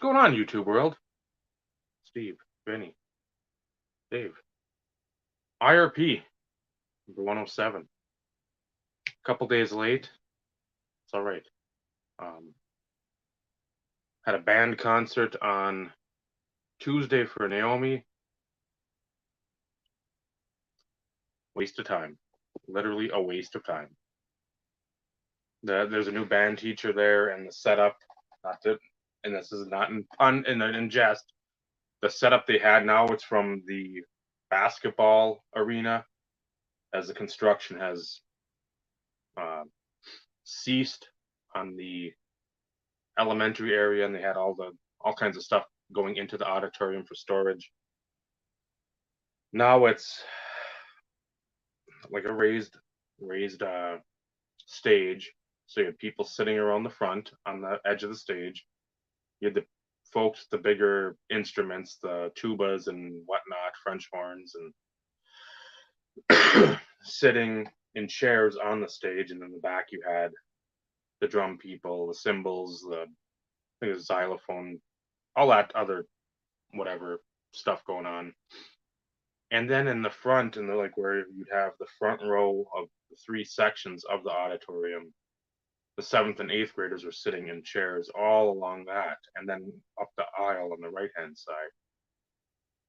going on, YouTube world? Steve, Vinny, Dave. IRP, number 107. A couple days late. It's all right. Had a band concert on Tuesday for Naomi. Waste of time. Literally a waste of time. There's a new band teacher there, and the setup, and this is not in jest. The setup they had now, it's from the basketball arena, as the construction has ceased on the elementary area, and they had all kinds of stuff going into the auditorium for storage. Now it's like a raised stage, so you have people sitting around the front on the edge of the stage. You had the folks, the bigger instruments, the tubas and whatnot, French horns, and sitting in chairs on the stage, and in the back you had the drum people, the cymbals, I think the xylophone, all that other whatever stuff going on. And then in the front, and like where you'd have the front row of the three sections of the auditorium, the 7th and 8th graders were sitting in chairs all along that, and then up the aisle on the right-hand side.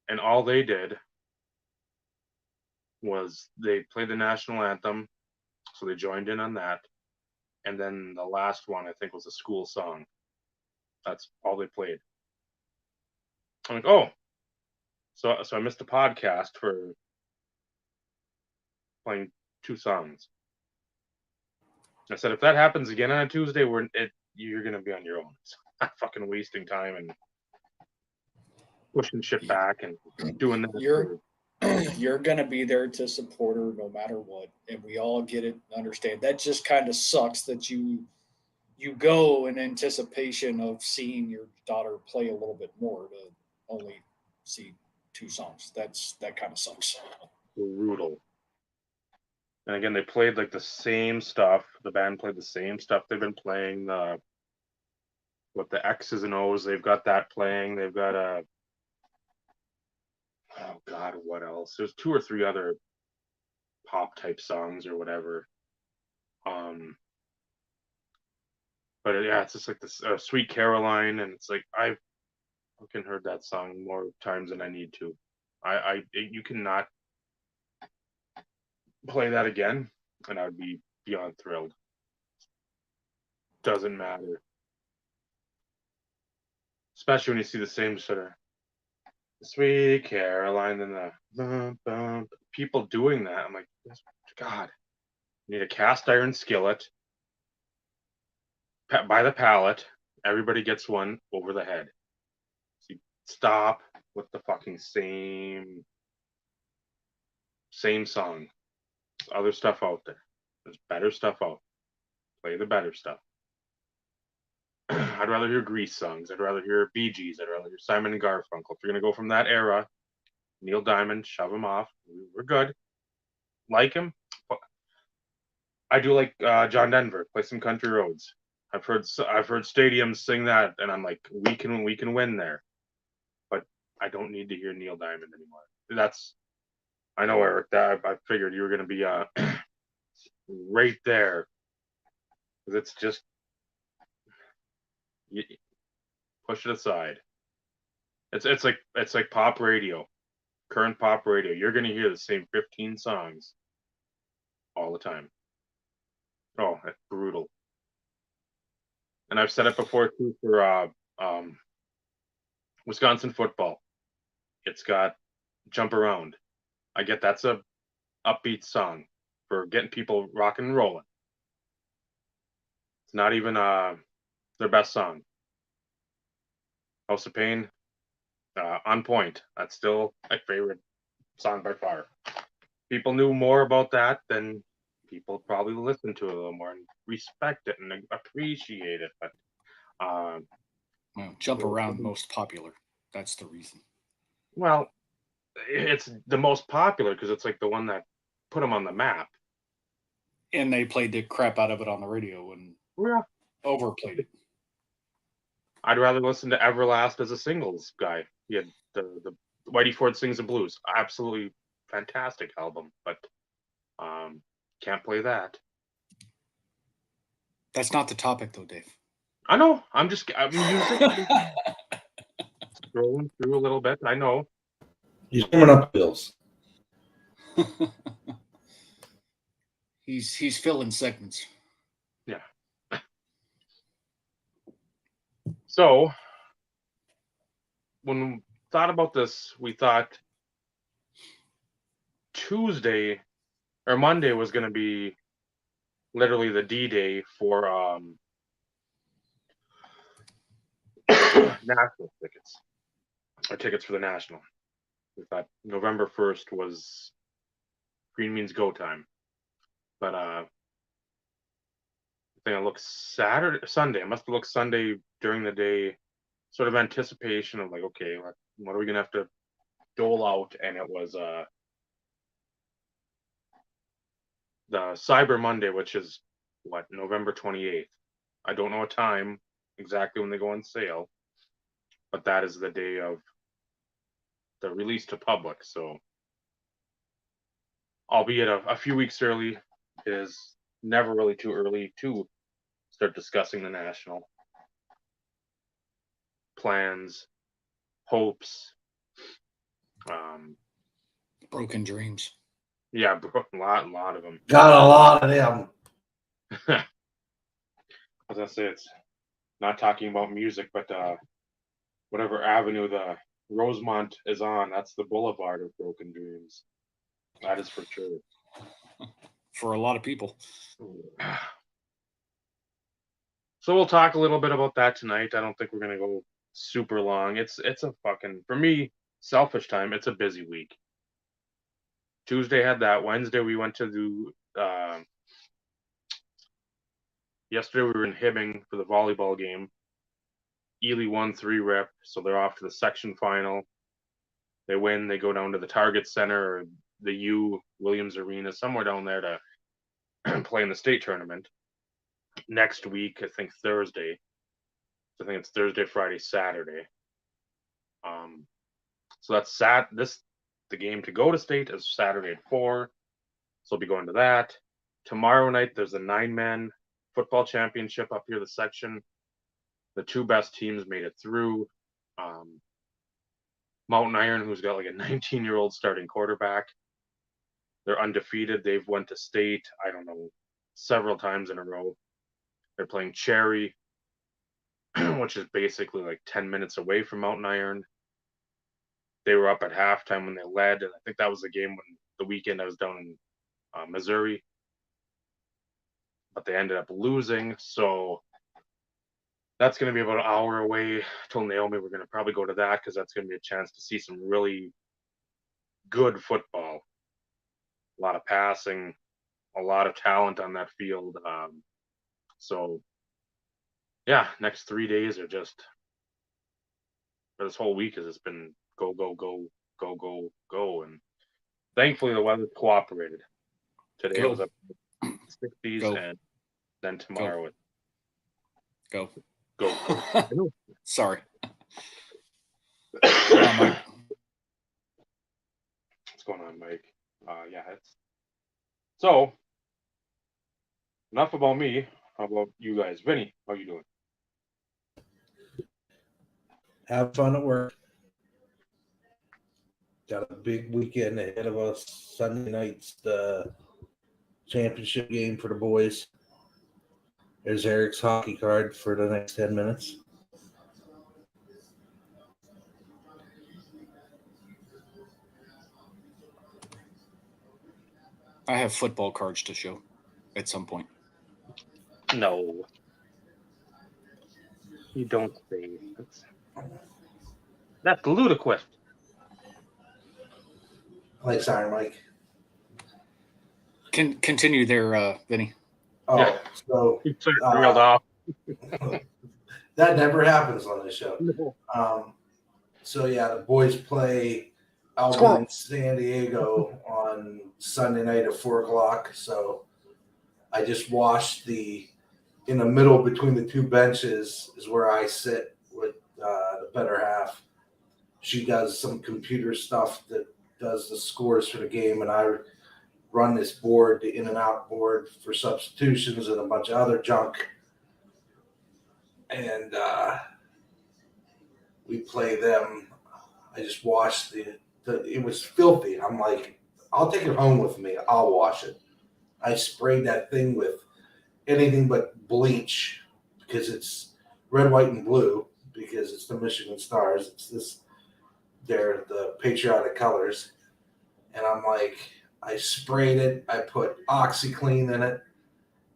And all they did was they played the national anthem, so they joined in on that. And then the last one, I think, was a school song. That's all they played. I'm like, oh, so I missed the podcast for playing 2 songs. I said, if that happens again on a Tuesday, you're gonna be on your own. It's not fucking wasting time and pushing shit back and doing that. You're gonna be there to support her no matter what, and we all get it and understand. That just kind of sucks that you go in anticipation of seeing your daughter play a little bit more to only see 2 songs. That kind of sucks. Brutal. And again, they played like the same stuff. The band played the same stuff they've been playing. With the X's and O's, they've got that playing. They've got oh god, what else? There's 2 or 3 other pop type songs or whatever. But yeah, it's just like this Sweet Caroline, and it's like I've fucking heard that song more times than I need to. You cannot play that again, and I would be beyond thrilled. Doesn't matter, especially when you see the same sort of Sweet Caroline and the bum, bum, people doing that. I'm like, God, you need a cast iron skillet by the pallet. Everybody gets one over the head. So stop with the fucking same song. There's other stuff out there. There's better stuff out. Play the better stuff. I'd rather hear Grease songs. I'd rather hear Bee Gees. I'd rather hear Simon and Garfunkel. If you're gonna go from that era, Neil Diamond, shove him off. We're good. Like him. I do like John Denver. Play some Country Roads. I've heard stadiums sing that, and I'm like, we can win there. But I don't need to hear Neil Diamond anymore. I know, Eric. That I figured you were gonna be right there, because it's just push it aside. It's like pop radio, current pop radio. You're gonna hear the same 15 songs all the time. Oh, that's brutal. And I've said it before too for Wisconsin football. It's got Jump Around. I get that's a upbeat song for getting people rocking and rolling. It's not even their best song. House of Pain, On Point. That's still my favorite song by far. People knew more about that than people probably listen to it a little more and respect it and appreciate it. But Jump Around most popular. That's the reason. Well, it's the most popular because it's like the one that put them on the map. And they played the crap out of it on the radio and overplayed it. I'd rather listen to Everlast as a singles guy. He had the Whitey Ford Sings the Blues. Absolutely fantastic album, but can't play that. That's not the topic, though, Dave. I know. I'm music. Scrolling through a little bit. I know. He's coming up bills. He's filling segments. Yeah. So when we thought about this, we thought Tuesday or Monday was going to be literally the D-Day for national tickets, or tickets for the national. We thought November 1st was Green Means Go time, but I think I looked Sunday. I must have looked Sunday during the day, sort of anticipation of like, okay, what are we gonna have to dole out? And it was the Cyber Monday, which is November 28th. I don't know a time exactly when they go on sale, but that is the day of the release to public. So, albeit a few weeks early, it is never really too early to start discussing the national plans, hopes, Broken dreams. yeah, a lot of them. Got a lot of them. As I say, it's not talking about music, but whatever avenue the Rosemont is on, that's the boulevard of broken dreams. That is for sure. For a lot of people. So we'll talk a little bit about that tonight. I don't think we're gonna go super long. It's a fucking, for me, selfish time. It's a busy week. Tuesday had that. Wednesday we went to do. Yesterday we were in Hibbing for the volleyball game. Ely won 3-rep, so they're off to the section final. They win. They go down to the Target Center or the U Williams Arena, somewhere down there to play in the state tournament. Next week, I think Thursday. I think it's Thursday, Friday, Saturday. So that's the game to go to state is Saturday at 4. So I'll be going to that. Tomorrow night, there's a 9-man football championship up here, the section. The 2 best teams made it through. Mountain Iron, who's got like a 19-year-old starting quarterback. They're undefeated. They've went to state, I don't know, several times in a row. They're playing Cherry, which is basically like 10 minutes away from Mountain Iron. They were up at halftime when they led, and I think that was the game when the weekend I was down in Missouri. But they ended up losing, so that's going to be about an hour away. I told Naomi we're going to probably go to that because that's going to be a chance to see some really good football. A lot of passing, a lot of talent on that field. So, yeah, next 3 days are just, for this whole week has just been go, go, go, go, go, go. And thankfully the weather cooperated. Today it was up to the 60s, Go. and then tomorrow Go. Go. Sorry. What's going on, Mike? Yeah, it's so enough about me. How about you guys? Vinny, how you doing? Have fun at work. Got a big weekend ahead of us. Sunday night's the championship game for the boys. There's Eric's hockey card for the next 10 minutes. I have football cards to show at some point. No. You don't say. That's ludicrous. Thanks, Iron Mike. Continue there, Vinny. Oh, Yeah. so You sort of reeled off. that never happens on this show. No. So yeah, the boys play Alvin in San Diego on Sunday night at 4:00. So I just watched in the middle between the two benches is where I sit better half. She does some computer stuff that does the scores for the game, and I run this board, the in and out board for substitutions and a bunch of other junk. And we play them. I just washed it was filthy. I'm like, I'll take it home with me. I'll wash it. I sprayed that thing with anything but bleach because it's red, white, and blue because it's the Michigan Stars. They're the patriotic colors. And I'm like, I sprayed it. I put OxyClean in it.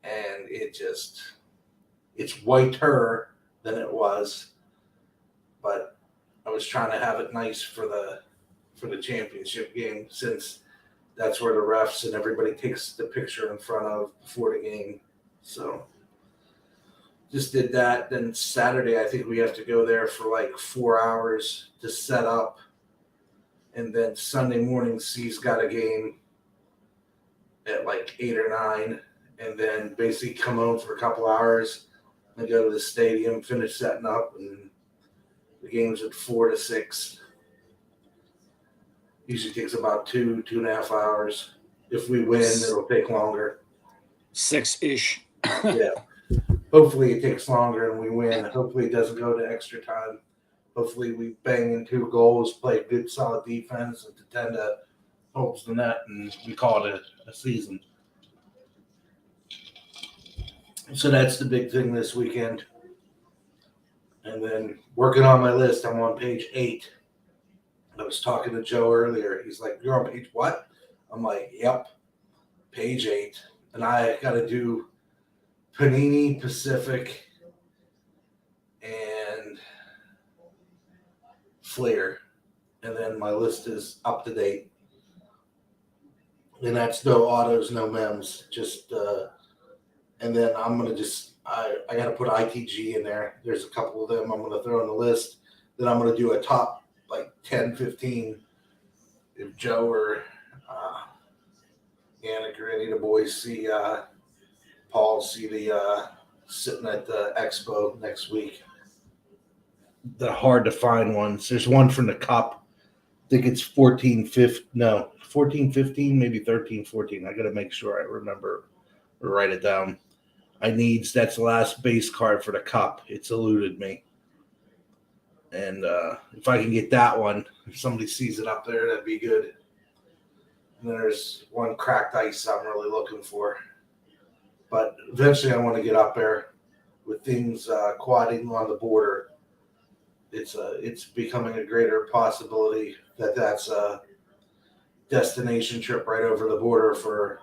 And it's whiter than it was. But I was trying to have it nice for the championship game since that's where the refs and everybody takes the picture in front of before the game. So just did that. Then Saturday, I think we have to go there for like 4 hours to set up. And then Sunday morning, C's got a game at like 8 or 9. And then basically come home for a couple hours and go to the stadium, finish setting up. And the game's at 4 to 6. Usually takes about 2.5 hours. If we win, it'll take longer. 6-ish. Yeah. Hopefully it takes longer and we win. Hopefully it doesn't go to extra time. Hopefully we bang in 2 goals, play good solid defense, and tend to holds the net, and we call it a season. So that's the big thing this weekend. And then working on my list, I'm on page 8. I was talking to Joe earlier. He's like, "You're on page what?" I'm like, "Yep, page 8." And I got to do Panini, Pacific, and Flair. And then my list is up to date. And that's no autos, no mems. Just, and then I'm going to I got to put ITG in there. There's a couple of them I'm going to throw on the list. Then I'm going to do a top like 10, 15. If Joe or Yannick or any of the boys see Paul see the sitting at the expo next week. The hard to find ones. There's one from the Cup. I think it's 14, 15, maybe 13, 14. I got to make sure I remember or write it down. That's the last base card for the Cup. It's eluded me. And if I can get that one, if somebody sees it up there, that'd be good. And there's one cracked ice I'm really looking for. But eventually I want to get up there with things quadding on the border. It's becoming a greater possibility that's a destination trip right over the border for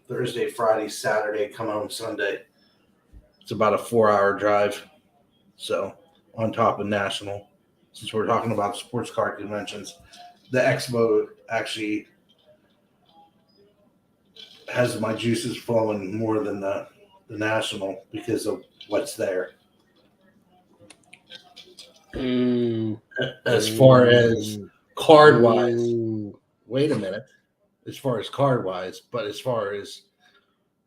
Thursday, Friday, Saturday, come home Sunday. It's about a 4-hour drive. So on top of National, since we're talking about sports car conventions, the Expo actually has my juices flowing more than the National because of what's there. As far as card wise, wait a minute. As far as card wise, but as far as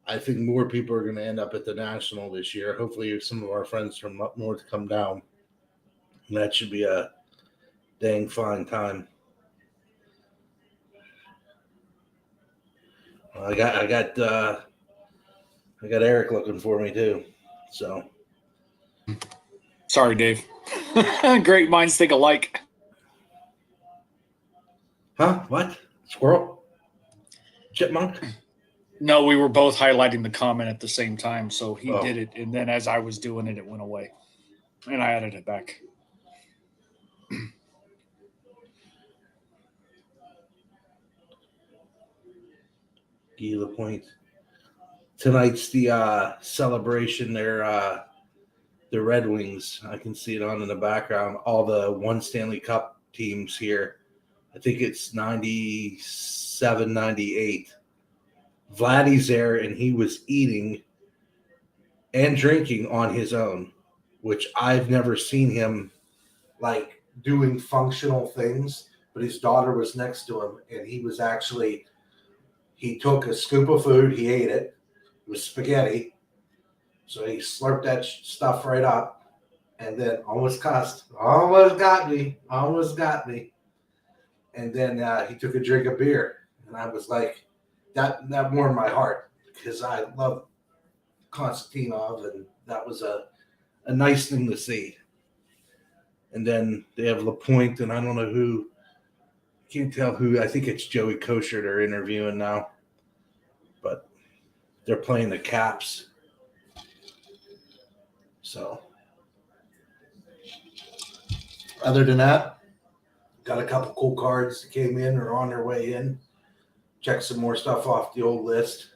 I think more people are going to end up at the National this year. Hopefully, some of our friends from up north come down. And that should be a dang fine time. I got Eric looking for me too. So Sorry, Dave. Great minds think alike. Huh? What? Squirrel? Chipmunk? No, we were both highlighting the comment at the same time, so he did it, and then as I was doing it, it went away, and I added it back. Give you the point. Tonight's the celebration. They're the Red Wings. I can see it on in the background. All the one Stanley Cup teams here. I think it's 97, 98. Vladdy's there, and he was eating and drinking on his own, which I've never seen him like doing functional things. But his daughter was next to him, and he was actually he took a scoop of food, he ate it. It was spaghetti, so he slurped that stuff right up, and then almost got me. And then he took a drink of beer, and I was like, that warmed my heart because I love Konstantinov, and that was a nice thing to see. And then they have Lapointe, and I don't know who. Can't tell who. I think it's Joey Kosher they're interviewing now, but they're playing the Caps. So, other than that, got a couple cool cards that came in or on their way in. Check some more stuff off the old list.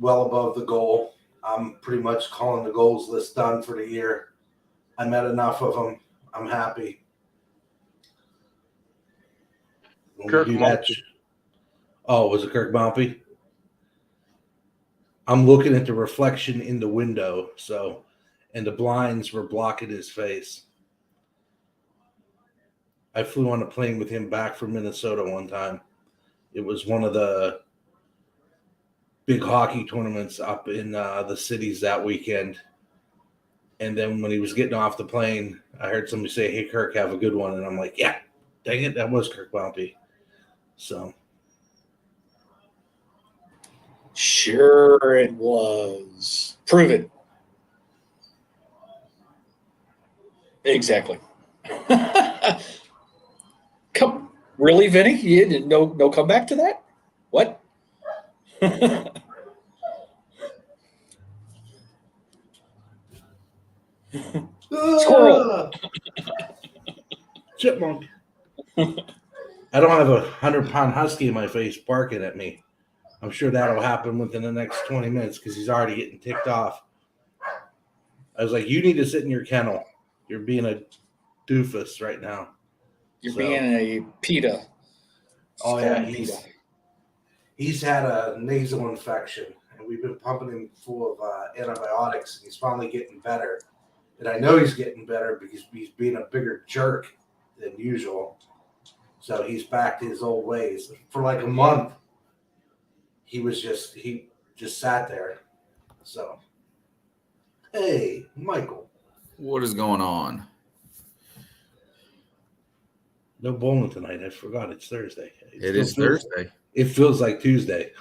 Well above the goal. I'm pretty much calling the goals list done for the year. I met enough of them. I'm happy. When Kirk we do that, Mumphy. oh, was it Kirk Bumpy? I'm looking at the reflection in the window, so, and the blinds were blocking his face. I flew on a plane with him back from Minnesota one time. It was one of the big hockey tournaments up in the cities that weekend. And then when he was getting off the plane, I heard somebody say, "Hey, Kirk, have a good one." And I'm like, yeah, dang it, that was Kirk Bumpy. So. Sure it was. Prove it. Exactly. Come, really, Vinny? You didn't no come back to that? What? Squirrel. Chipmunk. I don't have a 100-pound husky in my face barking at me. I'm sure that'll happen within the next 20 minutes because he's already getting ticked off. I was like, you need to sit in your kennel. You're being a doofus right now. You're being a PETA. Oh, Call yeah. him PETA. He's had a nasal infection, and we've been pumping him full of antibiotics, and he's finally getting better. And I know he's getting better because he's being a bigger jerk than usual. So he's back to his old ways. For like a month, he just sat there. So, hey, Michael. What is going on? No bowling tonight. I forgot it's Thursday. It is Thursday. It feels like Tuesday.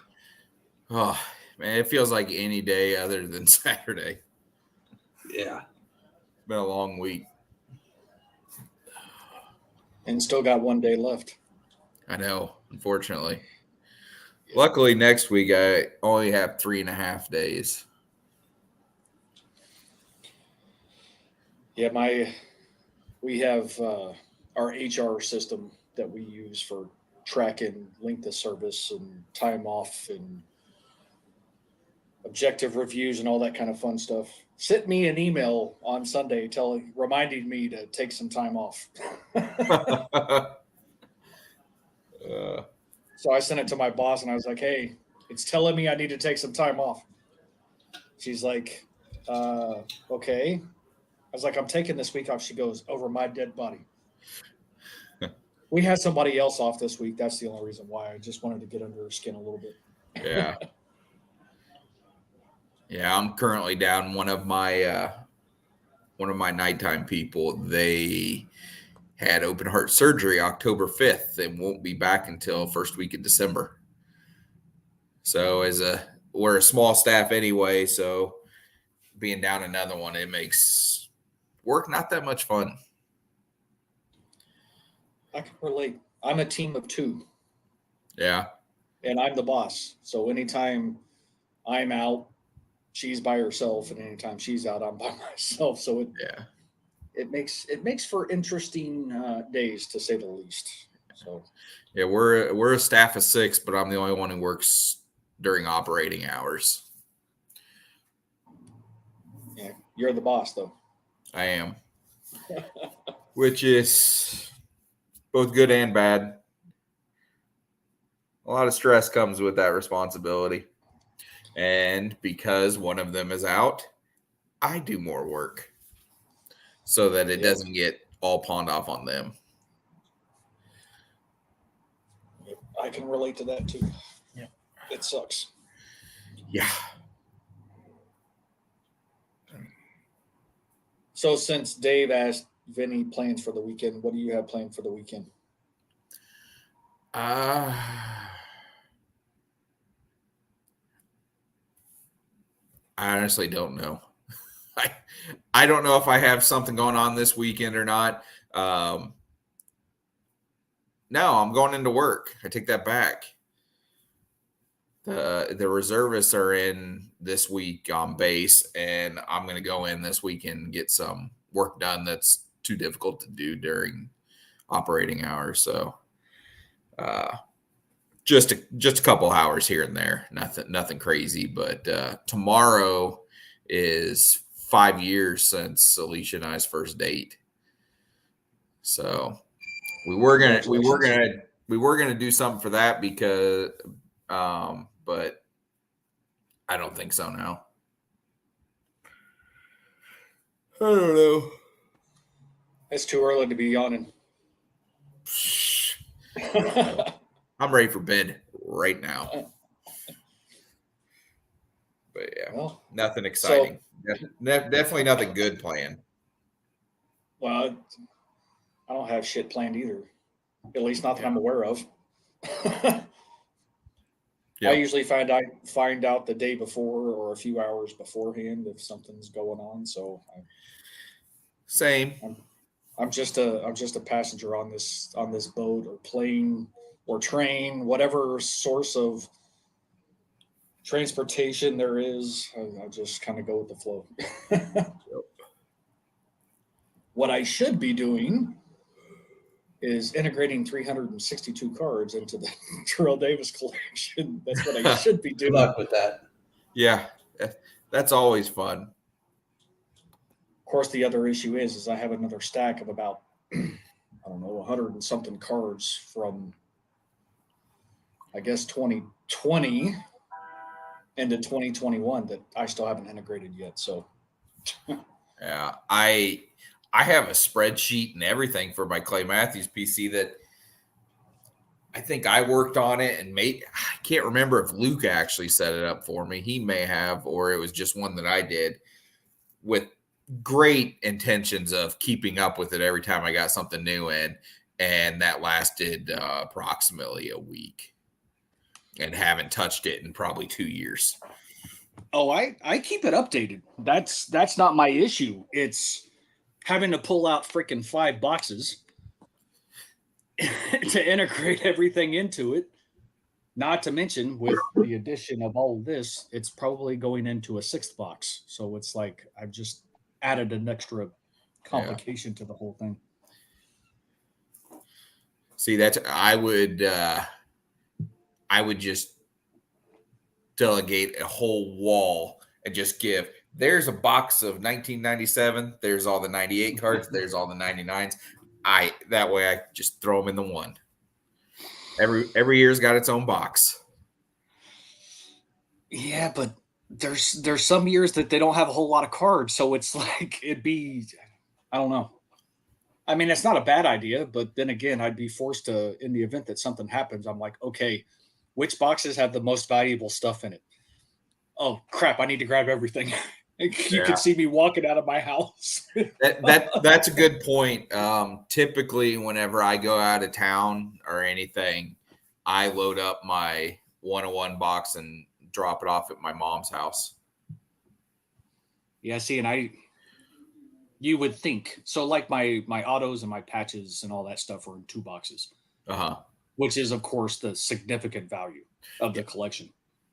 Oh, man, it feels like any day other than Saturday. Yeah. It's been a long week. And still got 1 day left. I know, unfortunately. Luckily, next week I only have 3.5 days. Yeah, we have our HR system that we use for tracking length of service and time off and objective reviews and all that kind of fun stuff. Sent me an email on Sunday reminding me to take some time off. So I sent it to my boss and I was like, hey, it's telling me I need to take some time off. She's like, okay. I was like, I'm taking this week off. She goes, over my dead body. We had somebody else off this week. That's the only reason why. I just wanted to get under her skin a little bit. Yeah. Yeah, I'm currently down one of my nighttime people. They had open heart surgery October 5th and won't be back until first week in December. So we're a small staff anyway, so being down another one, it makes work not that much fun. I can relate. I'm a team of two. Yeah. And I'm the boss. So anytime I'm out, she's by herself, and anytime she's out, I'm by myself. So it makes for interesting days, to say the least. So yeah, we're a staff of 6, but I'm the only one who works during operating hours. yeah, you're the boss, though. I am, which is both good and bad. A lot of stress comes with that responsibility. And because one of them is out, I do more work so that it doesn't get all pawned off on them. I can relate to that too. Yeah. It sucks. Yeah. So since Dave asked Vinny plans for the weekend, what do you have planned for the weekend? I honestly don't know. I I don't know if I have something going on this weekend or not. No, I'm going into work. I take that back. The reservists are in this week on base, and I'm going to go in this weekend and get some work done that's too difficult to do during operating hours. So, just a couple hours here and there. Nothing crazy. But tomorrow is 5 years since Alicia and I's first date. So we were gonna do something for that because, but I don't think so now. I don't know. It's too early to be yawning. I'm ready for bed right now. But yeah, Well, nothing exciting. Definitely nothing good planned. well, I don't have shit planned either. At least not that I'm aware of. Yeah. I usually find out the day before or a few hours beforehand if something's going on. So Same. I'm just a passenger on this boat or plane or train, whatever source of transportation there is. I just kind of go with the flow. What I should be doing is integrating 362 cards into the Terrell Davis collection. That's what I should be Good doing. luck with that. Yeah, that's always fun. Of course, the other issue is I have another stack of about I don't know 100 and something cards from I guess 2020 into 2021 that I still haven't integrated yet. So Yeah, I have a spreadsheet and everything for my Clay Matthews PC that I think I worked on it and I can't remember if Luke actually set it up for me. He may have, or it was just one that I did with great intentions of keeping up with it every time I got something new in. And that lasted approximately a week and haven't touched it in probably 2 years. Oh, I keep it updated. That's not my issue. It's having to pull out freaking 5 boxes to integrate everything into it. Not to mention with the addition of all of this, it's probably going into a 6th box. So it's like I've just added an extra complication to the whole thing. See, I would just delegate a whole wall and just give. There's a box of 1997. There's all the 98 cards. There's all the 99s. That way I just throw them in the one. Every year's got its own box. Yeah, but there's some years that they don't have a whole lot of cards, so it's like I don't know. I mean, it's not a bad idea, but then again, I'd be forced to, in the event that something happens, I'm like, okay, which boxes have the most valuable stuff in it? Oh crap, I need to grab everything. You can see me walking out of my house. That's a good point. Typically, whenever I go out of town or anything, I load up my 101 box and drop it off at my mom's house. Yeah, see, and you would think so. Like my autos and my patches and all that stuff are in 2 boxes, which is of course the significant value of the collection.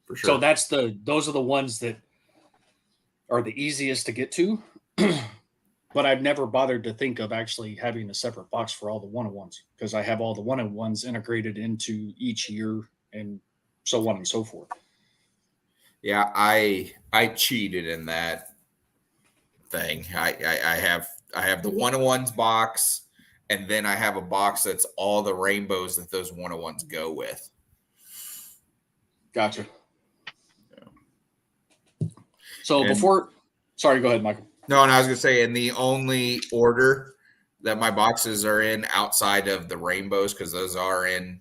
For sure. So those are the ones that are the easiest to get to. But I've never bothered to think of actually having a separate box for all the 101s because I have all the 101s integrated into each year and so on and so forth. Yeah, I cheated in that thing. I have the 101s box, and then I have a box that's all the rainbows that those 101s go with. Gotcha. So sorry, go ahead, Michael. No, and I was going to say, and the only order that my boxes are in outside of the rainbows, because those are in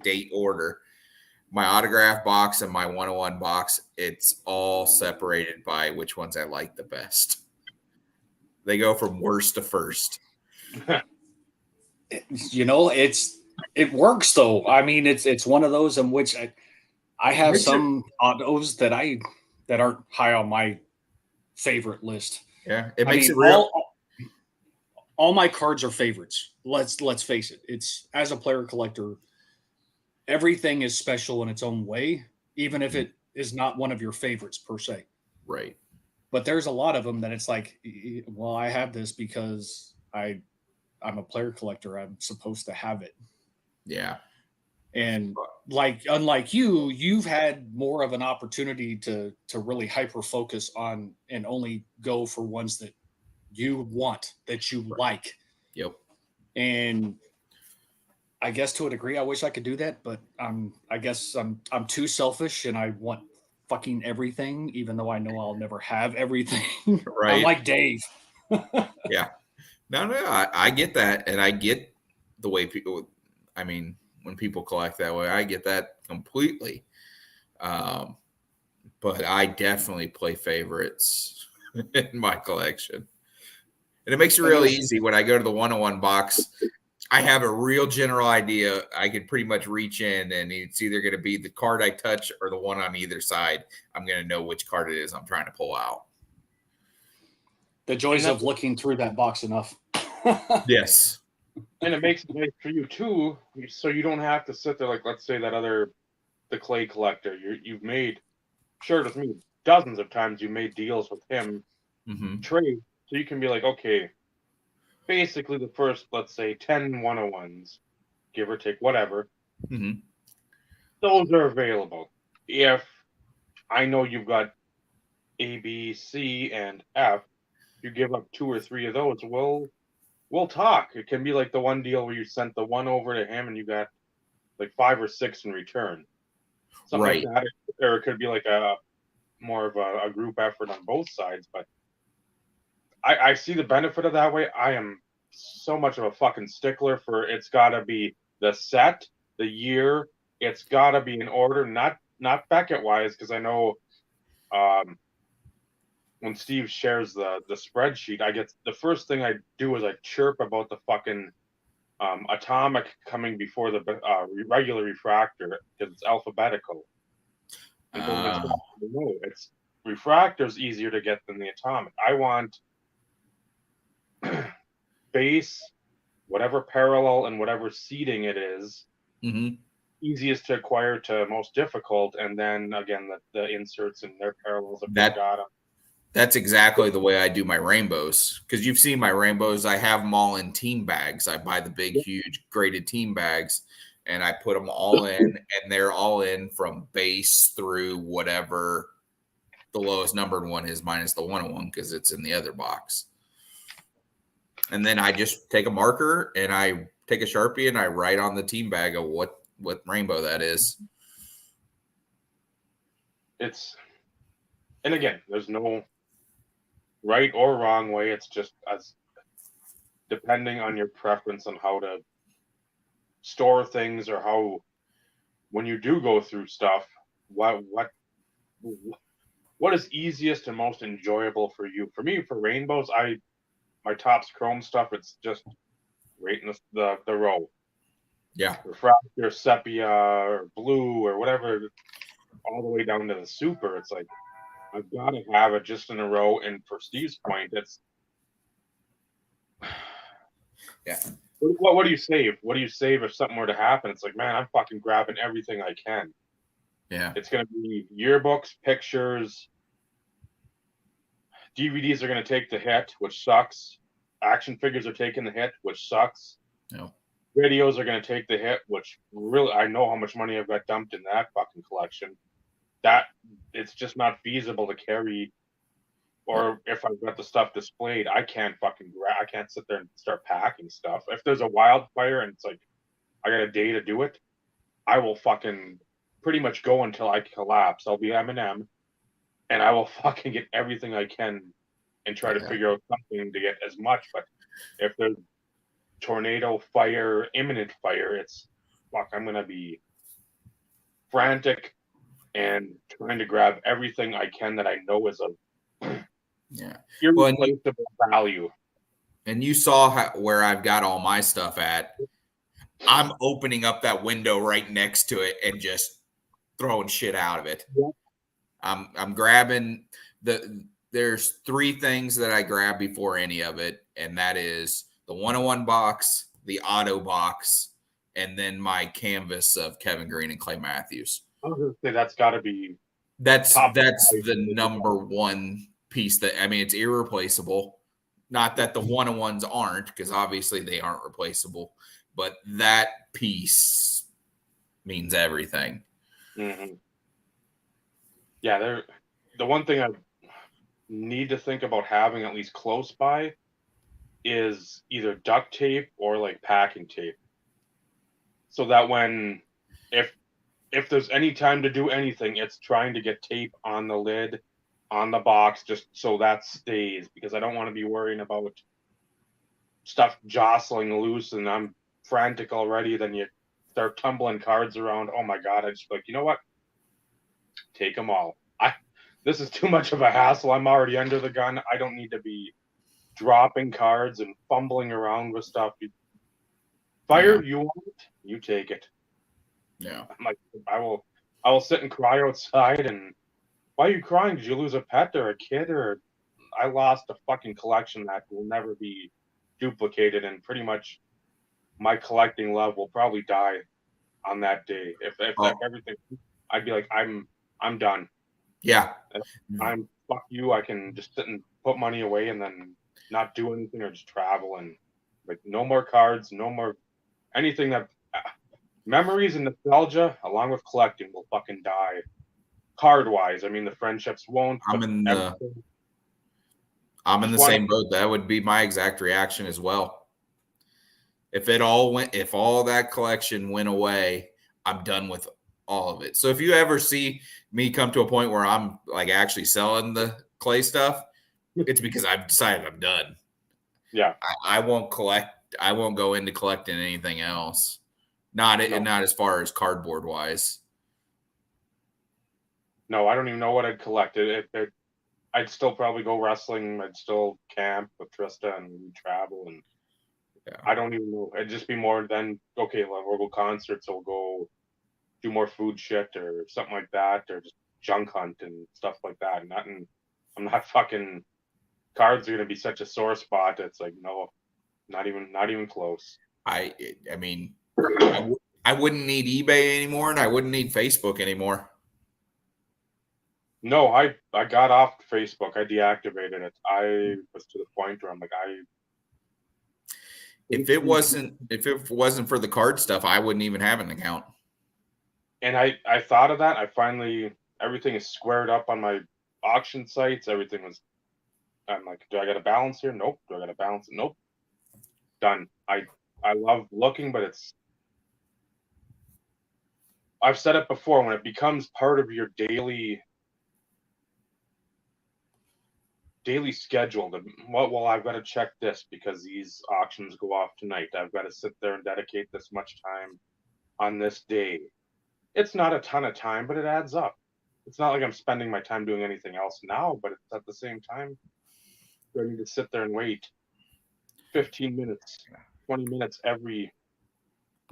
date order, my autograph box and my 101 box, it's all separated by which ones I like the best. They go from worst to first. You know, it works though. I mean, it's one of those in which I have Makes it- some autos that aren't high on my favorite list. Yeah, it I makes mean, it real. all my cards are favorites. Let's face it. It's as a player collector, everything is special in its own way, even if it is not one of your favorites per se. Right. But there's a lot of them that it's like, well, I have this because I'm a player collector. I'm supposed to have it. Yeah. And like, unlike you've had more of an opportunity to really hyper focus on and only go for ones that you want, that you like. Yep. And I guess to a degree, I wish I could do that, but I guess I'm too selfish and I want fucking everything, even though I know I'll never have everything. Right. I'm like Dave. Yeah. No, I get that. And I get the way people, I mean, when people collect that way, I get that completely. But I definitely play favorites in my collection. And it makes it real easy when I go to the 101 box. I have a real general idea. I can pretty much reach in and it's either going to be the card I touch or the one on either side. I'm going to know which card it is I'm trying to pull out. The joys of looking through that box enough. Yes. And it makes it nice for you too, so you don't have to sit there like, let's say the clay collector. You've made, shared with me dozens of times. You made deals with him, trade, so you can be like, okay, basically the first, let's say 10 101s, give or take, whatever. Those are available. If I know you've got A, B, C, and F, you give up 2 or 3 of those. We'll talk. It can be like the one deal where you sent the one over to him and you got like 5 or 6 in return. Something Right. like that. Or it could be like a more of a group effort on both sides. But I see the benefit of that way. I am so much of a fucking stickler for it's got to be the set, the year. It's got to be in order, not Beckett wise, because I know when Steve shares the spreadsheet, I get the first thing I do is I chirp about the fucking atomic coming before the regular refractor because it's alphabetical. No, it's refractor's easier to get than the atomic. I want base, whatever parallel and whatever seating it is, easiest to acquire to most difficult, and then again the inserts and their parallels if they've got them. That's exactly the way I do my rainbows. Because you've seen my rainbows. I have them all in team bags. I buy the big, huge graded team bags, and I put them all in, and they're all in from base through whatever the lowest numbered one is minus the 101 because it's in the other box. And then I just take a marker and I take a Sharpie and I write on the team bag of what rainbow that is. And again, there's no right or wrong way. It's just as depending on your preference on how to store things or how when you do go through stuff, what is easiest and most enjoyable for you. For me, for rainbows, my Topps Chrome stuff, it's just right in the row. Yeah. Refractor, sepia, or blue, or whatever, all the way down to the super. It's like I've got to have it just in a row. And for Steve's point, it's What do you save? What do you save if something were to happen? It's like, man, I'm fucking grabbing everything I can. Yeah. It's gonna be yearbooks, pictures, DVDs are gonna take the hit, which sucks. Action figures are taking the hit, which sucks. No. Videos are gonna take the hit, which really I know how much money I've got dumped in that fucking collection. That it's just not feasible to carry. Or if I've got the stuff displayed, I can't sit there and start packing stuff. If there's a wildfire and it's like I got a day to do it, I will fucking pretty much go until I collapse. I'll be Eminem, and I will fucking get everything I can and try to figure out something to get as much. But if there's tornado, fire, imminent fire, it's I'm gonna be frantic and trying to grab everything I can that I know is Yeah. Well, and irreplaceable value. you saw where I've got all my stuff at. I'm opening up that window right next to it and just throwing shit out of it. Yep. I'm grabbing there's three things that I grab before any of it, and that is the 101 box, the auto box, and then my canvas of Kevin Green and Clay Matthews. I was gonna say that's got to be That's top the number one piece that, I mean, it's irreplaceable. Not that the 101s aren't, because obviously they aren't replaceable, but that piece means everything. Mm-hmm. Yeah, the one thing I need to think about having at least close by is either duct tape or like packing tape, so that when if there's any time to do anything, it's trying to get tape on the lid, on the box, just so that stays, because I don't want to be worrying about stuff jostling loose and I'm frantic already. Then you start tumbling cards around. Oh my God. I just like, you know what? Take them all. This is too much of a hassle. I'm already under the gun. I don't need to be dropping cards and fumbling around with stuff. Fire, you want it? You take it. Yeah. I'm like, I will sit and cry outside. And why are you crying? Did you lose a pet or a kid? Or I lost a fucking collection that will never be duplicated, and pretty much my collecting love will probably die on that day. If everything, I'd be like, I'm done. Yeah. I'm fuck you. I can just sit and put money away and then not do anything or just travel, and like no more cards, no more anything that memories and nostalgia along with collecting will fucking die. Card wise, I mean the friendships won't. I'm in the same boat. That would be my exact reaction as well. If all that collection went away, I'm done with all of it. So if you ever see me come to a point where I'm like actually selling the Clay stuff, it's because I've decided I'm done. Yeah. I won't collect. I won't go into collecting anything else. Not as far as cardboard wise. No, I don't even know what I'd collect. I'd still probably go wrestling. I'd still camp with Trista and we'd travel, and I don't even know. It'd just be more than, okay, well, we'll go concerts, or we'll go do more food shit or something like that, or just junk hunt and stuff like that. I'm not fucking, cards are gonna be such a sore spot. It's like, no, not even close. I mean, I wouldn't need eBay anymore, and I wouldn't need Facebook anymore. No, I got off Facebook. I deactivated it. I was to the point where I'm like, if it wasn't for the card stuff, I wouldn't even have an account. And I thought of that. Everything is squared up on my auction sites. I'm like, do I got a balance here? Nope. Do I got a balance? Nope. Done. I love looking, but I've said it before, when it becomes part of your daily schedule, well, I've got to check this because these auctions go off tonight. I've got to sit there and dedicate this much time on this day. It's not a ton of time, but it adds up. It's not like I'm spending my time doing anything else now, but it's at the same time, I need to sit there and wait 15 minutes, 20 minutes every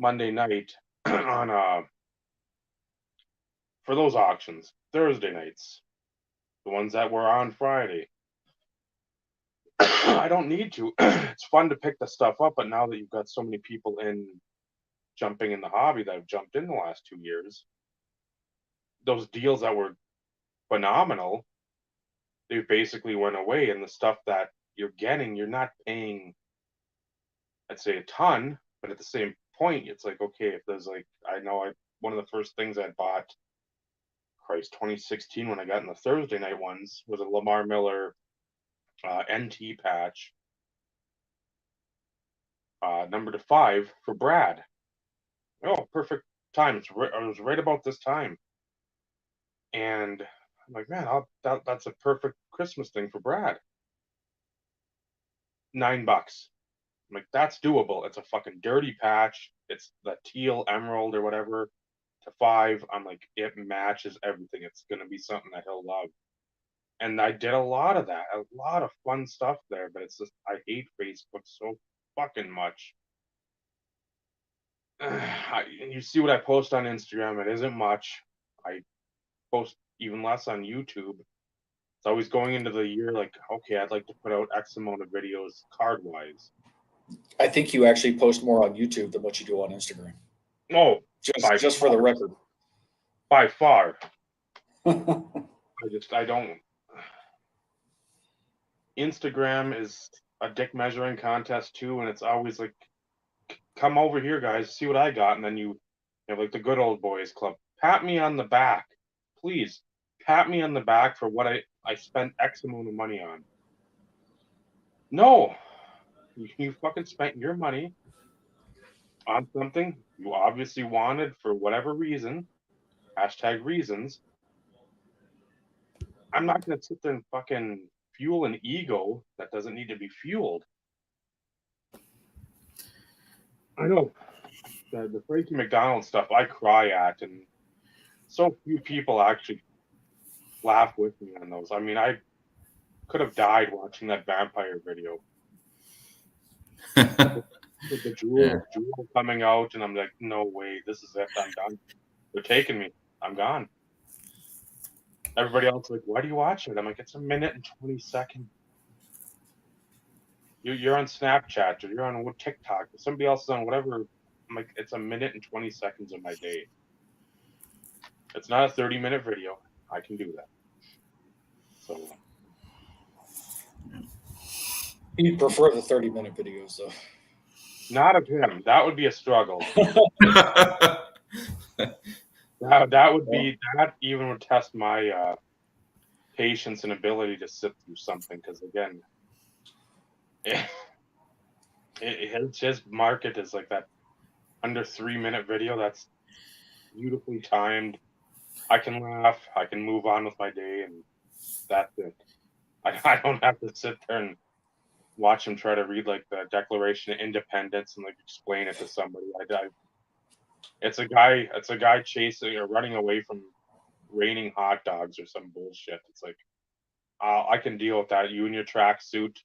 Monday night on for those auctions, Thursday nights, the ones that were on Friday. I don't need to. It's fun to pick the stuff up, but now that you've got so many people jumping in the hobby that have jumped in the last 2 years, those deals that were phenomenal, they basically went away. And the stuff that you're getting, you're not paying, I'd say, a ton, but at the same point, it's like, okay, if there's like, one of the first things I bought, 2016, when I got in the Thursday night ones, was a Lamar Miller NT patch, number to 5 for Brad. Oh, perfect time. It was right about this time. And I'm like, man, that's a perfect Christmas thing for Brad. $9. I'm like, that's doable. It's a fucking dirty patch. It's the teal emerald or whatever to 5. I'm like, it matches everything. It's going to be something that he'll love. And I did a lot of that, a lot of fun stuff there, but it's just, I hate Facebook so fucking much. And you see what I post on Instagram, it isn't much. I post even less on YouTube. It's always going into the year like, okay, I'd like to put out X amount of videos card wise. I think you actually post more on YouTube than what you do on Instagram. Oh, Just for the record. by far. I don't. Instagram is a dick measuring contest too, and it's always like, come over here, guys, see what I got, and then you have like the good old boys club. Pat me on the back, please. Pat me on the back for what I spent X amount of money on. No, you fucking spent your money on something you obviously wanted for whatever reason. Hashtag reasons. I'm not gonna sit there and fucking fuel an ego that doesn't need to be fueled. I know the Frankie McDonald stuff I cry at, and so few people actually laugh with me on those. I mean, I could have died watching that vampire video. With the jewel coming out, and I'm like, no way, this is it. I'm done. They're taking me. I'm gone. Everybody else is like, why do you watch it? I'm like, it's a minute and 20 seconds. You're on Snapchat or you're on TikTok or somebody else is on whatever. I'm like, it's a minute and 20 seconds of my day. It's not a 30-minute video. I can do that. So You'd prefer the 30-minute videos, though. not of him. That would be a struggle. That would be, that even would test my patience and ability to sit through something, because again, his market is like that under 3-minute video that's beautifully timed. I can laugh, I can move on with my day, and that's it. I don't have to sit there and watch him try to read like the Declaration of Independence and like explain it to somebody. It's a guy chasing or running away from raining hot dogs or some bullshit. It's like, I can deal with that. You in your tracksuit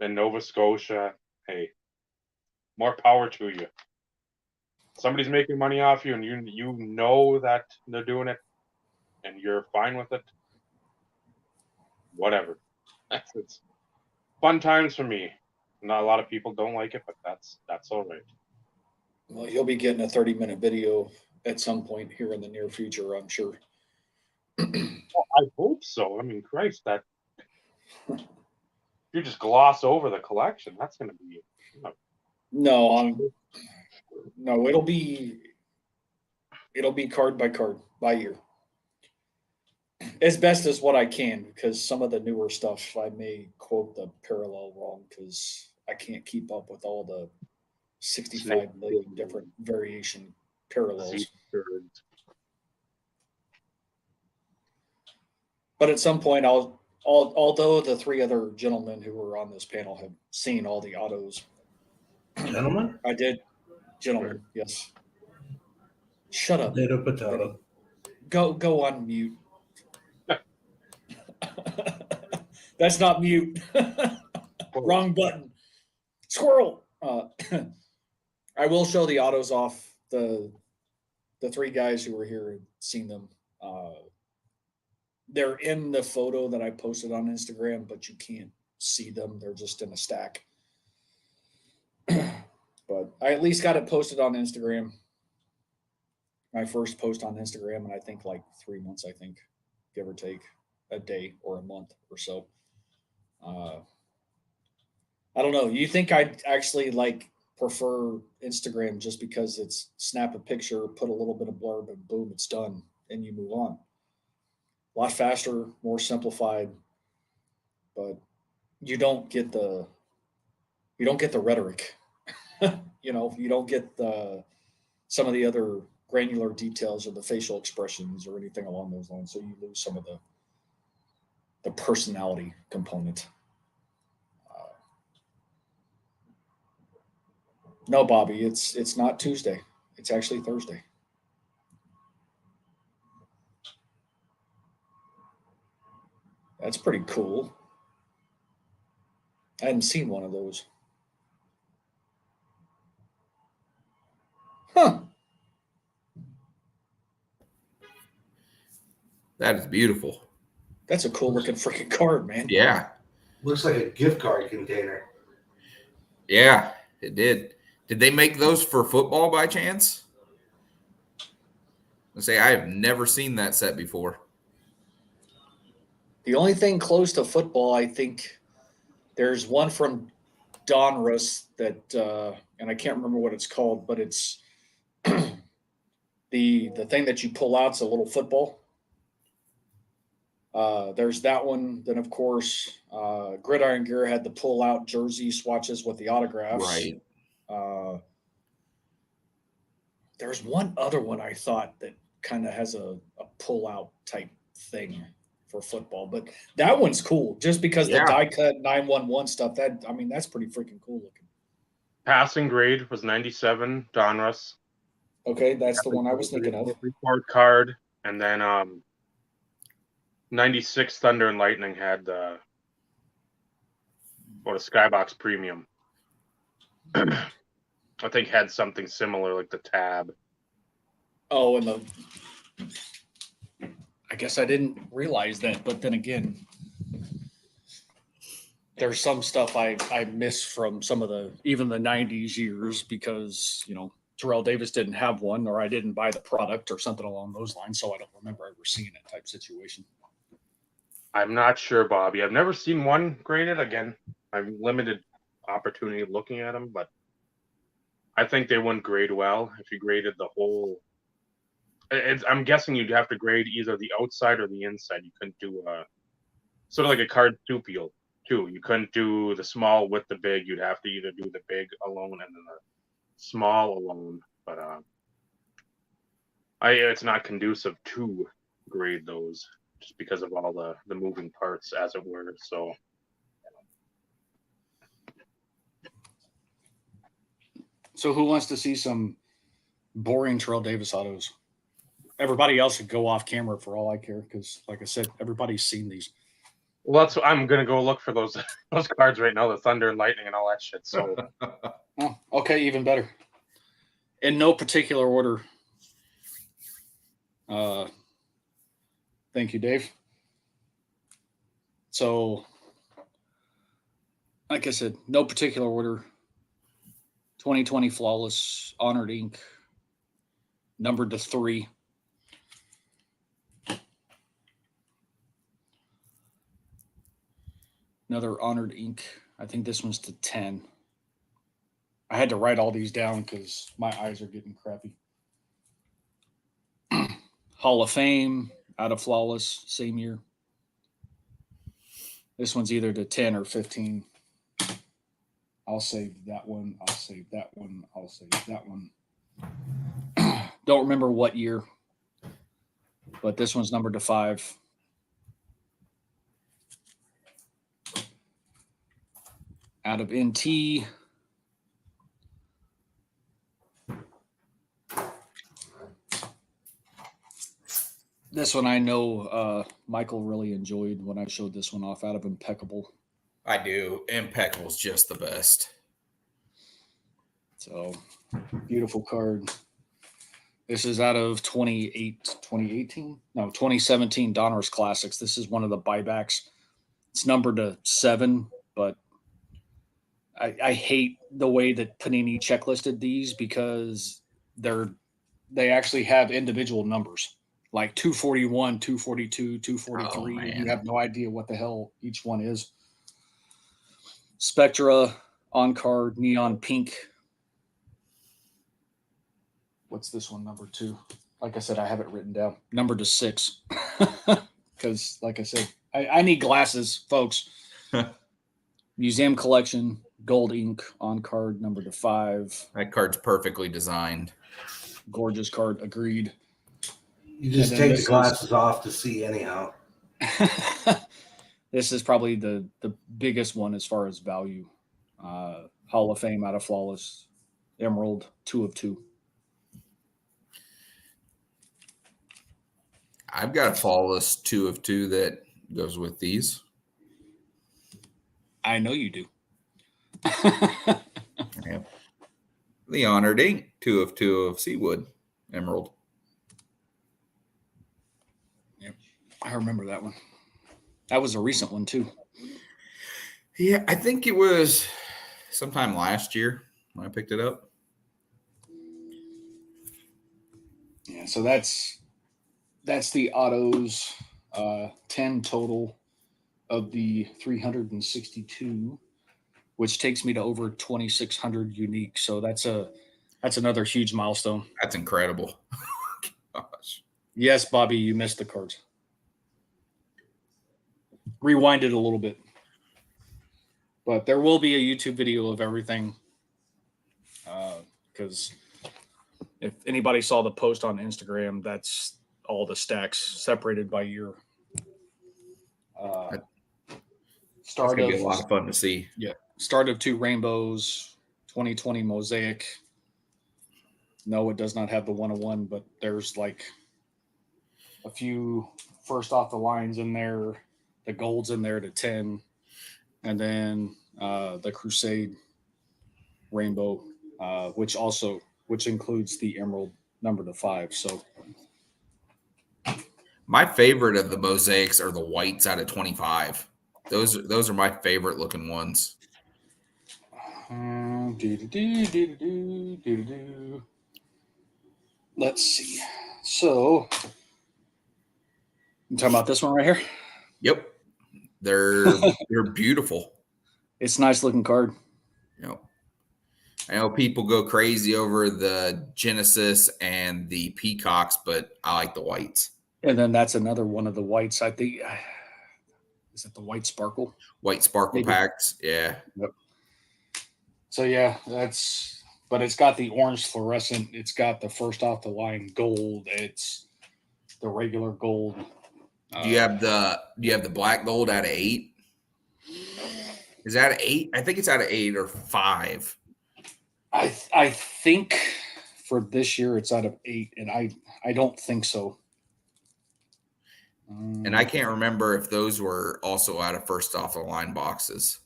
in Nova Scotia, hey, more power to you. Somebody's making money off you, and you know that they're doing it, and you're fine with it. Whatever. It's fun times for me. Not a lot of people don't like it, but that's all right. Well, you'll be getting a 30-minute video at some point here in the near future, I'm sure. Well, I hope so. I mean, Christ, that you just gloss over the collection. That's going to be. No, it'll be card by card by year, as best as what I can, because some of the newer stuff I may quote the parallel wrong because I can't keep up with all the 65 million different variation parallels. But at some point, although the three other gentlemen who were on this panel have seen all the autos. Gentlemen? I did. Gentlemen, yes. Shut up. Potato. Go on mute. That's not mute. Wrong button. Squirrel. I will show the autos off. The three guys who were here had seen them. They're in the photo that I posted on Instagram, but you can't see them. They're just in a stack. But I at least got it posted on Instagram. My first post on Instagram, and I think like 3 months, give or take a day or a month or so. I don't know. You think I'd actually prefer Instagram just because it's snap a picture, put a little bit of blurb, and boom, it's done, and you move on. A lot faster, more simplified, but you don't get the rhetoric. You don't get some of the other granular details or the facial expressions or anything along those lines. So you lose some of the personality component. No, Bobby, it's not Tuesday. It's actually Thursday. That's pretty cool. I hadn't seen one of those. Huh. That is beautiful. That's a cool looking freaking card, man. Yeah. Looks like a gift card container. Yeah, it did. Did they make those for football by chance? I say I have never seen that set before. The only thing close to football, I think, there's one from Donruss that, and I can't remember what it's called, but it's the thing that you pull out's a little football. There's that one. Then, of course, Gridiron Gear had the pull out jersey swatches with the autographs. Right. There's one other one I thought that kind of has a pull out type thing for football, but that one's cool just because Yeah. the die cut 911 stuff. That's pretty freaking cool looking. Passing grade was 97 Donruss. Okay, that's the one I was thinking of. Report card, and then 96 Thunder and Lightning had a Skybox Premium. I think had something similar like the tab. Oh, and I guess I didn't realize that, but then again, there's some stuff I miss from some of even the 90s years because, Terrell Davis didn't have one, or I didn't buy the product or something along those lines, so I don't remember ever seeing it type situation. I'm not sure, Bobby. I've never seen one graded. Again, I've limited opportunity looking at them, but I think they wouldn't grade well if you graded the whole. I'm guessing you'd have to grade either the outside or the inside. You couldn't do sort of like a card two peel too. You couldn't do the small with the big. You'd have to either do the big alone and then the small alone. But it's not conducive to grade those just because of all the moving parts, as it were. So. So who wants to see some boring Terrell Davis autos? Everybody else could go off camera for all I care because, like I said, everybody's seen these. Well, I'm gonna go look for those cards right now, the Thunder and Lightning and all that shit. So, Oh, okay, even better. In no particular order. Thank you, Dave. So, like I said, no particular order. 2020 Flawless, Honored Ink, numbered to 3. Another Honored Ink. I think this one's to 10. I had to write all these down because my eyes are getting crappy. Hall of Fame, out of Flawless, same year. This one's either to 10 or 15. I'll save that one. I'll save that one. I'll save that one. Don't remember what year, but this one's numbered to 5. Out of NT. This one I know Michael really enjoyed when I showed this one off, out of Impeccable. I do. Impeccable's just the best. So, beautiful card. This is out of 2017 Donruss Classics. This is one of the buybacks. It's numbered to 7, but I hate the way that Panini checklisted these because they actually have individual numbers, like 241, 242, 243. Oh, you have no idea what the hell each one is. Spectra, on card, neon pink. What's this one, number 2? Like I said, I have it written down. Number to 6. Because, like I said, I need glasses, folks. Museum collection, gold ink, on card, number to 5. That card's perfectly designed. Gorgeous card, agreed. You just And then take the this glasses off to see anyhow. This is probably the biggest one as far as value. Hall of Fame, out of Flawless, Emerald, 2 of 2. I've got a Flawless 2 of 2 that goes with these. I know you do. Yep. The Honored Ink, 2 of 2 of Seawood Emerald. Yep, I remember that one. That was a recent one too. Yeah, I think it was sometime last year when I picked it up. Yeah, so that's the autos, 10 total of the 362, which takes me to over 2,600 unique. So that's another huge milestone. That's incredible. Gosh. Yes, Bobby, you missed the cards. Rewind it a little bit. But there will be a YouTube video of everything. Because if anybody saw the post on Instagram, that's all the stacks separated by year. It's going to be a lot of fun to see. Yeah. Start of 2 rainbows, 2020 mosaic. No, it does not have the 101, but there's like a few first off the lines in there. The gold's in there to 10. And then the Crusade rainbow, which includes the emerald number to 5. So my favorite of the mosaics are the whites out of 25. Those are my favorite looking ones. Let's see. So you talking about this one right here? Yep. They're beautiful. It's a nice looking card. Yep. I know people go crazy over the Genesis and the Peacocks, but I like the whites. And then that's another one of the whites. I think is it the white sparkle? White sparkle Maybe. packs. Yeah. Yep. So yeah, but it's got the orange fluorescent. It's got the first off the line gold. It's the regular gold. Do you have the black gold out of 8? Is that 8? I think it's out of 8 or 5. I think for this year it's out of 8, and I don't think so. And I can't remember if those were also out of first off the line boxes.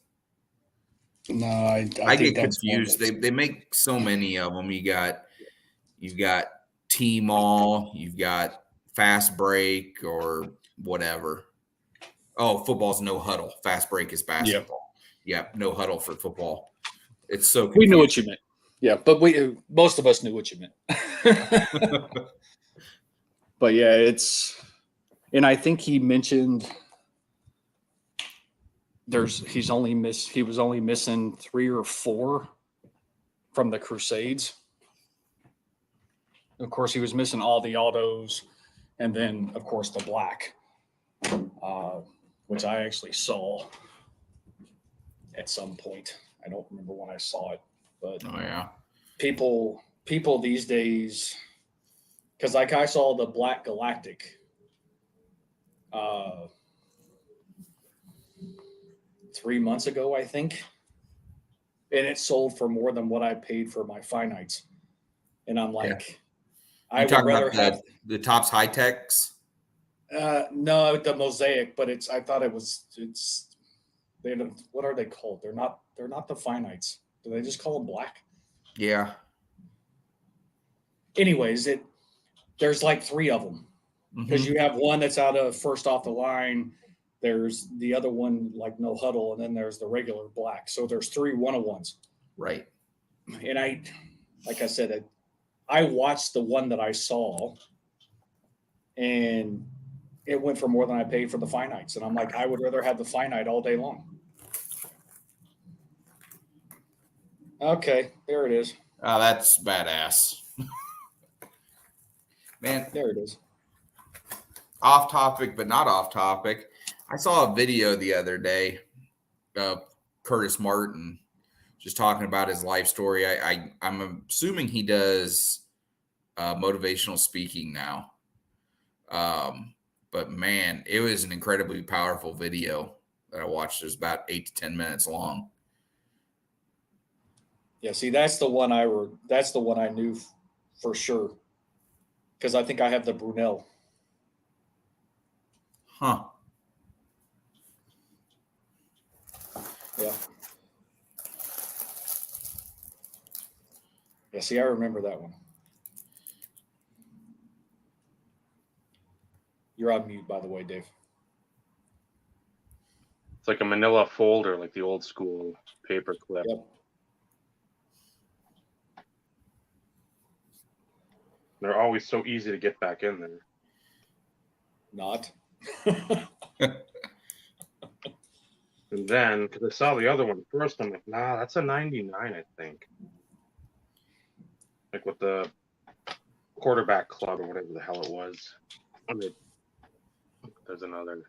No, I think get confused. They make so many of them. You've got T-Mall, you've got Fast Break or whatever. Oh, football's no huddle. Fast Break is basketball. Yeah, no huddle for football. It's so confusing. We knew what you meant. Yeah, but most of us knew what you meant. But yeah, and I think he mentioned he was only missing 3 or 4 from the Crusades. Of course, he was missing all the autos, and then of course the black, which I actually saw at some point. I don't remember when I saw it, but oh yeah, people these days, because like I saw the Black Galactic 3 months ago, I think, and it sold for more than what I paid for my finites, and I'm like, I would rather have the Topps High Techs. No, the mosaic, but I thought what are they called? They're not the finites. Do they just call them black? Yeah. Anyways, there's like 3 of them, because you have one that's out of first off the line. There's the other one like no huddle, and then there's the regular black. So there's 3 101s. Right. And like I said, I watched the one that I saw, and it went for more than I paid for the finites. And I'm like, I would rather have the finite all day long. Okay, there it is. Oh, that's badass. Man, there it is. Off topic, but not off topic. I saw a video the other day of Curtis Martin just talking about his life story. I'm assuming he does motivational speaking now. But man, it was an incredibly powerful video that I watched. It was about 8 to 10 minutes long. Yeah, see, that's the one I knew for sure, because I think I have the Brunel. Huh. Yeah. Yeah, see, I remember that one. You're on mute, by the way, Dave. It's like a manila folder, like the old school paper clip. Yep. They're always so easy to get back in there. Not. And then, because I saw the other one first, I'm like, nah, that's a 99, I think. Like with the quarterback club or whatever the hell it was. And there's another.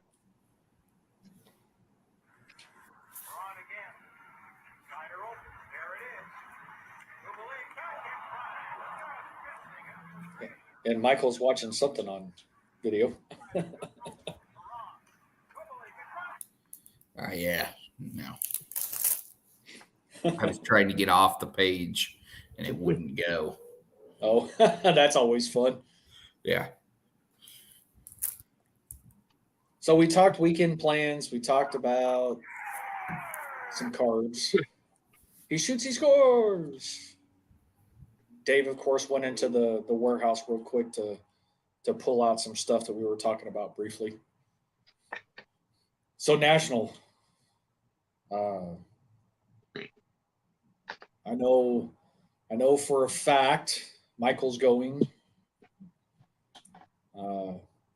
And Michael's watching something on video. Yeah. No. I was trying to get off the page and it wouldn't go. Oh, that's always fun. Yeah. So we talked weekend plans. We talked about some cards. He shoots, he scores. Dave, of course, went into the warehouse real quick to pull out some stuff that we were talking about briefly. So national. I know for a fact Michael's going.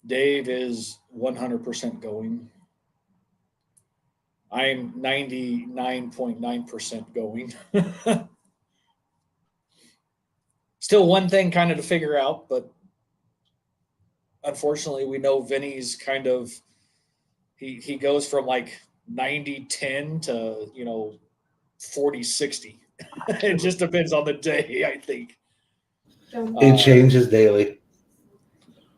Dave is 100% going. I'm 99.9% going. Still one thing kind of to figure out, but unfortunately we know Vinny's kind of he goes from like 90-10 to 40-60. It just depends on the day, I think. It changes daily.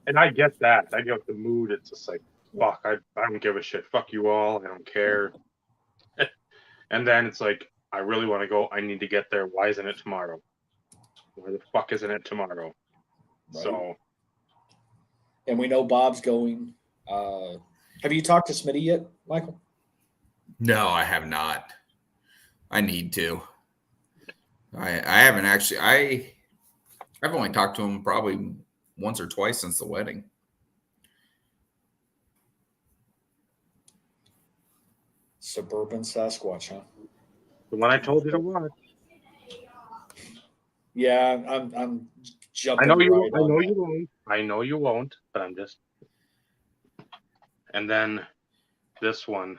And I get that. I get the mood. It's just like, fuck, I don't give a shit. Fuck you all. I don't care. And then it's like, I really want to go. I need to get there. Why isn't it tomorrow? Why the fuck isn't it tomorrow? Right. So. And we know Bob's going. Have you talked to Smitty yet, Michael? No, I have not. I need to. I haven't actually. I've only talked to him probably once or twice since the wedding. Suburban Sasquatch, huh? The one I told you to watch. Yeah, I'm jumping. I know you. Right I know on you won't. I know you won't. But I'm just. And then this one.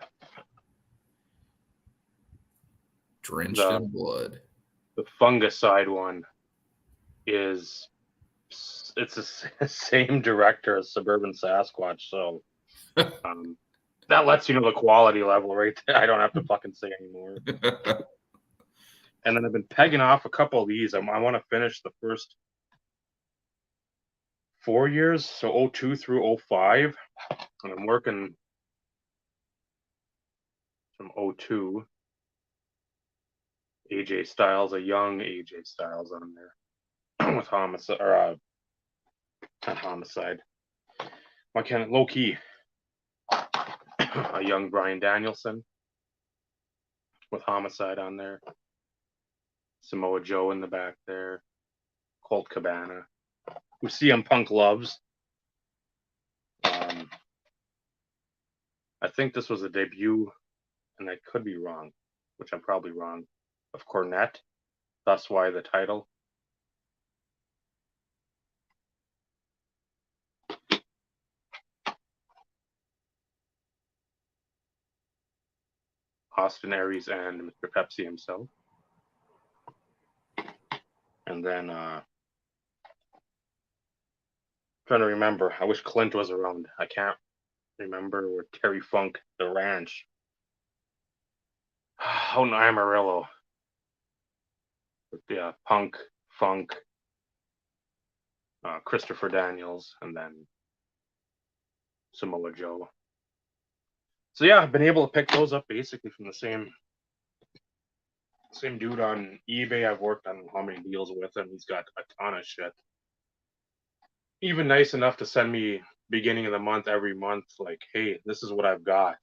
Drenched in blood. The fungicide one is. It's the same director as Suburban Sasquatch, so that lets you know the quality level right there. I don't have to fucking say anymore. And then I've been pegging off a couple of these. I want to finish the first 4 years, so 02 through 05. And I'm working from 02. AJ Styles, a young AJ Styles on there with homicide or not homicide. Why can't it low key? A young Brian Danielson with homicide on there. Samoa Joe in the back there. Colt Cabana, who CM Punk loves. I think this was a debut, and I could be wrong, which I'm probably wrong, of Cornette. That's why the title. Austin Aries and Mr. Pepsi himself. And then trying to remember. I wish Clint was around. I can't remember where Terry Funk, the ranch. Oh, no, Amarillo. Yeah, Punk, Funk, Christopher Daniels, and then Samoa Joe. So yeah, I've been able to pick those up basically from the same dude on eBay. I've worked on how many deals with him. He's got a ton of shit. Even nice enough to send me beginning of the month every month, like, hey, this is what I've got.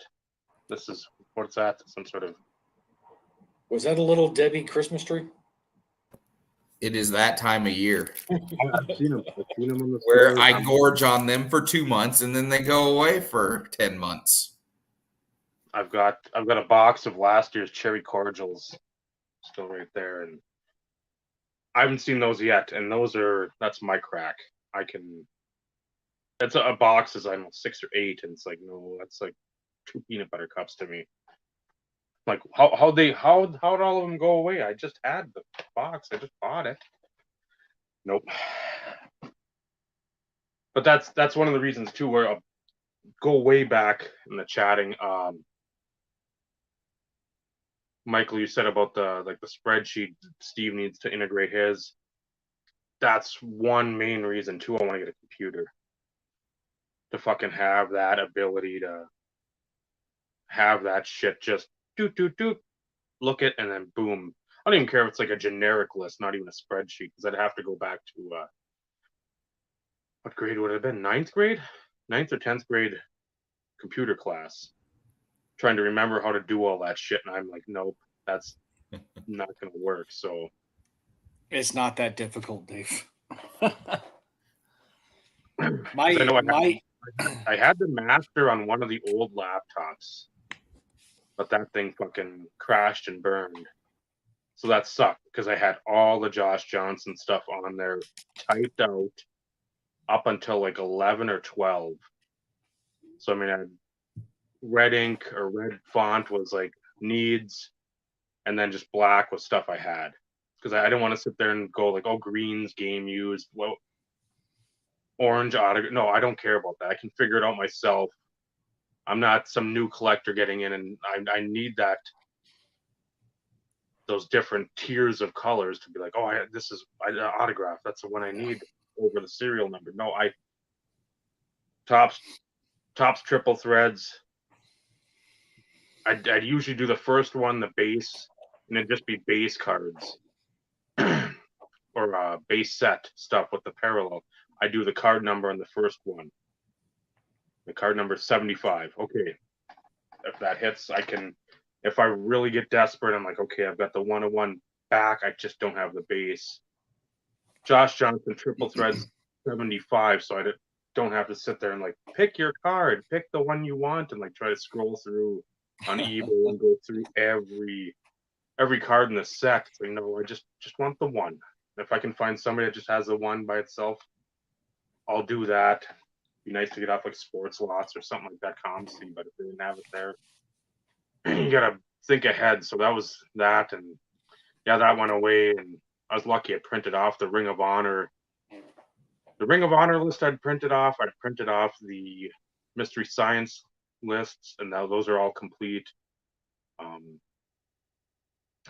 This is what's that? Some sort of Was that a little Debbie Christmas tree? It is that time of year I've seen them. I've seen them in the where store. I gorge on them for 2 months and then they go away for 10 months. I've got a box of last year's cherry cordials still right there, and I haven't seen those yet. And that's my crack. That's a box is I don't know 6 or 8, and it's like no, that's like 2 peanut butter cups to me. Like how'd all of them go away? I just had the box. I just bought it. Nope. But that's one of the reasons too, where I'll go way back in the chatting. Michael, you said about the spreadsheet. Steve needs to integrate his. That's one main reason too. I want to get a computer to fucking have that ability to have that shit just do look it and then boom. I don't even care if it's like a generic list, not even a spreadsheet, because I'd have to go back to what grade would it have been? Ninth or 10th grade computer class. Trying to remember how to do all that shit, and I'm like, nope, that's not gonna work. So It's not that difficult, Dave. I had the master on one of the old laptops, but that thing fucking crashed and burned. So that sucked because I had all the Josh Johnson stuff on there typed out up until like 11 or 12. So I mean, I had red ink or red font was like needs, and then just black was stuff I had, because I didn't want to sit there and go like, oh, green's game used, well, orange autograph. No, I don't care about that. I can figure it out myself. I'm not some new collector getting in, and I need those different tiers of colors to be like, oh, this is autograph. That's the one I need over the serial number. No, tops triple threads. I'd usually do the first one, the base, and it'd just be base cards or base set stuff with the parallel. I do the card number on the first one. The card number 75. Okay, if that hits, I can. If I really get desperate, I'm like, okay, I've got the 101 back. I just don't have the base. Josh Johnson triple threads 75, so I don't have to sit there and like pick your card, pick the one you want, and like try to scroll through on eBay and go through every card in the set. It's like, no, I just want the one. If I can find somebody that just has the one by itself, I'll do that. Be nice to get off like Sports Lots or something like that, ComC, but if they didn't have it there, you gotta think ahead. So that was that, and yeah, that went away, and I was lucky I printed off the Ring of Honor. The Ring of Honor list I'd printed off. I'd printed off the Mystery Science lists, and now those are all complete.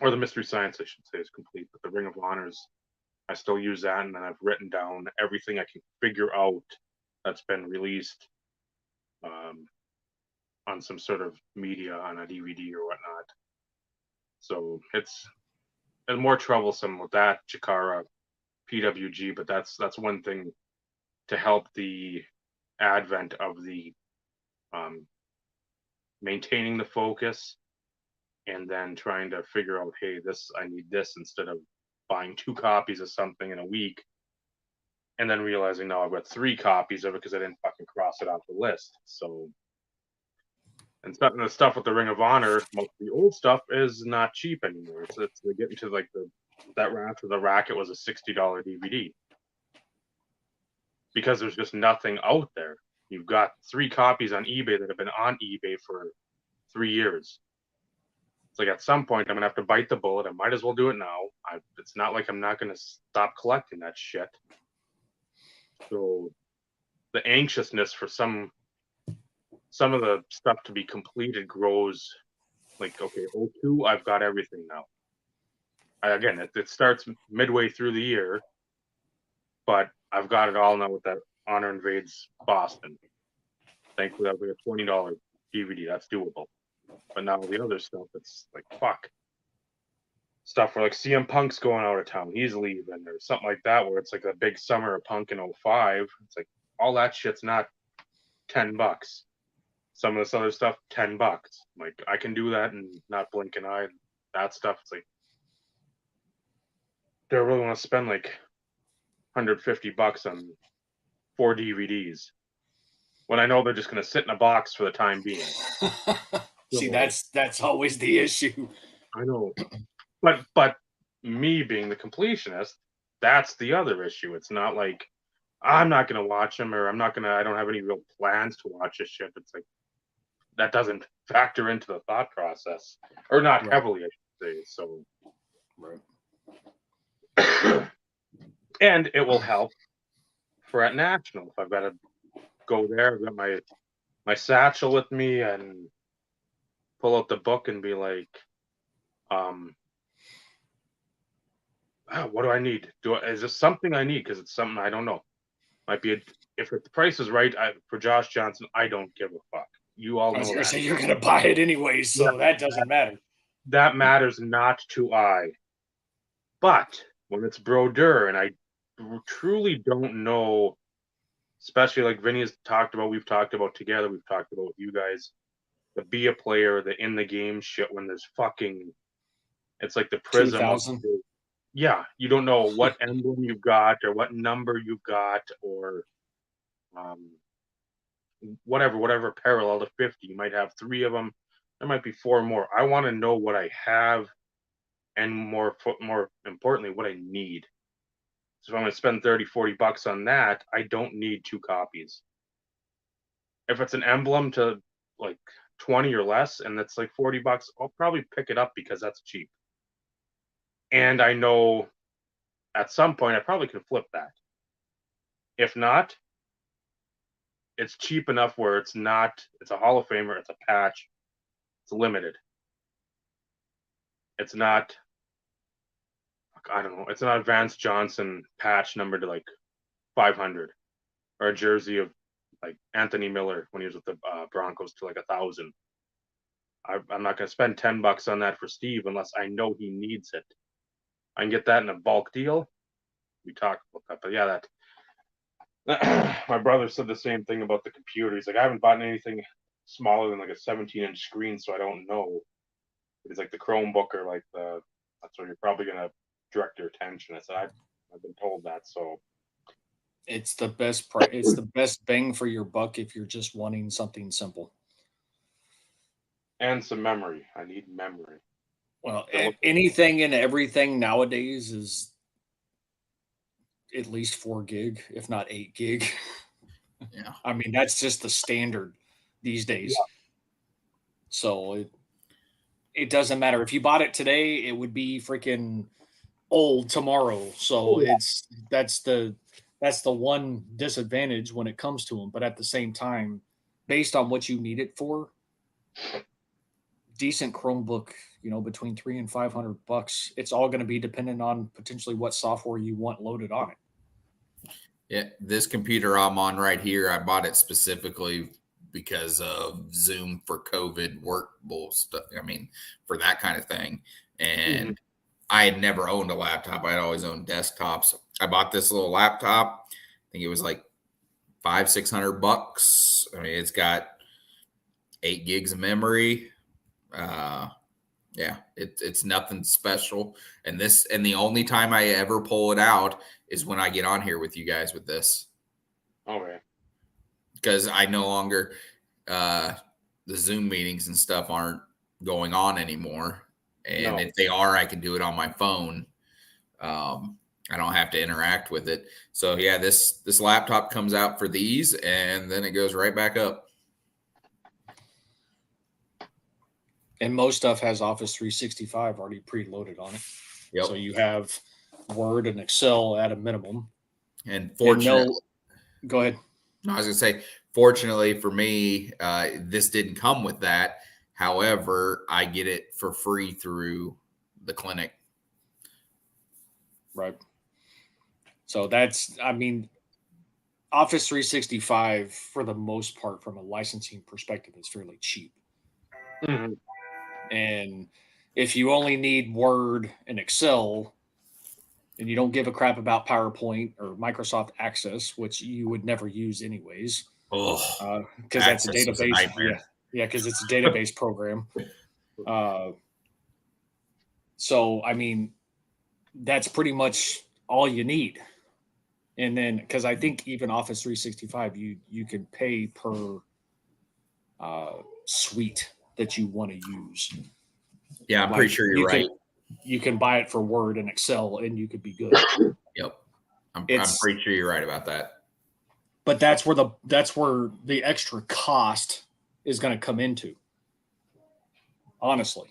Or the Mystery Science, I should say, is complete, but the Ring of Honors, I still use that, and then I've written down everything I can figure out that's been released on some sort of media on a DVD or whatnot. So it's more troublesome with that Chikara PWG, but that's one thing to help the advent of the maintaining the focus, and then trying to figure out, hey, I need this, instead of buying 2 copies of something in a week and then realizing now I've got 3 copies of it because I didn't fucking cross it off the list. So, and the stuff with the Ring of Honor, most of the old stuff is not cheap anymore. It's they get into like that Wrath of the Racket was a $60 DVD because there's just nothing out there. You've got 3 copies on eBay that have been on eBay for 3 years. It's like at some point I'm gonna have to bite the bullet. I might as well do it now. It's not like I'm not gonna stop collecting that shit. So the anxiousness for some of the stuff to be completed grows. Like, okay, 02, I've got everything now. Again, it starts midway through the year, but I've got it all now with that Honor Invades Boston. Thankfully, that was like a $20 DVD. That's doable. But now the other stuff, it's like, fuck. Stuff where like CM Punk's going out of town, he's leaving, or something like that, where it's like a big summer of Punk in 05. It's like all that shit's not $10. Some of this other stuff, $10. Like I can do that and not blink an eye. that stuff. It's like, do I really want to spend like $150 on 4 DVDs when I know they're just going to sit in a box for the time being? See, that's always the issue. I know, but me being the completionist, that's the other issue. It's not like I'm not going to watch them, or I don't have any real plans to watch this shit. It's like that doesn't factor into the thought process, or not Right. heavily, I should say. So, Right. and it will help for at National if I've got to go there. I've got my satchel with me and pull out the book and be like, what do I need? Is this something I need? Because it's something I don't know. Might be if the price is right for Josh Johnson, I don't give a fuck. You all I was know gonna that. say you're gonna buy it anyways, so that doesn't matter. That matters not to I. But when it's Brodeur, and I truly don't know, especially like Vinny has talked about, we've talked about together, we've talked about with you guys, the be a player, the in the game shit when there's fucking, it's like the prism of, 2,000. yeah, you don't know what emblem you've got or what number you've got or whatever parallel to 50. You might have 3 of them. There might be 4 more. I want to know what I have and more importantly, what I need. So if I'm going to spend $30-$40 on that, I don't need 2 copies. If it's an emblem to like 20 or less and that's like $40, I'll probably pick it up because that's cheap. And I know at some point I probably could flip that. If not, it's cheap enough where it's a Hall of Famer, it's a patch, it's limited. It's not, I don't know, it's not Vance Johnson patch numbered to like 500 or a jersey of like Anthony Miller when he was with the Broncos to like 1,000. I'm not going to spend $10 on that for Steve unless I know he needs it. I can get that in a bulk deal. We talked about that, but yeah, that my brother said the same thing about the computer. He's like, I haven't bought anything smaller than like a 17-inch screen, so I don't know. It's like the Chromebook or like that's where you're probably going to direct your attention. I said, I've been told that, so It's the best price. It's the best bang for your buck if you're just wanting something simple. and some memory. I need memory. Well, anything and everything nowadays is at least 4 gig, if not 8 gig. Yeah. I mean, that's just the standard these days. Yeah. So it doesn't matter. If you bought it today, it would be freaking old tomorrow. So that's the one disadvantage when it comes to them. But at the same time, based on what you need it for, decent Chromebook, between $300 and $500. It's all going to be dependent on potentially what software you want loaded on it. Yeah, this computer I'm on right here, I bought it specifically because of Zoom for COVID workable stuff. I mean, for that kind of thing. And I had never owned a laptop. I'd always owned desktops. I bought this little laptop. I think it was like $500-$600. I mean, it's got 8 gigs of memory. Yeah, it's nothing special. And the only time I ever pull it out is when I get on here with you guys with this. Okay. Because I no longer the Zoom meetings and stuff aren't going on anymore. And if they are, I can do it on my phone. I don't have to interact with it. So yeah, this laptop comes out for these and then it goes right back up. And most stuff has Office 365 already preloaded on it. Yep. So you have Word and Excel at a minimum. And fortunately, go ahead. I was going to say, fortunately for me, this didn't come with that. However, I get it for free through the clinic. Right. So Office 365, for the most part, from a licensing perspective, is fairly cheap. Mm-hmm. And if you only need Word and Excel and you don't give a crap about PowerPoint or Microsoft Access, which you would never use anyways, because that's a database. Yeah, because it's a database program. So, I mean, that's pretty much all you need. And then, because I think even Office 365, you can pay per suite that you want to use. Yeah, I'm pretty sure you're right. You can buy it for Word and Excel, and you could be good. Yep, I'm It's- pretty sure you're right about that. But that's where the extra cost is going to come into. Honestly.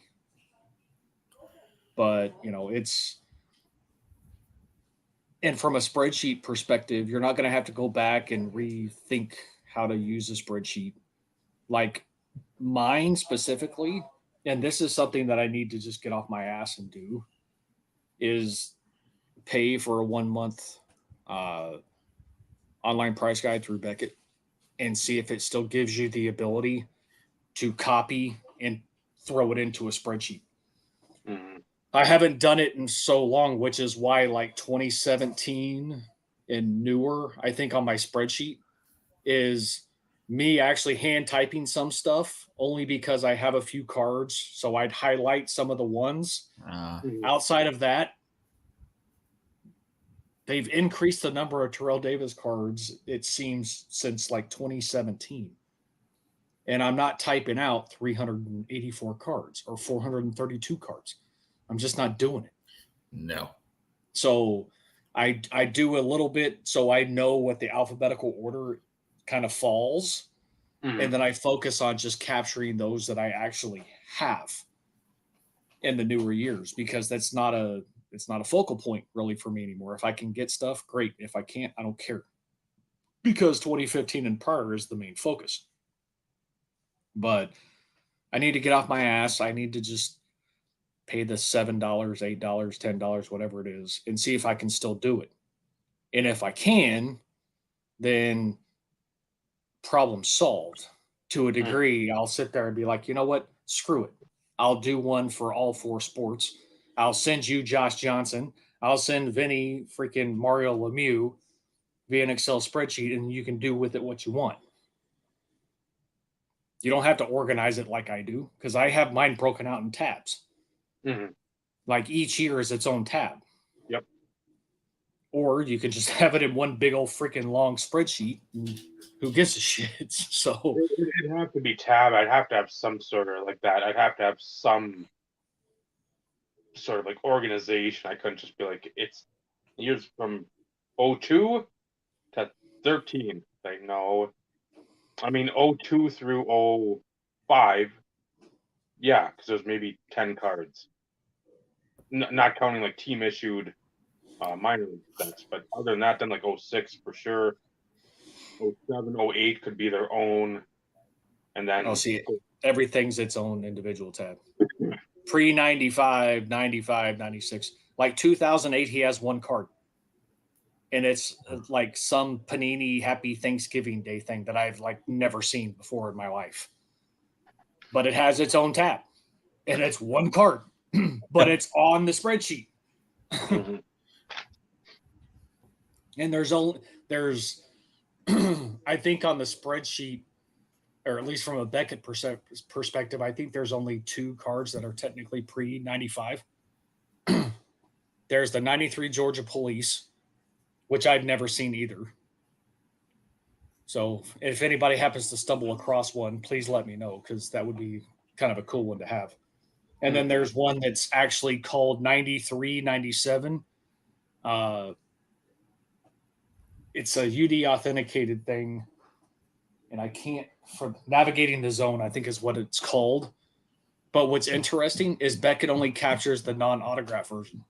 But, and from a spreadsheet perspective, you're not going to have to go back and rethink how to use a spreadsheet. Like mine specifically, and this is something that I need to just get off my ass and do, is pay for a 1 month online price guide through Beckett and see if it still gives you the ability to copy and throw it into a spreadsheet. Mm-hmm. I haven't done it in so long, which is why like 2017 and newer, I think on my spreadsheet is me actually hand typing some stuff only because I have a few cards. So I'd highlight some of the ones. Outside of that, they've increased the number of Terrell Davis cards, it seems, since like 2017. And I'm not typing out 384 cards or 432 cards. I'm just not doing it. No. So I do a little bit so I know what the alphabetical order kind of falls. Mm-hmm. And then I focus on just capturing those that I actually have in the newer years, because it's not a focal point really for me anymore. If I can get stuff, great. If I can't, I don't care. Because 2015 and prior is the main focus. But I need to get off my ass. I need to just pay the $7, $8, $10, whatever it is, and see if I can still do it. And if I can, then problem solved to a degree. I'll sit there and be like, you know what? Screw it. I'll do one for all 4 sports. I'll send you Josh Johnson. I'll send Vinny freaking Mario Lemieux via an Excel spreadsheet, and you can do with it what you want. You don't have to organize it like I do, because I have mine broken out in tabs. Mm-hmm. Like each year is its own tab. Yep. Or you can just have it in one big old freaking long spreadsheet. Who gives a shit? So it'd have to be tab. I'd have to have some sort of like that. I'd have to have some sort of like organization. I couldn't just be like, it's years from 02 to 13. Like, no. I mean, 02 through 05. Yeah, because there's maybe 10 cards. Not counting like team issued minor league sets. But other than that, then like 06 for sure. 07, 08 could be their own. And then see, everything's its own individual tab. Pre 95, 95, 96. Like 2008, he has one card. And it's like some Panini Happy Thanksgiving Day thing that I've like never seen before in my life. But it has its own tab. And it's one card. But it's on the spreadsheet. Mm-hmm. And there's I think on the spreadsheet, or at least from a Beckett perspective, I think there's only 2 cards that are technically pre-95. There's the 93 Georgia Police, which I'd never seen either. So if anybody happens to stumble across one, please let me know, because that would be kind of a cool one to have. And then there's one that's actually called 93-97. It's a UD authenticated thing. And I can't, for navigating the zone, I think is what it's called. But what's interesting is Beckett only captures the non-autograph version.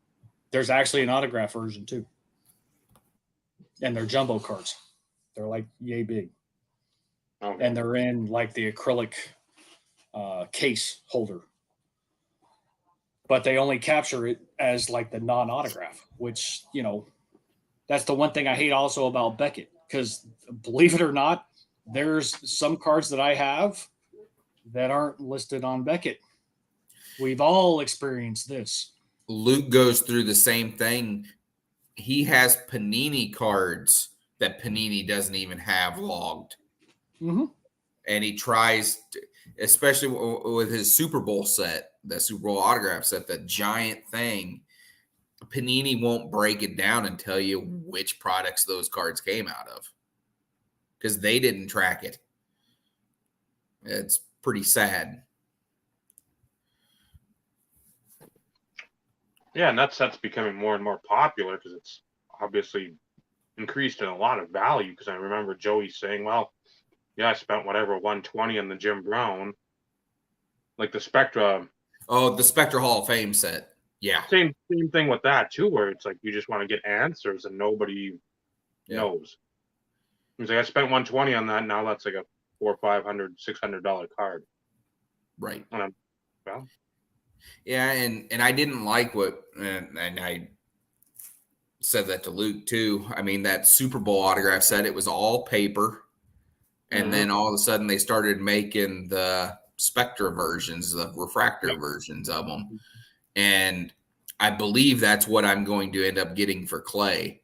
There's actually an autograph version too. And they're jumbo cards. They're like yay big. Okay. And they're in like the acrylic case holder. But they only capture it as like the non-autograph, which, that's the one thing I hate also about Beckett. Because believe it or not, there's some cards that I have that aren't listed on Beckett. We've all experienced this. Luke goes through the same thing. He has Panini cards that Panini doesn't even have logged. Mm-hmm. And he tries especially with his Super Bowl set, the Super Bowl autograph set, the giant thing. Panini won't break it down and tell you which products those cards came out of because they didn't track it. It's pretty sad. Yeah, and that set's becoming more and more popular because it's obviously increased in a lot of value. Because I remember Joey saying, "Well, yeah, I spent whatever 120 on the Jim Brown, like the Spectra." Oh, the Spectre Hall of Fame set. Yeah. Same thing with that too, where it's like you just want to get answers and nobody knows. He's like, I spent 120 on that. Now that's like a $400, $500, $600 card. Right. And I'm, well, yeah, and I didn't like what, and I said that to Luke too. I mean, that Super Bowl autograph set, it was all paper. And then all of a sudden they started making the Spectra versions, the refractor versions of them. And I believe that's what I'm going to end up getting for Clay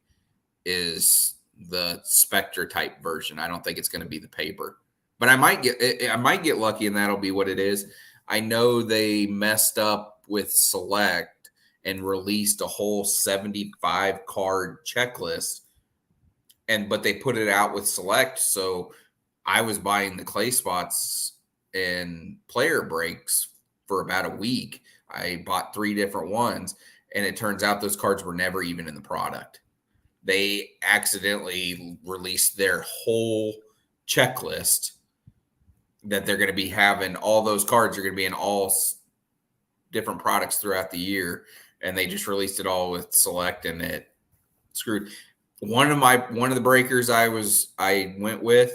is the Spectra type version. I don't think it's going to be the paper, but I might get lucky and that'll be what it is. I know they messed up with Select and released a whole 75 card checklist, but they put it out with Select. So I was buying the Clay spots and player breaks for about a week. I bought 3 different ones, and it turns out those cards were never even in the product. They accidentally released their whole checklist that they're going to be having. All those cards are going to be in all different products throughout the year, and they just released it all with Select, and it screwed. One of the breakers I went with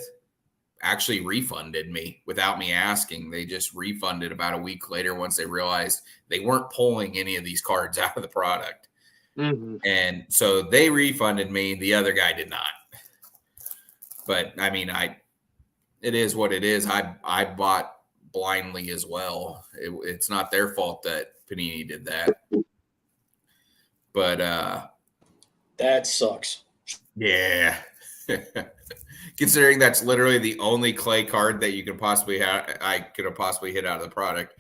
actually refunded me without me asking. They just refunded about a week later once they realized they weren't pulling any of these cards out of the product. And so they refunded me. The other guy did not. But I mean, it is what it is. I bought blindly as well. It's not their fault that Panini did that. But that sucks. Yeah. Considering that's literally the only Clay card that you could possibly have, I could have possibly hit out of the product,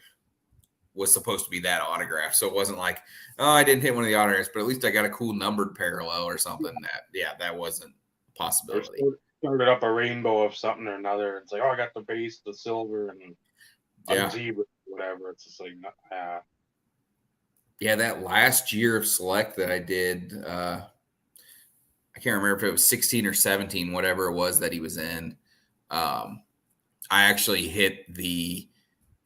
was supposed to be that autograph. So it wasn't like, oh, I didn't hit one of the autographs, but at least I got a cool numbered parallel or something. That wasn't a possibility. Started up a rainbow of something or another. It's like, oh, I got the base, the silver, and zebra, whatever. It's just like, yeah, that last year of Select that I did, I can't remember if it was 16 or 17, whatever it was that he was in. I actually hit the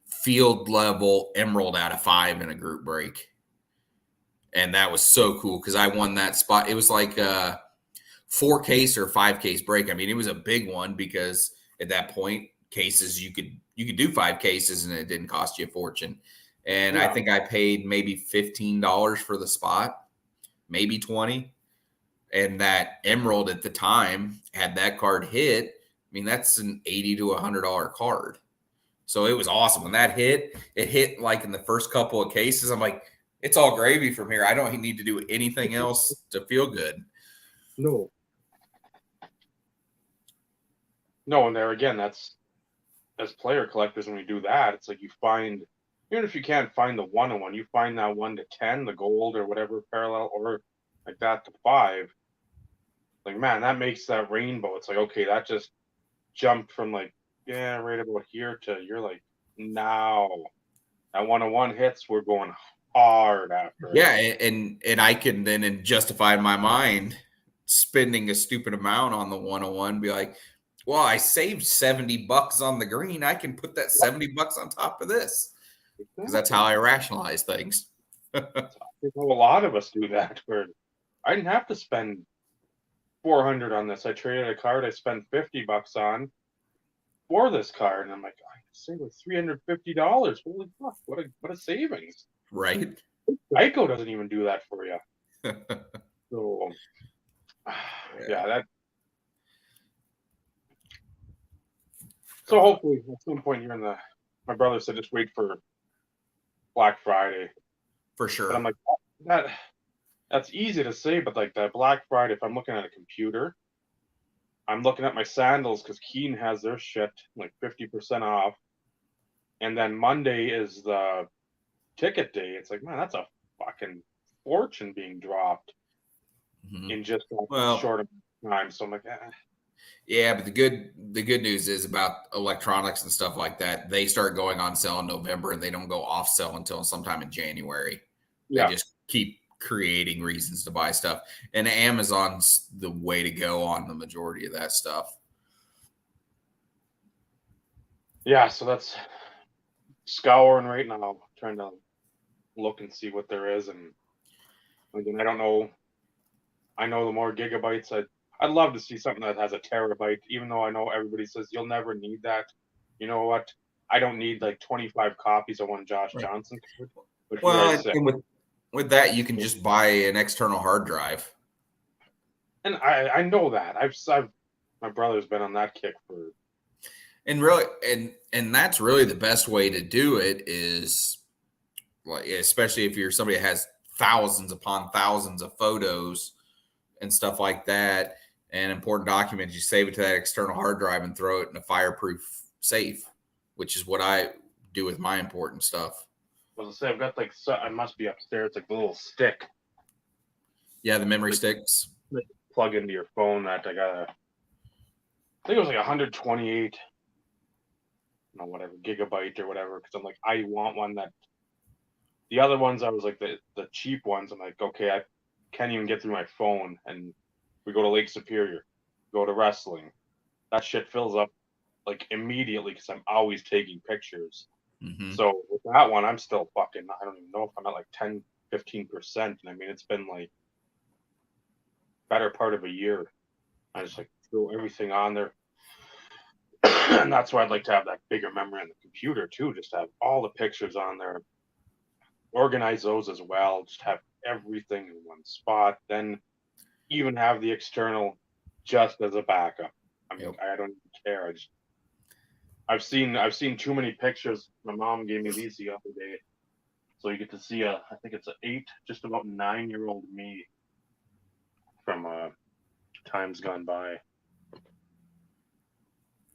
field level emerald out of 5 in a group break. And that was so cool because I won that spot. It was like a 4 case or 5 case break. I mean, it was a big one because at that point, cases you could do 5 cases and it didn't cost you a fortune. And I think I paid maybe $15 for the spot, maybe 20. And that emerald at the time, had that card hit, I mean, that's an $80 to $100 card. So it was awesome. When that hit, it hit like in the first couple of cases. I'm like, it's all gravy from here. I don't need to do anything else to feel good. No, and there again, that's as player collectors, when we do that, it's like you find, even if you can't find the 1-on-1, you find that 1 to 10, the gold or whatever parallel, or like that to 5. Like, man, that makes that rainbow. It's like, okay, that just jumped from like, yeah, right about here to, you're like, now that 1-on-1 hits, we're going hard after it. Yeah, and I can then justify in my mind spending a stupid amount on the 1-on-1, be like, well, I saved $70 on the green. I can put that $70 on top of this. Because that's how I rationalize things. A lot of us do that, where I didn't have to spend $400 on this. I traded a card I spent $50 on for this card, and I'm like, I saved like $350. Holy fuck! What a savings! Right? Geico doesn't even do that for you. So, yeah, that. So hopefully, at some point here my brother said just wait for Black Friday. For sure. But I'm like, that's easy to say, but like that Black Friday, if I'm looking at a computer, I'm looking at my sandals because Keen has their shit like 50% off. and then Monday is the ticket day. It's like, man, that's a fucking fortune being dropped Mhm. in just a Well, short amount of time. So I'm like, yeah, but the good news is about electronics and stuff like that. They start going on sale in November, and they don't go off sale until sometime in January. They yeah, just keep creating reasons to buy stuff, and Amazon's the way to go on the majority of that stuff. yeah. So that's scouring right now, trying to look and see what there is. And again, I don't know. I know the more gigabytes, I'd love to see something that has a terabyte, even though I know everybody says you'll never need that. You know what? I don't need like 25 copies of one Josh Right. Johnson card. But for Well, Christ's sake. and with that, you can just buy an external hard drive. And I know that. I've my brother's been on that kick for And really, and that's really the best way to do it is like, especially if you're somebody that has thousands upon thousands of photos and stuff like that and important documents, you save it to that external hard drive and throw it in a fireproof safe, which is what I do with my important stuff. I was gonna say I've got like I must be upstairs, like the little stick Yeah, the memory like, sticks. plug into your phone that I got. I think it was like 128, whatever gigabyte or whatever. Because I'm like, I want one that. The other ones, I was like the cheap ones. I'm like, okay, I can't even get through my phone. And we go to Lake Superior, go to wrestling. That shit fills up like immediately because I'm always taking pictures. Mm-hmm. So with that one, I'm still fucking. I don't even know if I'm at like 10, 15%. And I mean, it's been like better part of a year. I just like throw everything on there. And that's why I'd like to have that bigger memory on the computer too, just to have all the pictures on there, organize those as well, just have everything in one spot, then even have the external just as a backup. I mean, Yep. I don't even care. I've seen too many pictures. My mom gave me these the other day, so you get to see I think it's just about 9-year-old me from times gone by.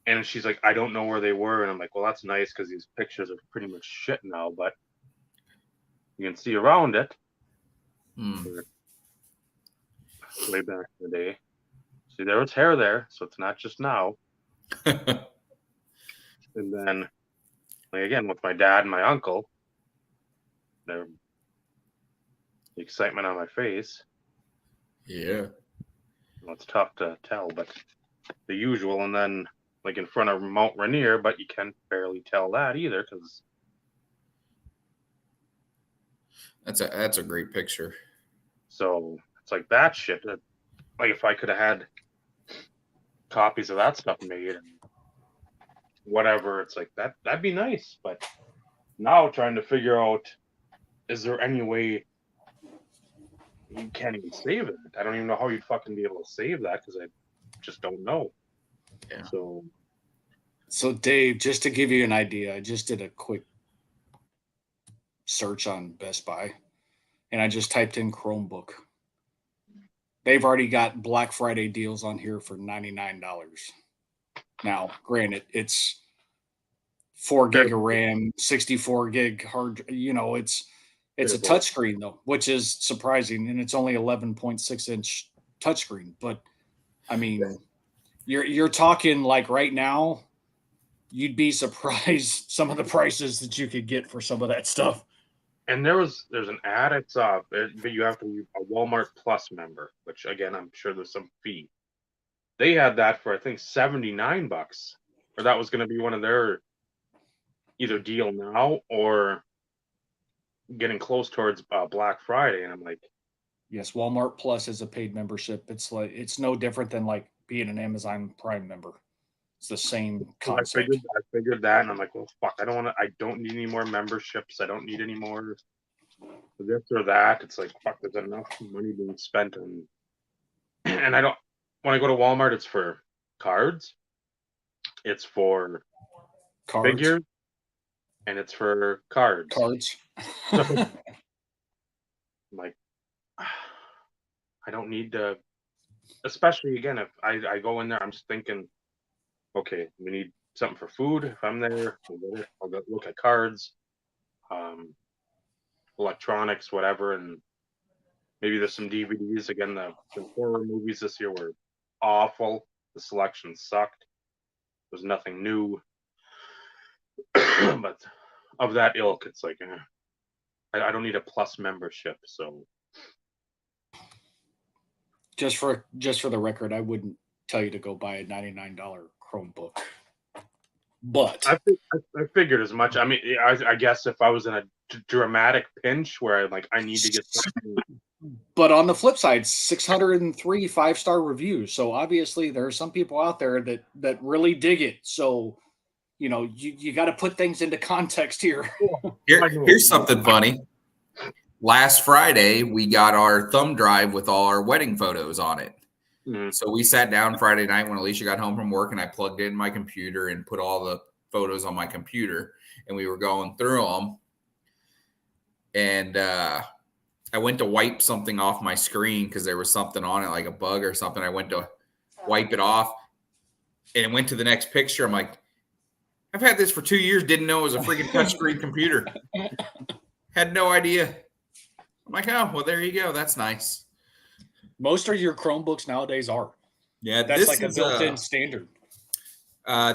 And she's like, I don't know where they were, and I'm like, well, that's nice because these pictures are pretty much shit now, but you can see around it. Mm. Way back in the day. See, there was hair there, so it's not just now. And then, like, again, with my dad and my uncle, the excitement on my face. Yeah. Well, it's tough to tell, but the usual. And then, like, in front of Mount Rainier, but you can barely tell that either because. That's a great picture. So it's like that shit. Like, if I could have had copies of that stuff made and whatever, it's like that'd be nice. But now trying to figure out, is there any way you can't even save it? I don't even know how you'd fucking be able to save that because I just don't know. Yeah. So Dave, just to give you an idea, I just did a quick search on Best Buy and I just typed in Chromebook. They've already got Black Friday deals on here for $99. Now, granted, it's 4 gig of RAM, 64 gig hard, it's a touchscreen though, which is surprising, and it's only 11.6-inch touchscreen. But I mean, you're talking like right now, you'd be surprised some of the prices that you could get for some of that stuff. And there's an ad. It's but you have to be a Walmart Plus member, which again I'm sure there's some fee. They had that for I think $79, or that was going to be one of their either deal now or getting close towards Black Friday. And I'm like, Yes, Walmart Plus is a paid membership. It's no different than like being an Amazon Prime member. It's the same concept. I figured that, and I'm like, well, fuck, I don't need any more memberships. I don't need any more this or that. It's like, fuck, there's enough money being spent on, and I don't. When I go to Walmart, it's for cards, it's for figures, and it's for cards. I'm like, I don't need to. Especially again, if I go in there, I'm just thinking, okay, we need something for food if I'm there. I'll go look at cards, electronics, whatever, and maybe there's some DVDs. Again, the horror movies this year were awful. The selection sucked. There's nothing new. But of that ilk, it's like I don't need a plus membership. So Just for the record, I wouldn't tell you to go buy a $99 Chromebook. But I figured as much. I mean, I guess if I was in a dramatic pinch where I need to get something. But on the flip side, 603 5-star reviews. So obviously there are some people out there that really dig it. So, you got to put things into context here. Here's something funny. Last Friday, we got our thumb drive with all our wedding photos on it. Mm-hmm. So we sat down Friday night when Alicia got home from work, and I plugged in my computer and put all the photos on my computer, and we were going through them. And I went to wipe something off my screen because there was something on it, like a bug or something. I went to wipe it off, and it went to the next picture. I'm like, I've had this for 2 years, didn't know it was a freaking touchscreen computer. Had no idea. I'm like, oh, well, there you go. That's nice. Most of your Chromebooks nowadays are. Yeah, That's like a built-in standard.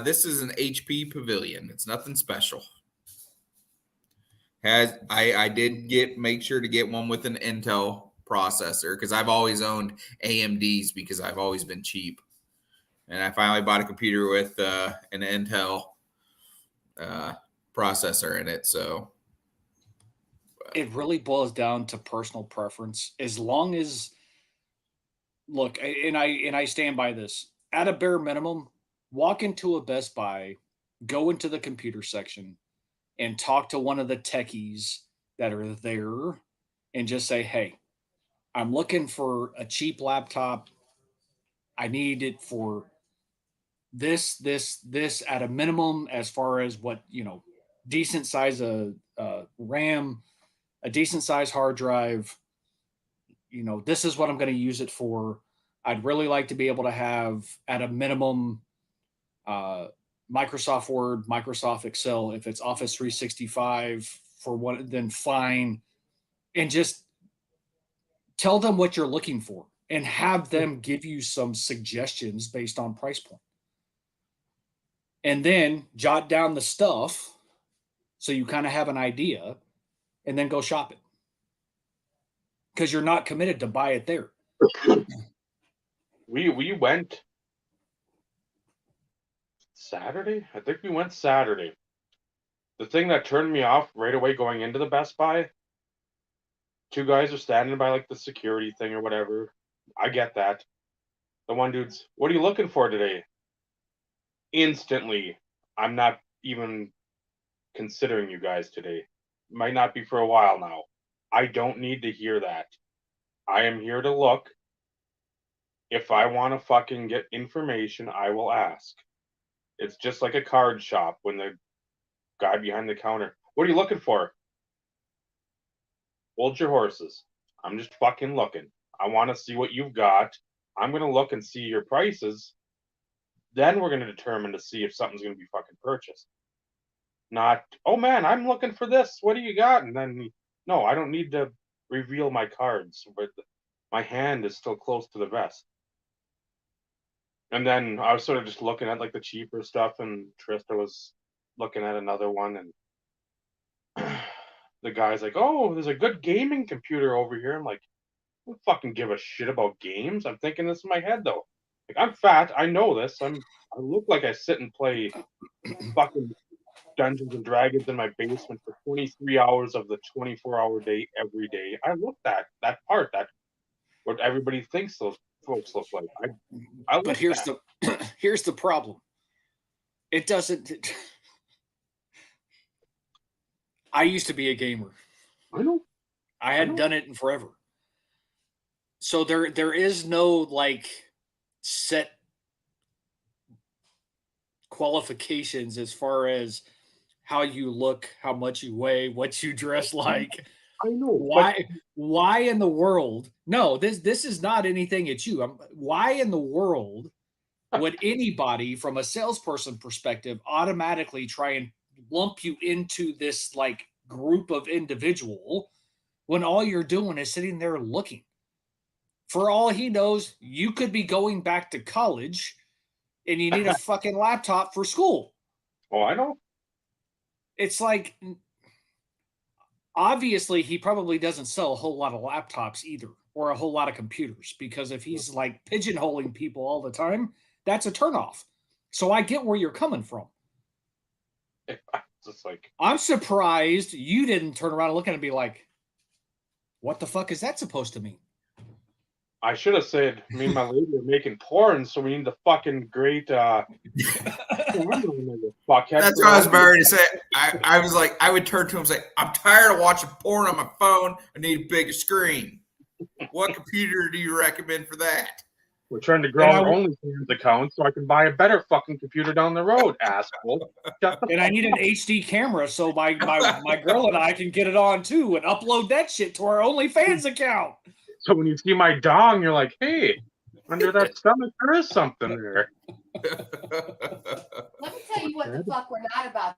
This is an HP Pavilion. It's nothing special. I did make sure to get one with an Intel processor because I've always owned AMDs because I've always been cheap. And I finally bought a computer with an Intel processor in it. So it really boils down to personal preference. As long as, look, and I stand by this, at a bare minimum, walk into a Best Buy, go into the computer section, and talk to one of the techies that are there and just say, hey, I'm looking for a cheap laptop. I need it for this at a minimum, as far as what, decent size of RAM, a decent size hard drive. This is what I'm going to use it for. I'd really like to be able to have at a minimum Microsoft Word, Microsoft Excel. If it's Office 365 for one, then fine. And just tell them what you're looking for and have them give you some suggestions based on price point. And then jot down the stuff so you kind of have an idea, and then go shop it. Because you're not committed to buy it there. We went Saturday? I think we went Saturday. The thing that turned me off right away going into the Best Buy, two guys are standing by like the security thing or whatever. I get that. The one dude's, what are you looking for today? Instantly, I'm not even considering you guys today. Might not be for a while now. I don't need to hear that. I am here to look. If I want to fucking get information, I will ask. It's just like a card shop when the guy behind the counter, what are you looking for? Hold your horses. I'm just fucking looking. I want to see what you've got. I'm going to look and see your prices. Then we're going to determine to see if something's going to be fucking purchased. Not, oh man, I'm looking for this. What do you got? And then, no, I don't need to reveal my cards, but my hand is still close to the vest. And then I was sort of just looking at like the cheaper stuff, and Trista was looking at another one, and the guy's like, oh, there's a good gaming computer over here. I'm like, I don't fucking give a shit about games. I'm thinking this in my head though. Like, I'm fat, I know this. I look like I sit and play fucking Dungeons and Dragons in my basement for 23 hours of the 24-hour day every day. I look that part, that what everybody thinks those folks look like. I but here's the problem. It doesn't. I used to be a gamer. I know. I hadn't done it in forever. So there is no like set qualifications as far as how you look, how much you weigh, what you dress like. I know. Why in the world? No, this is not anything at you. Why in the world would anybody from a salesperson perspective automatically try and lump you into this like group of individual when all you're doing is sitting there looking? For all he knows, you could be going back to college and you need a fucking laptop for school. Oh, I know. It's like, obviously, he probably doesn't sell a whole lot of laptops either, or a whole lot of computers, because if he's like pigeonholing people all the time, that's a turnoff. So I get where you're coming from. It's just like, I'm surprised you didn't turn around and look at it and be like, what the fuck is that supposed to mean? I should have said, me and my lady are making porn, so we need the fucking great fuckhead. That's what I was about to say. I was like, I would turn to him and say, I'm tired of watching porn on my phone. I need a bigger screen. What computer do you recommend for that? We're trying to grow our OnlyFans account so I can buy a better fucking computer down the road, asshole. And I need an HD camera so my girl and I can get it on too and upload that shit to our OnlyFans account. So when you see my dong, you're like, hey, under that stomach, there is something there. Let me tell you what the fuck we're not about.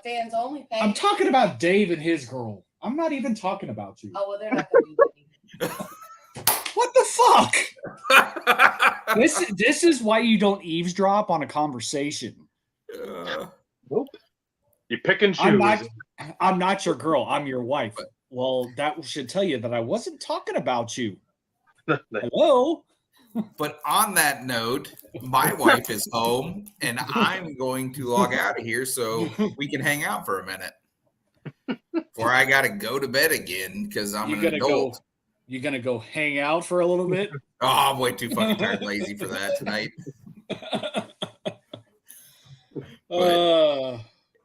Fans only page. I'm talking about Dave and his girl. I'm not even talking about you. Oh, well, they're not going to do that. What the fuck? This is why you don't eavesdrop on a conversation. Nope. You pick and choose. I'm not your girl. I'm your wife. Well, that should tell you that I wasn't talking about you. Hello? But on that note, my wife is home and I'm going to log out of here so we can hang out for a minute. Or I got to go to bed again because I'm an adult. You going to go hang out for a little bit? Oh, I'm way too fucking tired and lazy for that tonight.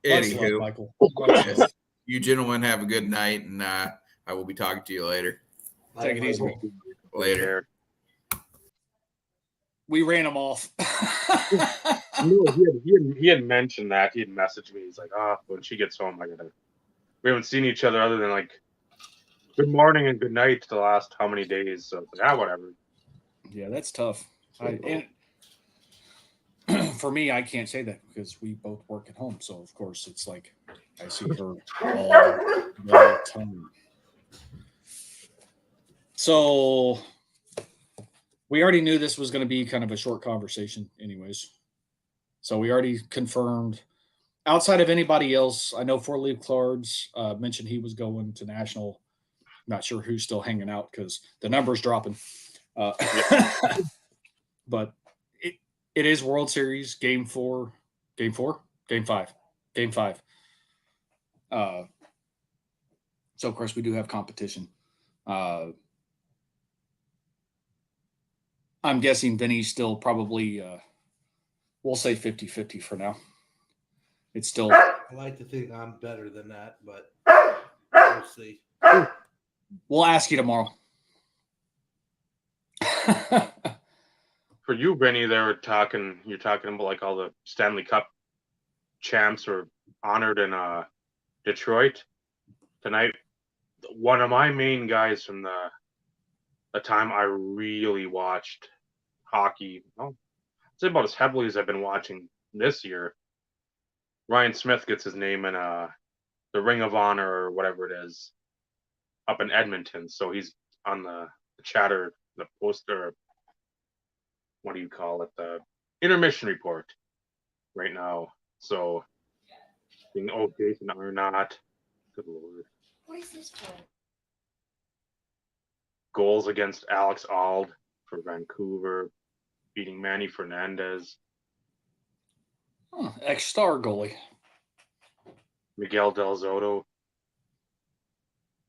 Anywho, Michael. Yes, you gentlemen have a good night, and I will be talking to you later. Take it easy. Later. We ran him off. No, he had mentioned that. He had messaged me. He's like, when she gets home, we haven't seen each other other than like good morning and good night the last how many days. So it's like, whatever. Yeah, that's tough. And for me, I can't say that because we both work at home. So of course it's like I see her all the time. So we already knew this was going to be kind of a short conversation anyways. So we already confirmed. Outside of anybody else, I know Four Leaf Cards mentioned he was going to National. Not sure who's still hanging out because the number's dropping. But it is World Series Game 5. So of course we do have competition. I'm guessing Vinny's still probably we'll say 50-50 for now. It's still I like to think I'm better than that, but we'll see. We'll ask you tomorrow. For you, Benny, you're talking about like all the Stanley Cup champs were honored in Detroit tonight. One of my main guys from the time I really watched hockey, I'd say about as heavily as I've been watching this year. Ryan Smith gets his name in the Ring of Honor or whatever it is up in Edmonton. So he's on the chatter, the poster, what do you call it? The intermission report right now. So, Jason Arnott, good Lord. What is this for? Goals against Alex Auld for Vancouver, beating Manny Fernandez. Ex-star goalie. Miguel Del Zotto.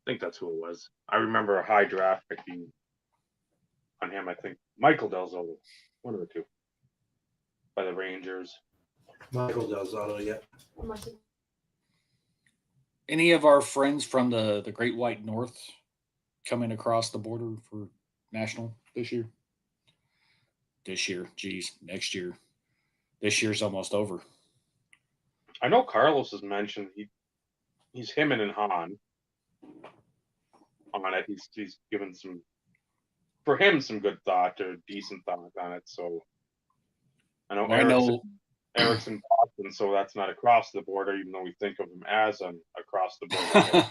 I think that's who it was. I remember a high draft pick being on him. I think Michael Del Zotto, one of the two, by the Rangers. Michael Del Zotto, yeah. Any of our friends from the Great White North coming across the border for National this year? Next year. This year's almost over. I know Carlos has mentioned he's him and Han on it. He's given for him some good thought or decent thought on it. So I know I know. Eric's in Boston, so that's not across the border, even though we think of him as an across the border.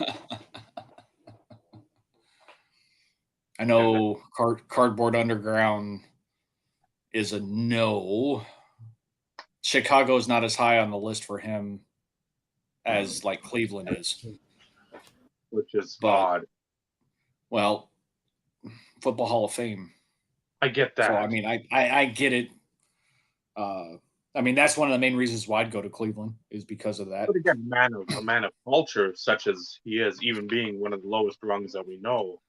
I know Cardboard Underground is a no. Chicago is not as high on the list for him as like Cleveland is. Which is But- odd. Well, Football Hall of Fame. I get that. So I mean, I get it. I mean, that's one of the main reasons why I'd go to Cleveland is because of that. But again, a man of culture, such as he is, even being one of the lowest rungs that we know,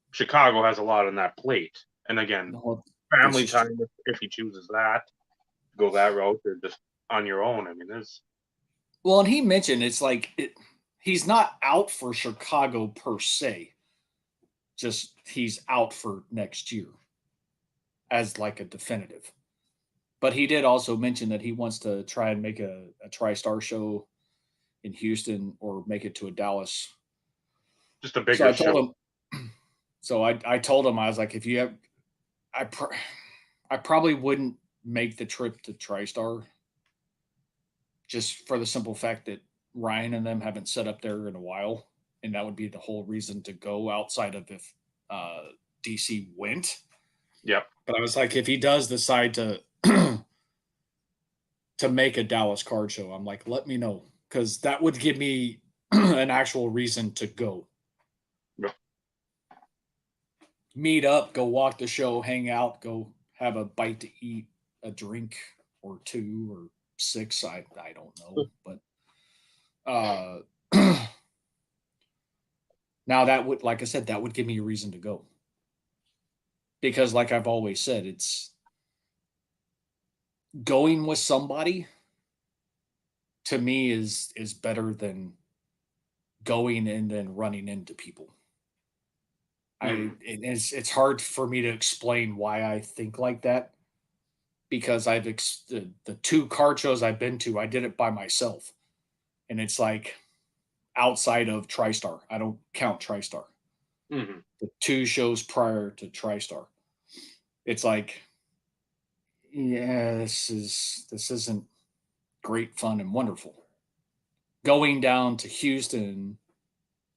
Chicago has a lot on that plate. And again, Well, family This is time if he chooses that, go that route, or just on your own. I mean, there's Well, and he mentioned it's like he's not out for Chicago per se. Just he's out for next year as like a definitive. But he did also mention that he wants to try and make a TriStar show in Houston or make it to a Dallas. just a bigger So I show. told him. So I told him I was like, if you have, I probably wouldn't make the trip to TriStar, just for the simple fact that Ryan and them haven't set up there in a while, and that would be the whole reason to go outside of if DC went. Yep. But I was like, if he does decide to to make a Dallas card show, I'm like, let me know, because that would give me an actual reason to go. Yep. Meet up, go walk the show, hang out, go have a bite to eat, a drink or two or six. I don't know, but now that would, like I said, that would give me a reason to go. Because like I've always said, it's going with somebody to me is better than going and then running into people. It's hard for me to explain why I think like that, because the two card shows I've been to, I did it by myself, and it's like outside of TriStar. I don't count TriStar. Mm-hmm. The two shows prior to TriStar, it's like, yeah, this isn't great fun and wonderful. Going down to Houston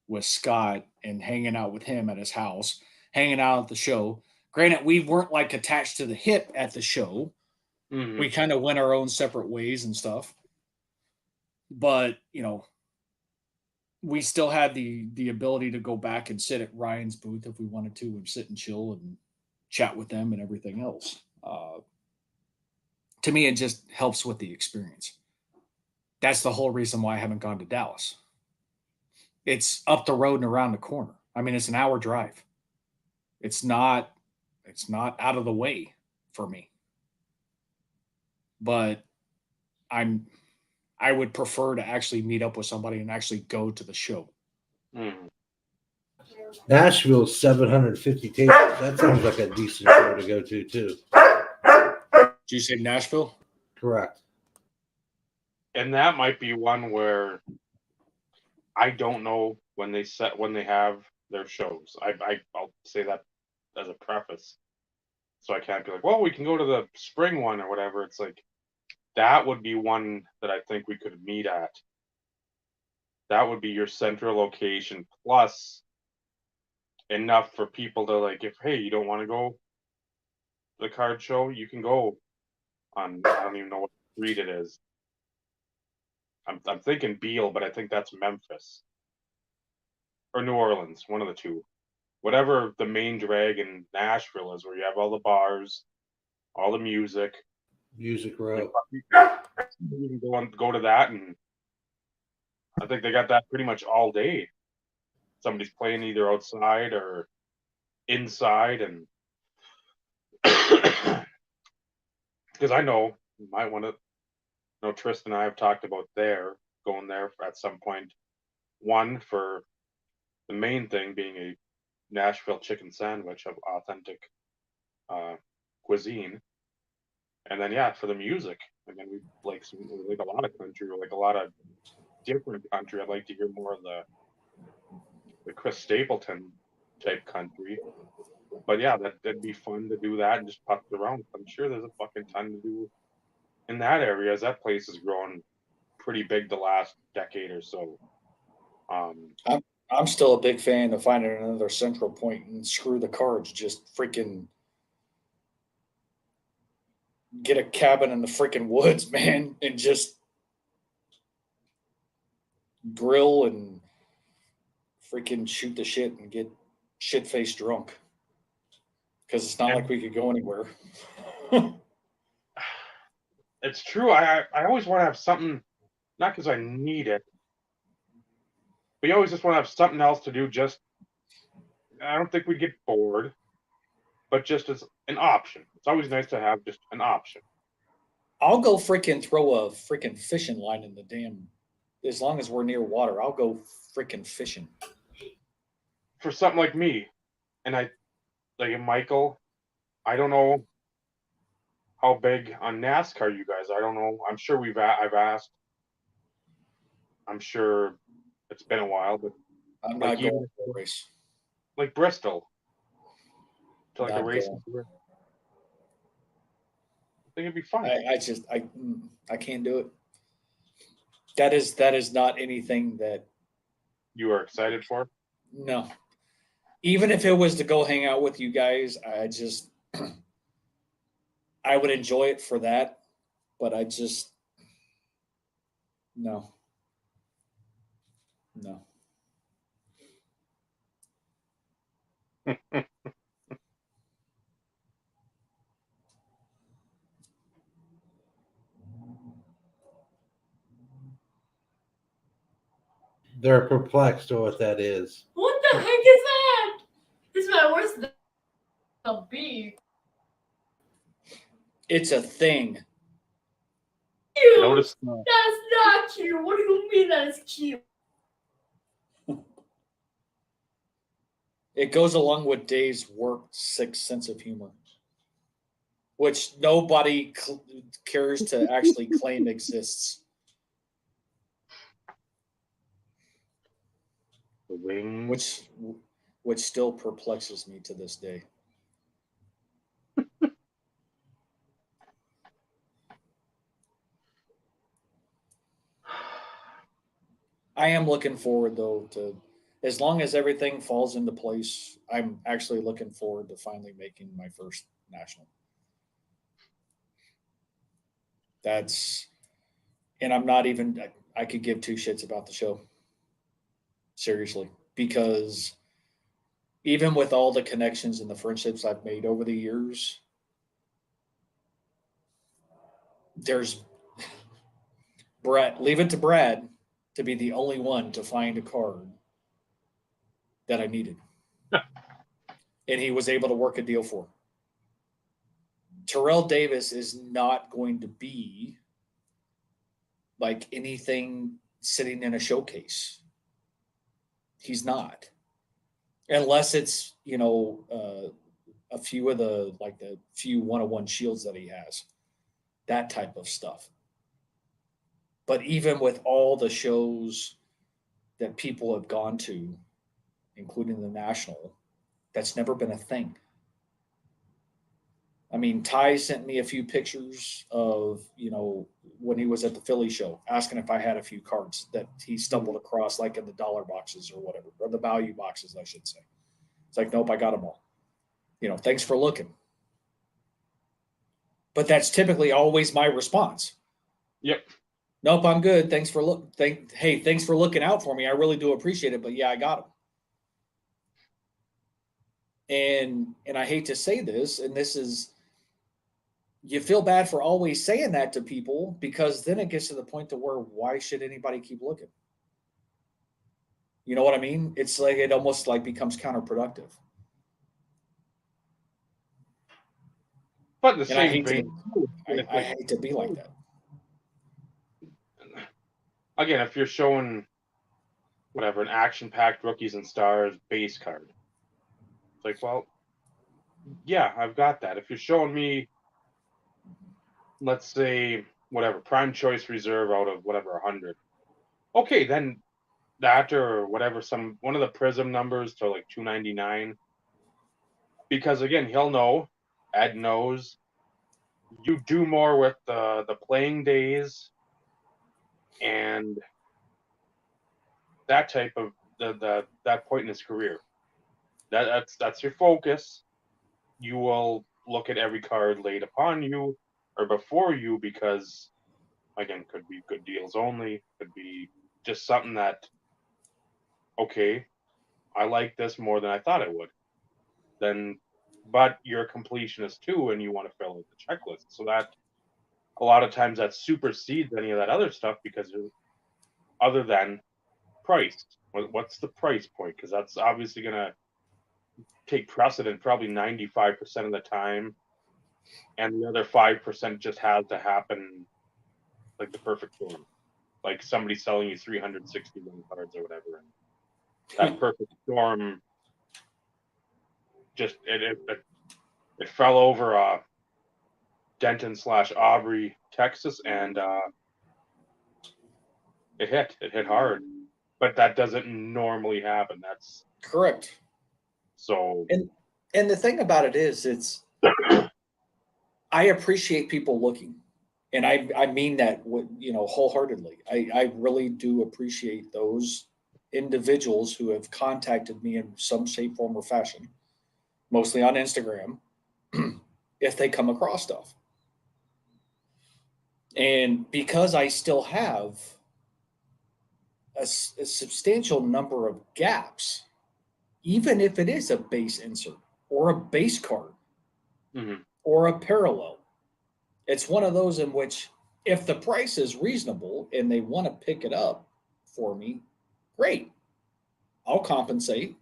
with Scott and hanging out with him at his house, hanging out at the show. Granted, we weren't like attached to the hip at the show. Mm-hmm. We kind of went our own separate ways and stuff. But, we still had the ability to go back and sit at Ryan's booth if we wanted to and sit and chill and chat with them and everything else. To me, it just helps with the experience. That's the whole reason why I haven't gone to Dallas. It's up the road and around the corner. I mean, it's an hour drive. It's not out of the way for me. But I would prefer to actually meet up with somebody and actually go to the show. Mm-hmm. Nashville's 750 tables. That sounds like a decent show to go to too. Did you say Nashville? Correct. And that might be one where I don't know when they have their shows. I'll say that as a preface, so I can't be like, well, we can go to the spring one or whatever. It's like that would be one that I think we could meet at. That would be your central location plus enough for people to like, if hey, you don't want to go to the card show, you can go on, I don't even know what street it is. I'm thinking Beale, but I think that's Memphis or New Orleans, one of the two. Whatever the main drag in Nashville is, where you have all the bars, all the music. Music Row. You can go to that, and I think they got that pretty much all day. Somebody's playing either outside or inside, and because I know you might want to. No, Tristan and I have talked about going there at some point. One, for the main thing being a Nashville chicken sandwich of authentic cuisine, and then for the music. Again, we like a lot of country, we like a lot of different country. I'd like to hear more of the Chris Stapleton type country. But yeah, that'd be fun to do that and just pop around. I'm sure there's a fucking ton to do in that area, as that place has grown pretty big the last decade or so. I'm still a big fan of finding another central point and screw the cards. Just freaking get a cabin in the freaking woods, man, and just grill and freaking shoot the shit and get shit faced drunk. Because it's not Yeah. like we could go anywhere. It's true. I always want to have something, not because I need it, but you always just want to have something else to do. Just, I don't think we'd get bored, but just as an option. It's always nice to have just an option. I'll go freaking throw a freaking fishing line in the damn. As long as we're near water, I'll go freaking fishing. For something like me, and like Michael, I don't know how big on NASCAR you guys. I don't know. I'm sure I've asked. I'm sure it's been a while, but I'm like not going even to the race. like Bristol to like a Not race. going. I think it'd be fun. I can't do it. That is not anything that You are excited for? no. Even if it was to go hang out with you guys, I just I would enjoy it for that, but I just no. No. They're perplexed to what that is. What the heck is that? This man, where's the bee? It's a thing. Cute. Notice That's not cute. What do you mean that is cute? It goes along with Dave's work sick sense of humor, which nobody cares to actually claim exists. the wings. Which still perplexes me to this day. I am looking forward though to as long as everything falls into place, I'm actually looking forward to finally making my first national. That's and I'm not even I could give two shits about the show. Seriously, because even with all the connections and the friendships I've made over the years, there's Brad, leave it to Brad to be the only one to find a card that I needed. And he was able to work a deal for. Terrell Davis is not going to be like anything sitting in a showcase. He's not. Unless it's, a few of the few 101 shields that he has. That type of stuff. But even with all the shows that people have gone to, including the national, that's never been a thing. I mean, Ty sent me a few pictures of, when he was at the Philly show, asking if I had a few cards that he stumbled across, like in the dollar boxes or whatever, or the value boxes, I should say. It's like, nope, I got them all. Thanks for looking. But that's typically always my response. Yep. Nope, I'm good. Thanks for thanks for looking out for me. I really do appreciate it. But yeah, I got them. And I hate to say this, and this is, you feel bad for always saying that to people because then it gets to the point to where why should anybody keep looking? You know what I mean? It's like it almost like becomes counterproductive. But in the And I same hate vein, I hate to be like that. again, if you're showing whatever an action-packed rookies and stars base card, it's like, well, yeah, I've got that. If you're showing me, let's say, whatever prime choice reserve out of whatever 100, okay, then that or whatever, one of the Prism numbers to like 299. Because again, he'll know, Ed knows, you do more with the playing days and that type of that point in his career. That's your focus. You will look at every card laid upon you or before you because again, could be good deals only, could be just something that okay, I like this more than I thought I would. Then but you're a completionist too and you want to fill out the checklist. So that a lot of times that supersedes any of that other stuff because other than price. What's the price point? Because that's obviously going to take precedent probably 95% of the time. And the other 5% just has to happen like the perfect storm. Like somebody selling you 361 cards or whatever. And that perfect storm just, it fell over Denton / Aubrey, Texas, and it hit hard. But that doesn't normally happen. That's Correct. so. And the thing about it is, it's I appreciate people looking, and I mean that wholeheartedly. I really do appreciate those individuals who have contacted me in some shape, form, or fashion, mostly on Instagram, if they come across stuff. And because I still have a substantial number of gaps, even if it is a base insert or a base card Mhm. or a parallel, it's one of those in which if the price is reasonable and they want to pick it up for me, great. I'll compensate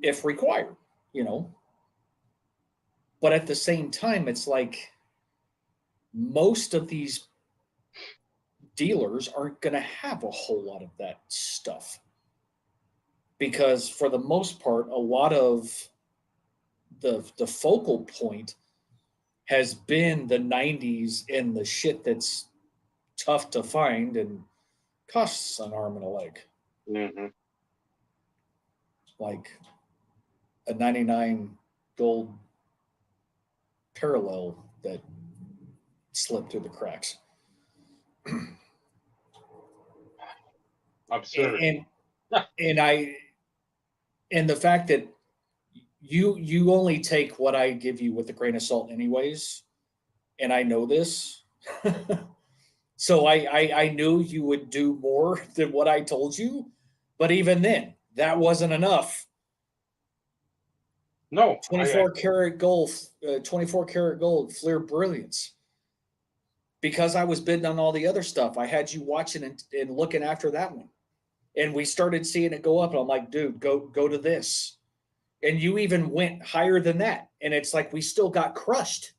if required, But at the same time, it's like most of these dealers aren't going to have a whole lot of that stuff. Because for the most part, a lot of the focal point has been the 90s and the shit that's tough to find and costs an arm and a leg. Mm-hmm. Like a 99 gold parallel that slipped through the cracks. Absurd. And the fact that you only take what I give you with a grain of salt anyways, and I know this. So I knew you would do more than what I told you, but even then, that wasn't enough. No, 24 karat gold, 24 karat gold, Fleer Brilliance. Because I was bidding on all the other stuff, I had you watching and looking after that one. And we started seeing it go up, and I'm like, dude, go to this. And you even went higher than that. And it's like we still got crushed.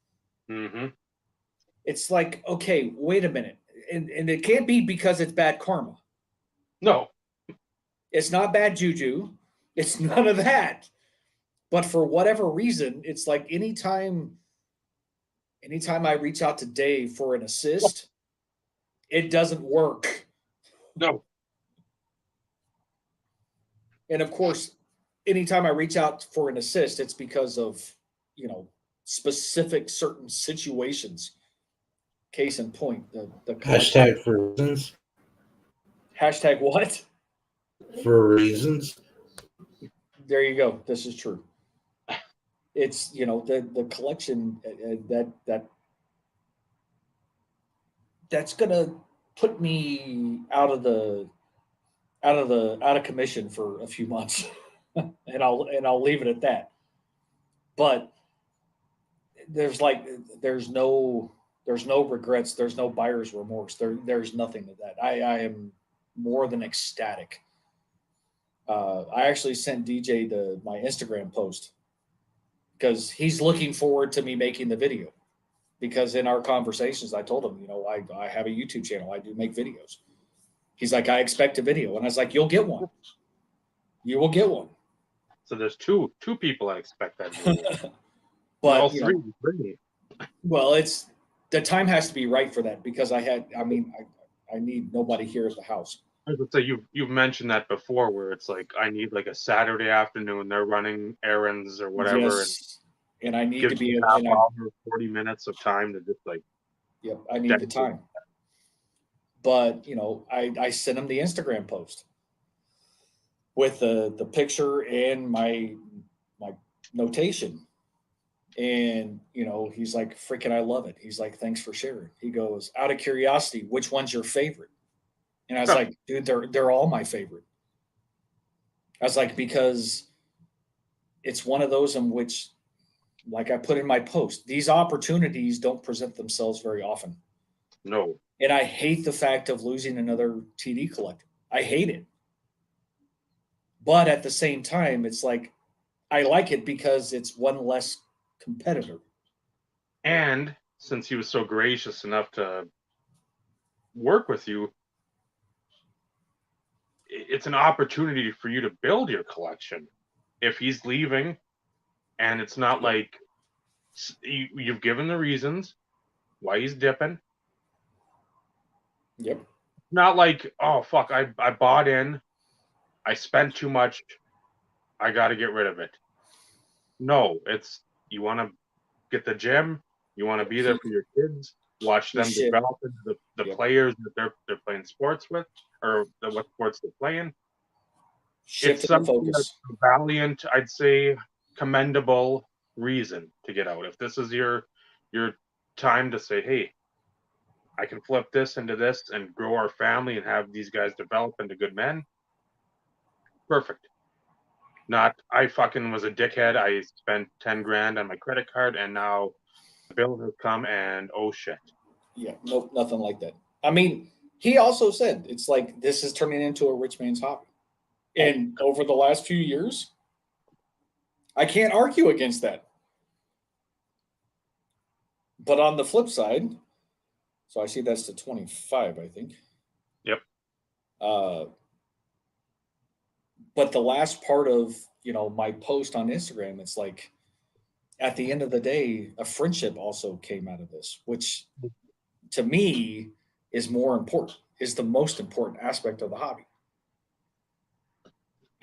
Mm-hmm. It's like, okay, wait a minute. And it can't be because it's bad karma. No. It's not bad juju. It's none of that. But for whatever reason, it's like anytime I reach out to Dave for an assist, it doesn't work. No. And of course, anytime I reach out for an assist, it's because of, specific certain situations. Case in point, the Hashtag for reasons. Hashtag what? For reasons. There you go. This is true. It's the collection that's gonna put me out of commission for a few months, and I'll leave it at that. But there's no regrets. There's no buyer's remorse. There's nothing to that. I am more than ecstatic. I actually sent DJ my Instagram post because he's looking forward to me making the video. Because in our conversations, I told him, I have a YouTube channel. I do make videos. He's like, I expect a video. And I was like, you'll get one. You will get one. So there's two people that expect that. But, all three. Well, the time has to be right for that because I I need nobody here at the house. I would say you've mentioned that before, where it's like I need like a Saturday afternoon. They're running errands or whatever, Yes, and I and need give to be, you half and hour, 40 minutes of time to just like. yep, I need the time. But I sent him the Instagram post with the picture and my notation. And he's like, freaking, I love it. He's like, thanks for sharing. He goes, out of curiosity, which one's your favorite? And I was like, dude, they're all my favorite. I was like, because it's one of those in which, like I put in my post, these opportunities don't present themselves very often. No. And I hate the fact of losing another TD collector. I hate it. But at the same time, it's like, I like it because it's one less competitor. And since he was so gracious enough to work with you, it's an opportunity for you to build your collection. If he's leaving, and it's not like you've given the reasons why he's dipping. Yep. Not like, oh fuck, I bought in, I spent too much, I got to get rid of it. No, it's you want to get the gym, you want to be there for your kids, watch them develop into the players that they're playing sports with, or what sports they're playing. Shift It's the something focus. that's a valiant, I'd say, commendable reason to get out. If this is your time to say, hey, I can flip this into this and grow our family and have these guys develop into good men, perfect. Not, I fucking was a dickhead. I spent 10 grand on my credit card and now the bill has come and oh shit. Yeah, nope, nothing like that. I mean, he also said it's like this is turning into a rich man's hobby. And over the last few years, I can't argue against that. But on the flip side, so I see that's the 25, I think. Yep. But the last part of my post on Instagram, it's like at the end of the day, a friendship also came out of this, which to me is more important, is the most important aspect of the hobby.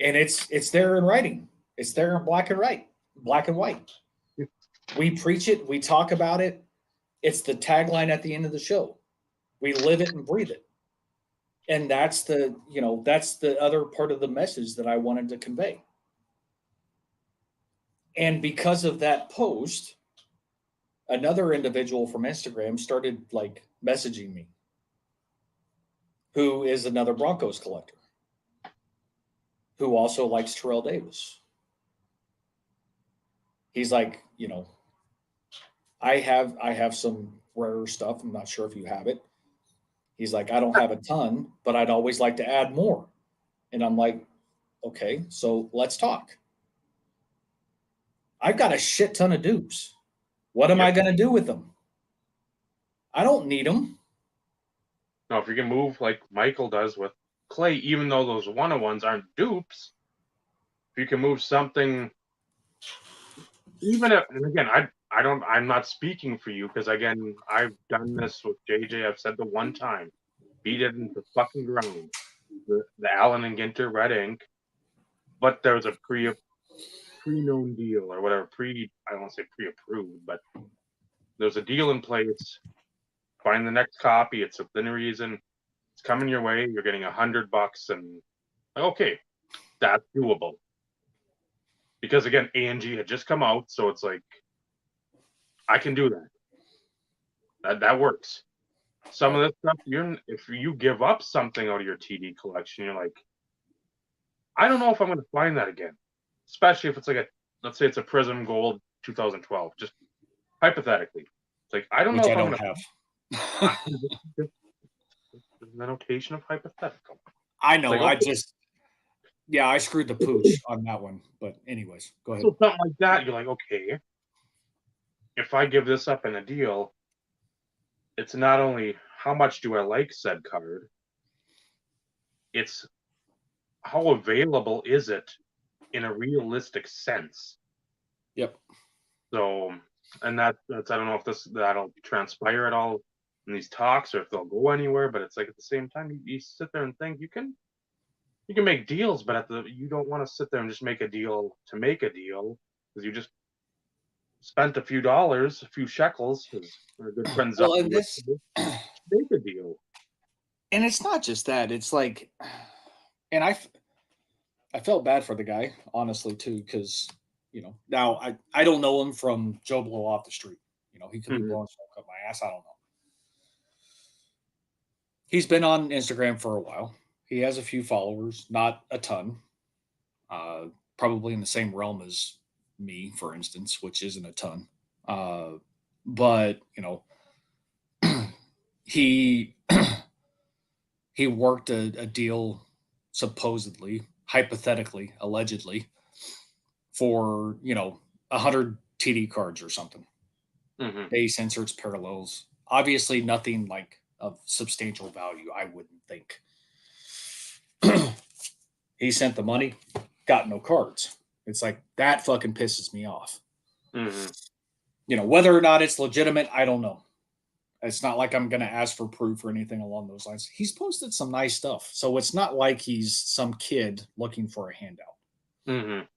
And it's there in writing. It's there in black and white. We preach it, we talk about it. It's the tagline at the end of the show. We live it and breathe it. And that's the other part of the message that I wanted to convey. And because of that post, another individual from Instagram started like messaging me, who is another Broncos collector, who also likes Terrell Davis. He's like, I have some rarer stuff. I'm not sure if you have it. He's like, I don't have a ton, but I'd always like to add more. And I'm like, okay, so let's talk. I've got a shit ton of dupes. What am I going to do with them? I don't need them. Now, if you can move like Michael does with Clay, even though those one-on-ones aren't dupes, if you can move something, even if, and again, I'm not speaking for you because again, I've done this with JJ. I've said the one time, beat it into fucking ground. The Allen and Ginter red ink, but there was a pre-known deal or whatever. I don't want to say pre-approved, but there's a deal in place. Find the next copy. It's within reason. It's coming your way. You're getting $100, and okay, that's doable. Because again, A&G had just come out, so it's like I can do that. That works. Some of this stuff, if you give up something out of your TD collection, you're like, I don't know if I'm going to find that again. Especially if it's like let's say it's a Prism Gold 2012, just hypothetically. It's like, I don't know if I'm going to have. the notation of hypothetical. I know. Like, okay. I screwed the pooch on that one. But anyways, go ahead. So something like that, you're like, okay, if I give this up in a deal, it's not only how much do I like said card, it's how available is it in a realistic sense. Yep. So, and that's I don't know if that'll transpire at all in these talks or if they'll go anywhere. But it's like at the same time, you sit there and think you can make deals, but you don't want to sit there and just make a deal to make a deal because you just spent a few dollars, a few shekels, because our good friend Well, Zucker and would this, make a deal. and it's not just that. It's like, and I felt bad for the guy, honestly, too, because now I don't know him from Joe Blow off the street. He could be Mhm. blowing smoke up my ass. I don't know. He's been on Instagram for a while. He has a few followers, not a ton. Probably in the same realm as me, for instance, which isn't a ton. But he he worked a deal, supposedly, hypothetically, allegedly, for 100 TD cards or something. Mhm. Base inserts, parallels. Obviously, nothing like of substantial value. I wouldn't think. He sent the money, got no cards. It's like that fucking pisses me off. Mhm. Whether or not it's legitimate, I don't know. It's not like I'm going to ask for proof or anything along those lines. He's posted some nice stuff. So it's not like he's some kid looking for a handout. Mhm.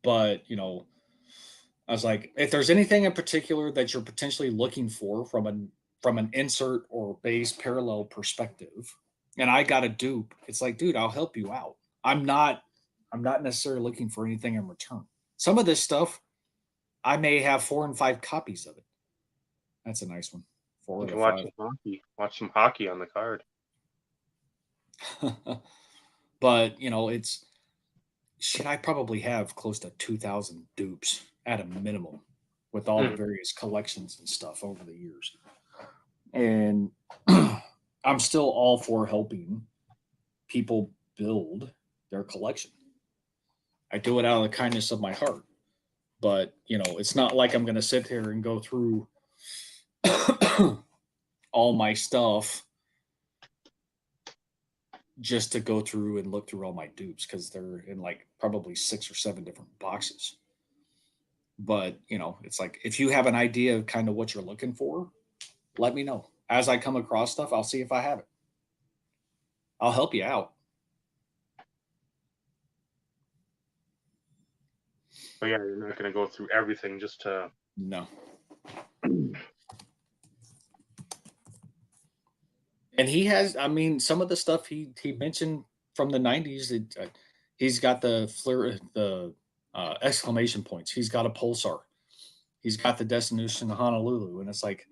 But, I was like, if there's anything in particular that you're potentially looking for from an insert or base parallel perspective, and I got a dupe, it's like, dude, I'll help you out. I'm not necessarily looking for anything in return. Some of this stuff, I may have 4 and 5 copies of it. That's a nice one. 4 You out can of watch 5. some hockey. Watch some hockey on the card. But it's shit. I probably have close to 2,000 dupes at a minimum, with all the Mhm. various collections and stuff over the years. And I'm still all for helping people build their collection. I do it out of the kindness of my heart. But it's not like I'm going to sit here and go through all my stuff just to go through and look through all my dupes, because they're in like probably 6 or 7 different boxes. But it's like, if you have an idea of kind of what you're looking for, let me know. As I come across stuff, I'll see if I have it. I'll help you out. But yeah, you're not going to go through everything just to. No. And he has, I mean, some of the stuff he mentioned from the 90s, he's got the exclamation points. He's got a pulsar. He's got the destination to Honolulu. And it's like,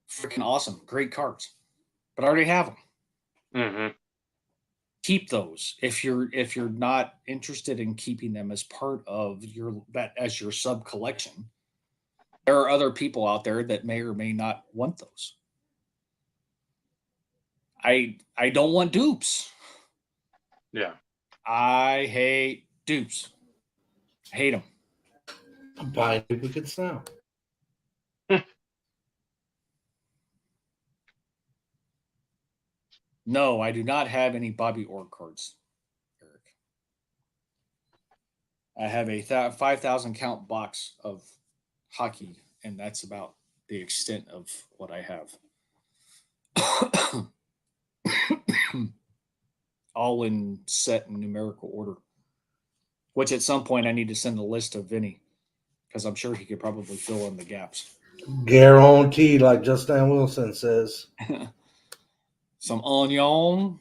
freaking awesome. Great cards. But I already have them. Mhm. Keep those if you're not interested in keeping them as part of your sub collection. There are other people out there that may or may not want those. I don't want dupes. Yeah. I hate dupes. I hate them. I'm buying duplicates now. No, I do not have any Bobby Orr cards, Eric. I have a 5,000 count box of hockey, and that's about the extent of what I have. All in set and numerical order. Which at some point I need to send a list to Vinny, because I'm sure he could probably fill in the gaps. Guaranteed, like Justin Wilson says. Some onion.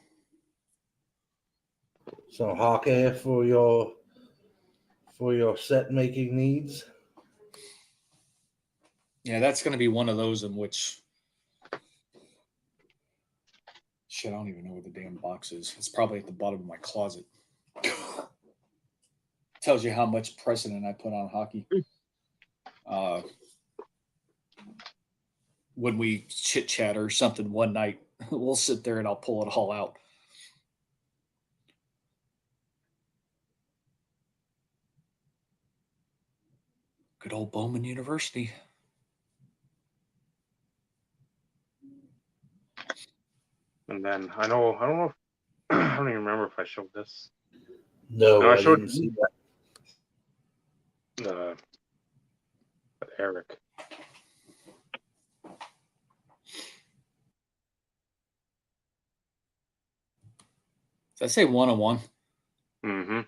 Some hockey for your set making needs. Yeah, that's going to be one of those in which. Shit, I don't even know where the damn box is. It's probably at the bottom of my closet. Tells you how much precedent I put on hockey. When we chit chat or something one night, we'll sit there and I'll pull it all out. Good old Bowman University. And then I don't know if I don't even remember if I showed this. No, No, I I showed didn't see that. Eric. Did I say 101? Mm-hmm.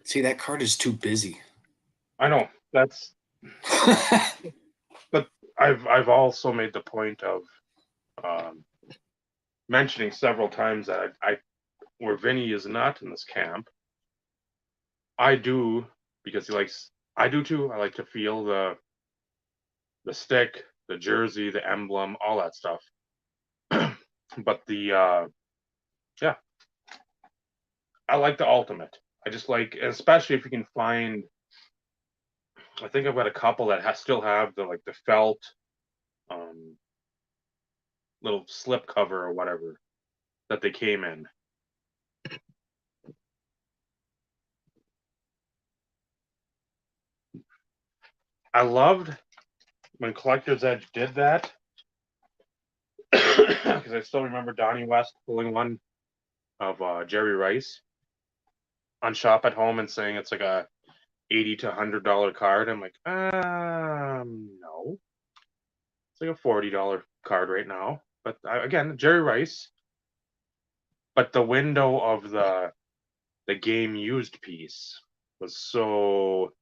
See, that card is too busy. I know that's, but I've also made the point of mentioning several times that I where Vinny is not in this camp. I do, because he likes. I do too. I like to feel the stick, the jersey, the emblem, all that stuff. But yeah, I like the ultimate. I just like, especially if you can find. I think I've got a couple that still have the felt, um, little slip cover or whatever that they came in. I loved when Collector's Edge did that, because I still remember Donnie West pulling one of Jerry Rice on Shop at Home and saying it's like a $80 to $100 card. I'm like, no, it's like a $40 card right now. But again, Jerry Rice. But the window of the game used piece was so.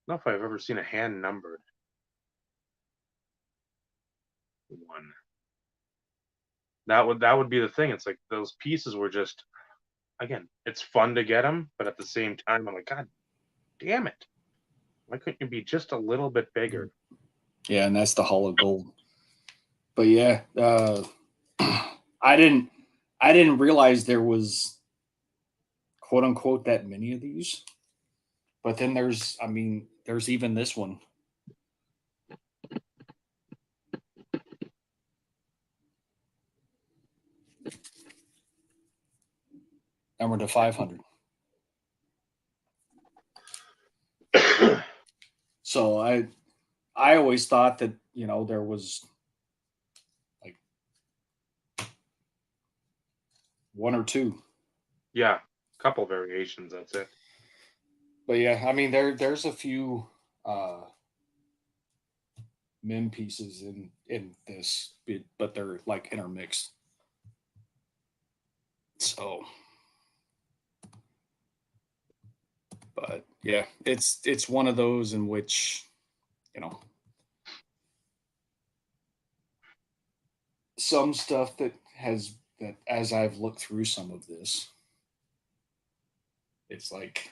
I don't know if I've ever seen a hand numbered one. That would be the thing. It's like those pieces were just, again, it's fun to get them, but at the same time, I'm like, God damn it! Why couldn't you be just a little bit bigger? Yeah, and that's the Hall of Gold. But yeah, I didn't realize there was quote unquote that many of these. But then there's even this one. Number to 500. So I always thought that, there was like one or two. Yeah, a couple variations. That's it. But yeah, there's a few min pieces in this, but they're like intermixed. So, but yeah, it's one of those in which, some stuff that as I've looked through some of this, it's like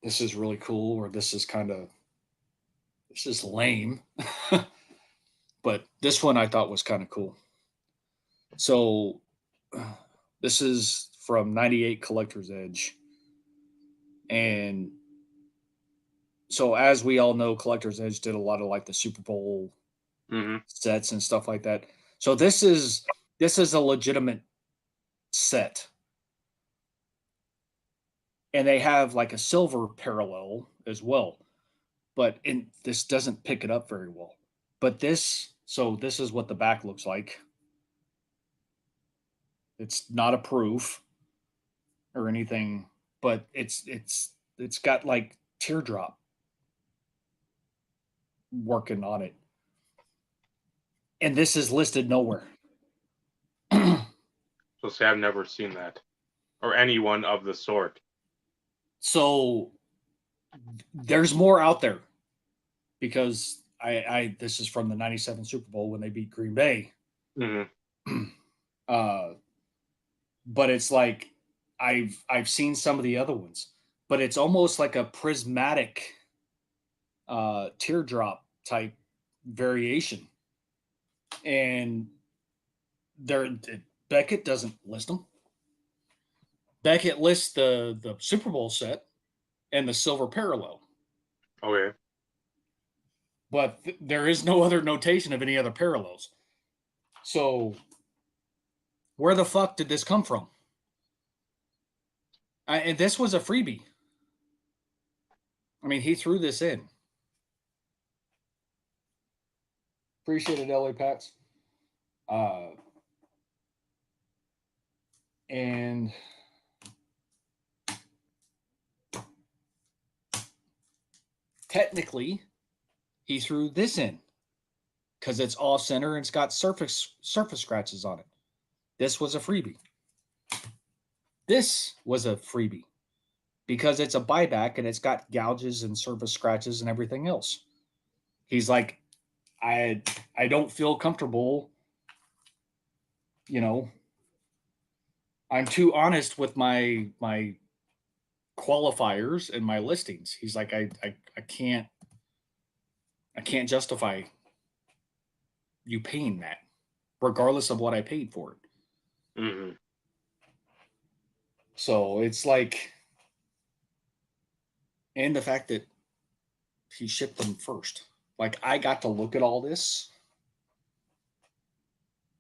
this is really cool, or this is lame. But this one I thought was kind of cool. So this is from 98 Collector's Edge. And so as we all know, Collector's Edge did a lot of like the Super Bowl sets and stuff like that. So this is a legitimate set. And they have like a silver parallel as well. But this doesn't pick it up very well. But this is what the back looks like. It's not a proof or anything, but it's got like teardrop working on it. And this is listed nowhere. So say I've never seen that, or anyone of the sort. So there's more out there, because this is from the 97 Super Bowl when they beat Green Bay. But it's like I've seen some of the other ones, but it's almost like a prismatic teardrop type variation. And Beckett doesn't list them. Beckett lists the Super Bowl set and the silver parallel. Okay. But there is no other notation of any other parallels. So where the fuck did this come from? And this was a freebie. He threw this in. Appreciate it, LA Pats. And technically he threw this in because it's off center and it's got surface scratches on it. This was a freebie. This was a freebie because it's a buyback and it's got gouges and surface scratches and everything else. He's like, I don't feel comfortable, you know. I'm too honest with my qualifiers and my listings. He's like, I can't justify you paying that, regardless of what I paid for it. Mm-hmm. So it's like, and the fact that he shipped them first. Like, I got to look at all this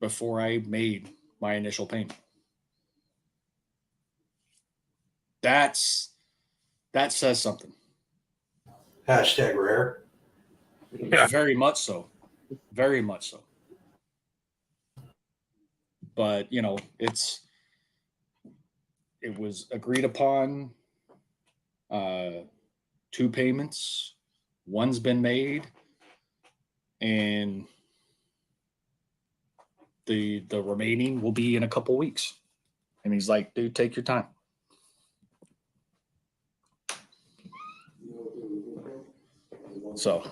before I made my initial payment. That says something. Hashtag rare. Yeah. Very much so. Very much so. But, you know, it was agreed upon, 2 payments. One's been made, and the remaining will be in a couple weeks. And he's like, dude, take your time. So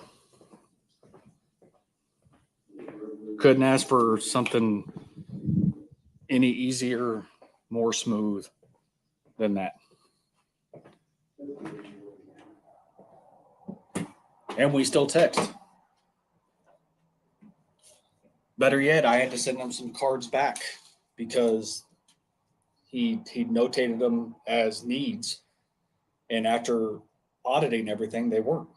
couldn't ask for something any easier, more smooth than that. And we still text. Better yet, I had to send him some cards back because he notated them as needs, and after auditing everything, they weren't.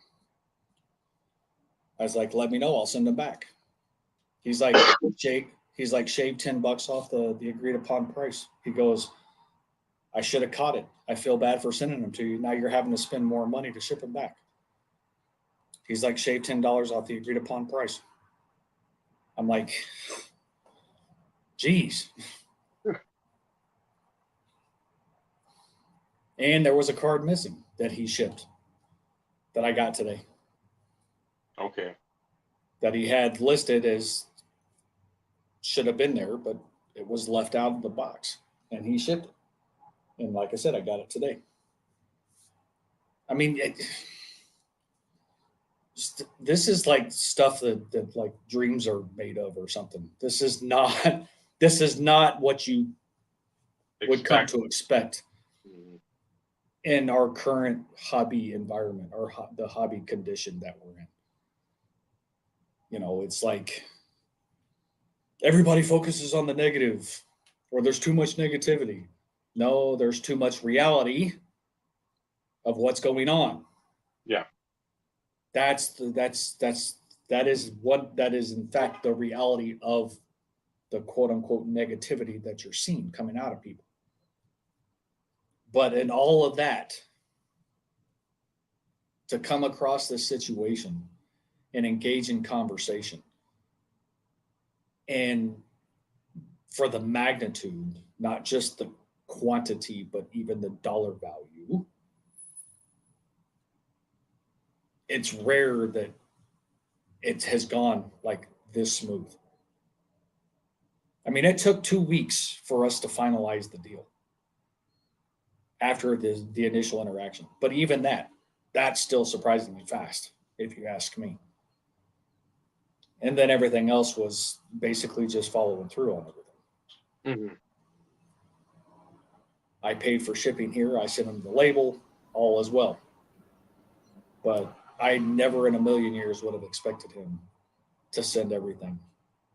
I was like, let me know, I'll send them back. He's like, shave $10 off the agreed upon price. He goes, I should have caught it. I feel bad for sending them to you. Now you're having to spend more money to ship them back. He's like, shave $10 off the agreed upon price. I'm like, geez. And there was a card missing that he shipped that I got today, Okay. that he had listed as should have been there, but it was left out of the box, and he shipped it. And like I said, I got it today. I mean, this is like stuff that like dreams are made of or something. This is not what you would come to expect Mhm. in our current hobby environment, or the hobby condition that we're in. You know, it's like everybody focuses on the negative, or there's too much negativity. No, there's too much reality of what's going on. Yeah. That is in fact the reality of the quote unquote negativity that you're seeing coming out of people. But in all of that, to come across this situation and engage in conversation, and for the magnitude, not just the quantity, but even the dollar value, it's rare that it has gone like this smooth. I mean, it took 2 weeks for us to finalize the deal after the initial interaction. But even that's still surprisingly fast, if you ask me. And then everything else was basically just following through on everything. Mhm. I paid for shipping here. I sent him the label, all as well. But I never in a million years would have expected him to send everything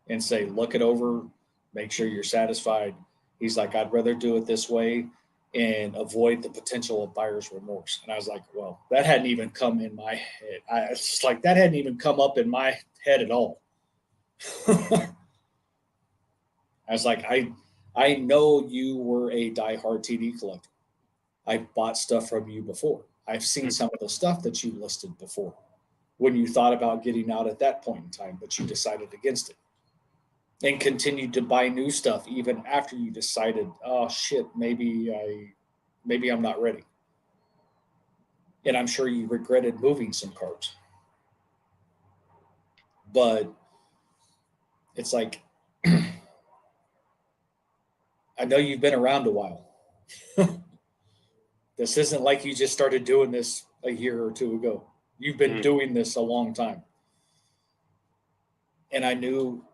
and say, look it over, make sure you're satisfied. He's like, I'd rather do it this way and avoid the potential of buyer's remorse. And I was like, well, that hadn't even come in my head. It's just like, that hadn't even come up in my head at all. I was like, I know you were a diehard TD collector. I've bought stuff from you before. I've seen some of the stuff that you listed before when you thought about getting out at that point in time, but you decided against it and continued to buy new stuff even after you decided, oh shit, maybe I'm not ready. And I'm sure you regretted moving some cards. But it's like, I know you've been around a while. This isn't like you just started doing this a year or two ago. You've been doing this a long time. And I knew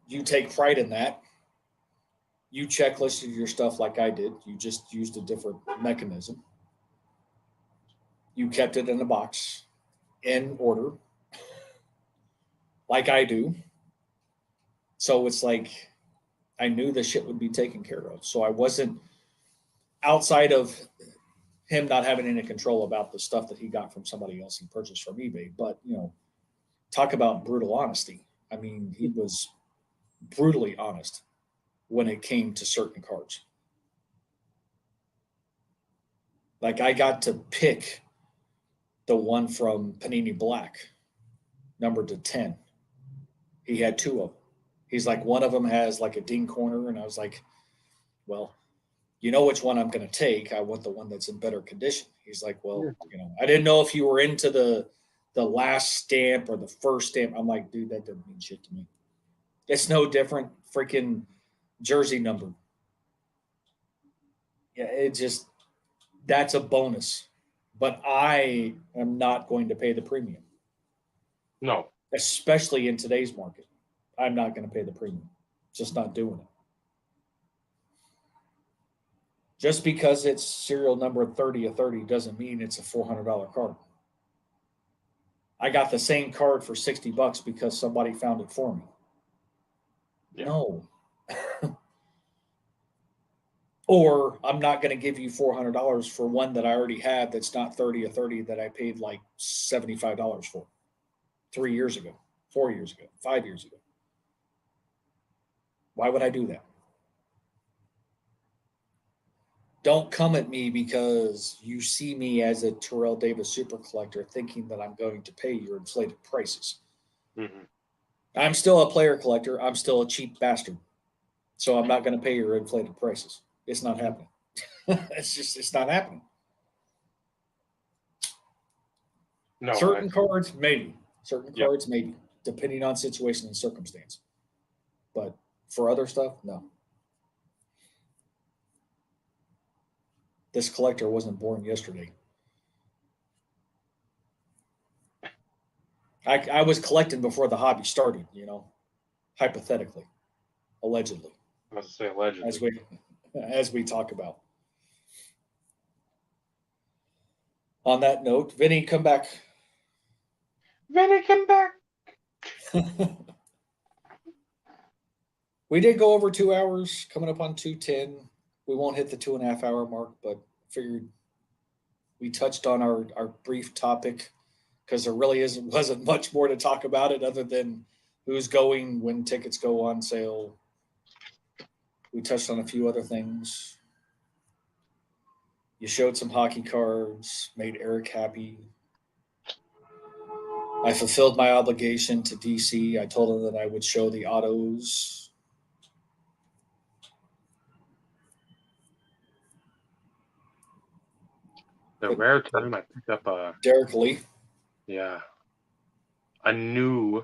you take pride in that. You checklisted your stuff like I did. You just used a different mechanism. You kept it in a box in order, like I do. So it's like I knew the shit would be taken care of. So I wasn't outside of him not having any control about the stuff that he got from somebody else he purchased from eBay. But, talk about brutal honesty. I mean, he was brutally honest when it came to certain cards. Like I got to pick the one from Panini Black, numbered to 10. He had two of them. He's like, one of them has like a ding corner. And I was like, well, you know which one I'm going to take. I want the one that's in better condition. He's like, well, I didn't know if you were into the last stamp or the first stamp. I'm like, dude, that doesn't mean shit to me. It's no different freaking jersey number. Yeah, it just, that's a bonus. But I am not going to pay the premium. No. Especially in today's market. I'm not going to pay the premium. Just not doing it. Just because it's serial number 30 of 30 doesn't mean it's a $400 card. I got the same card for $60 because somebody found it for me. Yeah. No. Or I'm not going to give you $400 for one that I already have that's not 30 of 30 that I paid like $75 for 3 years ago, 4 years ago, 5 years ago. Why would I do that? Don't come at me because you see me as a Terrell Davis super collector thinking that I'm going to pay your inflated prices. Mm-hmm. I'm still a player collector. I'm still a cheap bastard. So I'm not going to pay your inflated prices. It's not happening. It's not happening. No. Certain cards, maybe. Certain cards, maybe, depending on situation and circumstance. But for other stuff, no. This collector wasn't born yesterday. I was collecting before the hobby started, hypothetically, allegedly. I was to say allegedly. As we talk about. On that note, Vinny, come back. Vinny, come back. We did go over 2 hours, coming up on 2:10. We won't hit the 2.5 hour mark, but figured we touched on our brief topic because there really wasn't much more to talk about it other than who's going, when tickets go on sale. We touched on a few other things. You showed some hockey cards, made Eric happy. I fulfilled my obligation to DC. I told him that I would show the autos. The rare time I picked up a Derek Lee. a new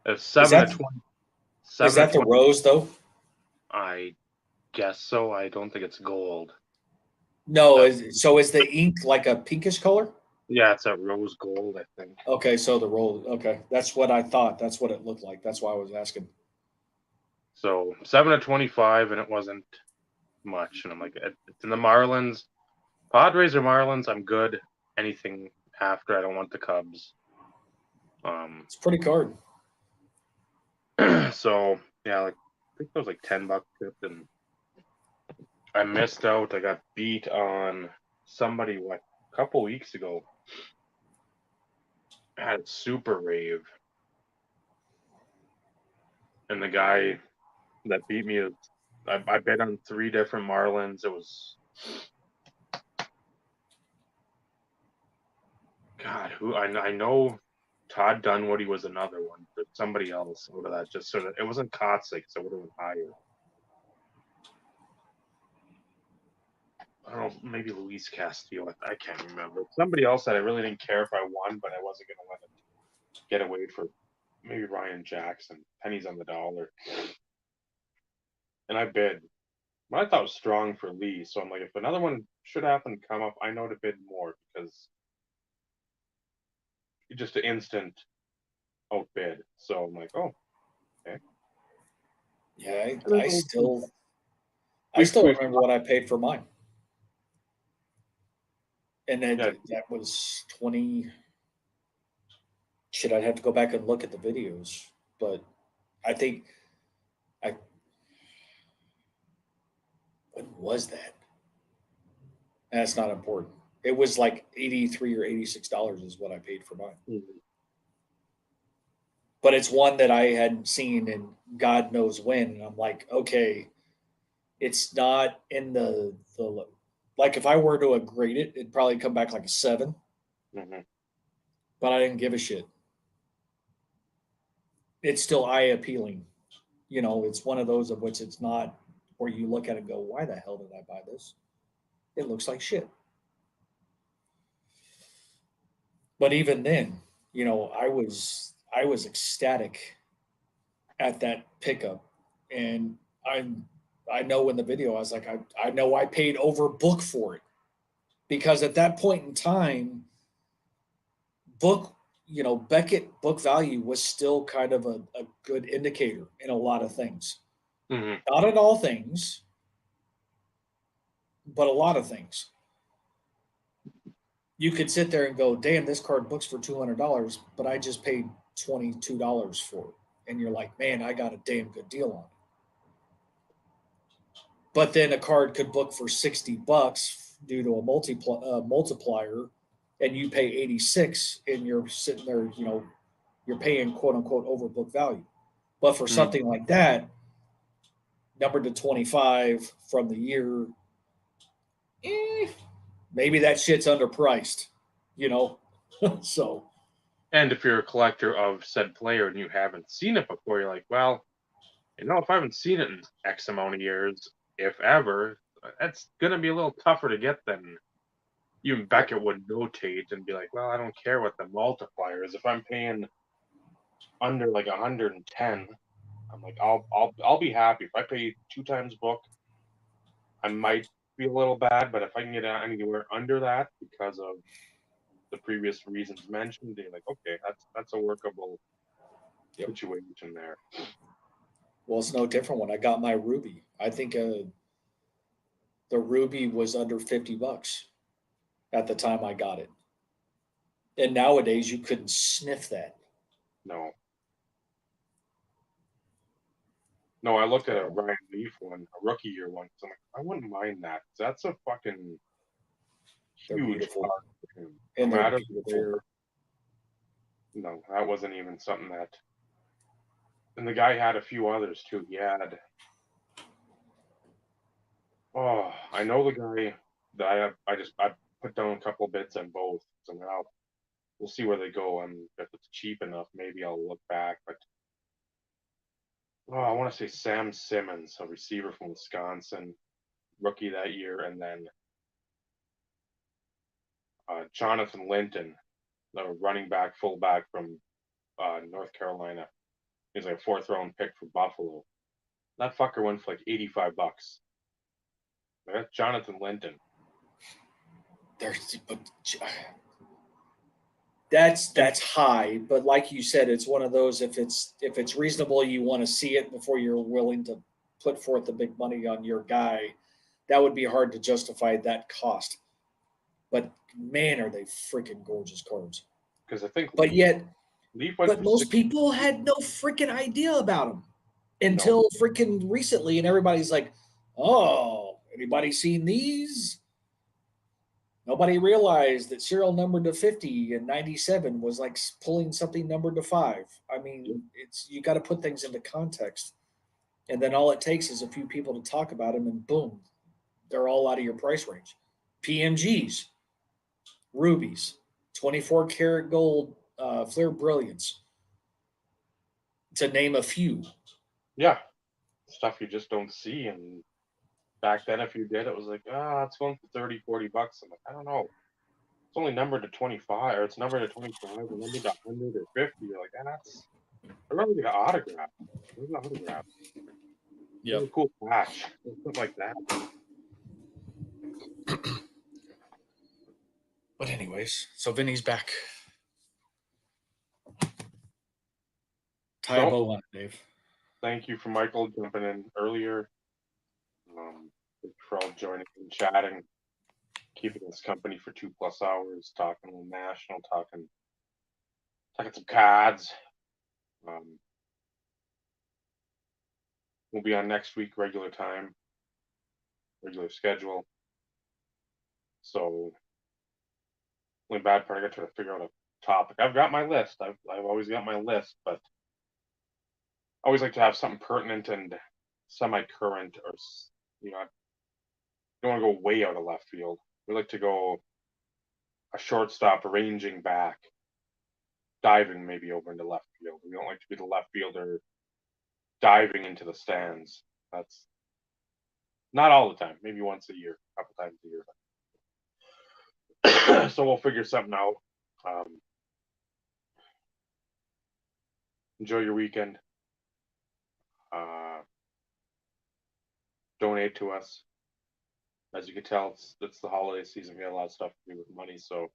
a Is 7 that, to 20. is that the rose, though? I guess so. I don't think it's gold. No. So is the ink like a pinkish color? Yeah, it's a rose gold, I think. Okay, so the roll. Okay, that's what I thought. That's what it looked like. That's why I was asking. So 7 to 25, and it wasn't much. And I'm like, it's in the Marlins. Padres or Marlins, I'm good. Anything after, I don't want the Cubs. It's a pretty card. So yeah, like I think it was like $10 tip, and I missed out. I got beat on somebody a couple weeks ago. I had super rave, and the guy that beat me, I bet on 3 different Marlins. It was God, who I know. Todd Dunwoody was another one, but somebody else out of that. Just so that it wasn't Kotsik, so it would have been higher. I don't know, maybe Luis Castillo. I can't remember. Somebody else said I really didn't care if I won, but I wasn't going to let him get away for maybe Ryan Jackson. Pennies on the dollar. And I bid. But I thought it was strong for Lee. So I'm like, if another one should happen to come up, I know to bid more because it's just an instant outbid. So I'm like, oh, Yeah, And I then still we- remember what I paid for mine. And then Yeah. that was 20. Shit, I'd have to go back and look at the videos. But I think when was that? That's not important. It was like $83 or $86 is what I paid for mine. Mhm. But it's one that I hadn't seen in God knows when. And I'm like, okay, it's not in the like if I were to grade it, it'd probably come back like a 7, Mhm. but I didn't give a shit. It's still eye appealing. You know, it's one of those of which it's not where you look at it and go, why the hell did I buy this? It looks like shit. But even then, you know, I was ecstatic at that pickup. And I know in the video I was like, I know I paid over book for it. Because at that point in time, book, you know, Beckett book value was still kind of a good indicator in a lot of things. Mhm. Not in all things, but a lot of things. You could sit there and go, damn, this card books for $200, but I just paid $22 for it. And you're like, man, I got a damn good deal on it. But then a card could book for $60 due to a multiplier, and you pay 86, and you're sitting there, you know, you're paying quote unquote over book value. But for something like that, numbered to 25 from the year, maybe that shit's underpriced, you know? So, And if you're a collector of said player and you haven't seen it before, you're like, well, you know, if I haven't seen it in X amount of years, if ever, that's gonna be a little tougher to get than even Beckett would notate and be like, well, I don't care what the multiplier is. If I'm paying under like 110, I'm like, I'll be happy. If I pay 2 times book, I might feel a little bad, but if I can get anywhere under that because of the previous reasons mentioned, they're like, okay, that's a workable Yep. situation there. well, it's no different when I got my Ruby. I think the Ruby was under $50 at the time I got it. And nowadays you couldn't sniff that. No. No, I looked at a Ryan Leaf one, a rookie year one. So I'm like, I wouldn't mind that. That's a fucking They're huge beautiful. card for him. And No they're matter beautiful. where. No, that wasn't even something that. And the guy had a few others too. He had. Oh, I know the guy that I put down a couple bits on both. So now we'll see where they go. And if it's cheap enough, maybe I'll look back. But I want to say Sam Simmons, a receiver from Wisconsin, rookie that year, and then Jonathan Linton, the running back, fullback from North Carolina. He's like a 4th round pick for Buffalo. That fucker went for like $85. That's Jonathan Linton. That's high, but like you said, it's one of those if it's reasonable, you want to see it before you're willing to put forth the big money on your guy. That would be hard to justify that cost. But man, are they freaking gorgeous cards. Because I think But yet, Leaf went but for most 60. people had no freaking idea about them until freaking recently, and everybody's like, "Oh, anybody seen these?" Nobody realized that serial numbered to 50 and 97 was like pulling something numbered to 5. I mean, it's you got to put things into context, and then all it takes is a few people to talk about them, and boom, they're all out of your price range. PMGs, rubies, 24 karat gold, Flair Brilliance, to name a few. Yeah, stuff you just don't see, and back then, if you did, it was like, it's going for 30, 40 bucks. I'm like, I don't know. It's only numbered to 25, or it's numbered to 25, or numbered to 100 or 50. You're like, that's. I'd rather get an autograph. Where's the autograph? Yep. Really cool patch. Something like that. But anyways, so Vinny's back. Tie a So- bow on it, Dave. Thank you for Michael jumping in earlier. Thank you for all joining and chatting, keeping us company for 2+ hours, talking a little national, talking some cards. We'll be on next week, regular time, regular schedule. So, only bad part, I got to try to figure out a topic. I've got my list. I've always got my list, but I always like to have something pertinent and semi-current, or I don't want to go way out of left field. We like to go a shortstop arranging back, diving maybe over into left field. We don't like to be the left fielder diving into the stands. That's not all the time. Maybe once a year, a couple times a year. So we'll figure something out. Enjoy your weekend. Donate to us. As you can tell, it's the holiday season. We got a lot of stuff to do with money, so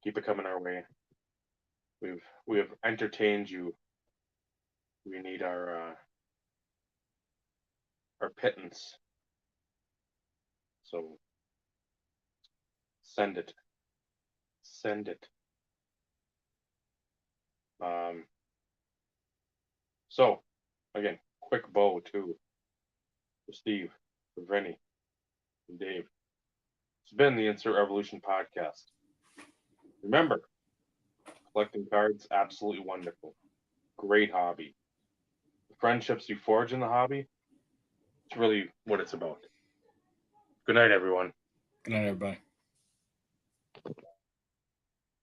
keep it coming our way. We have entertained you. We need our pittance. So send it. Send it. So again, quick bow too for Steve, for Vinny, and Dave. It's been the Insert Revolution podcast. Remember, collecting cards, absolutely wonderful. Great hobby. The friendships you forge in the hobby, it's really what it's about. Good night, everyone. Good night, everybody.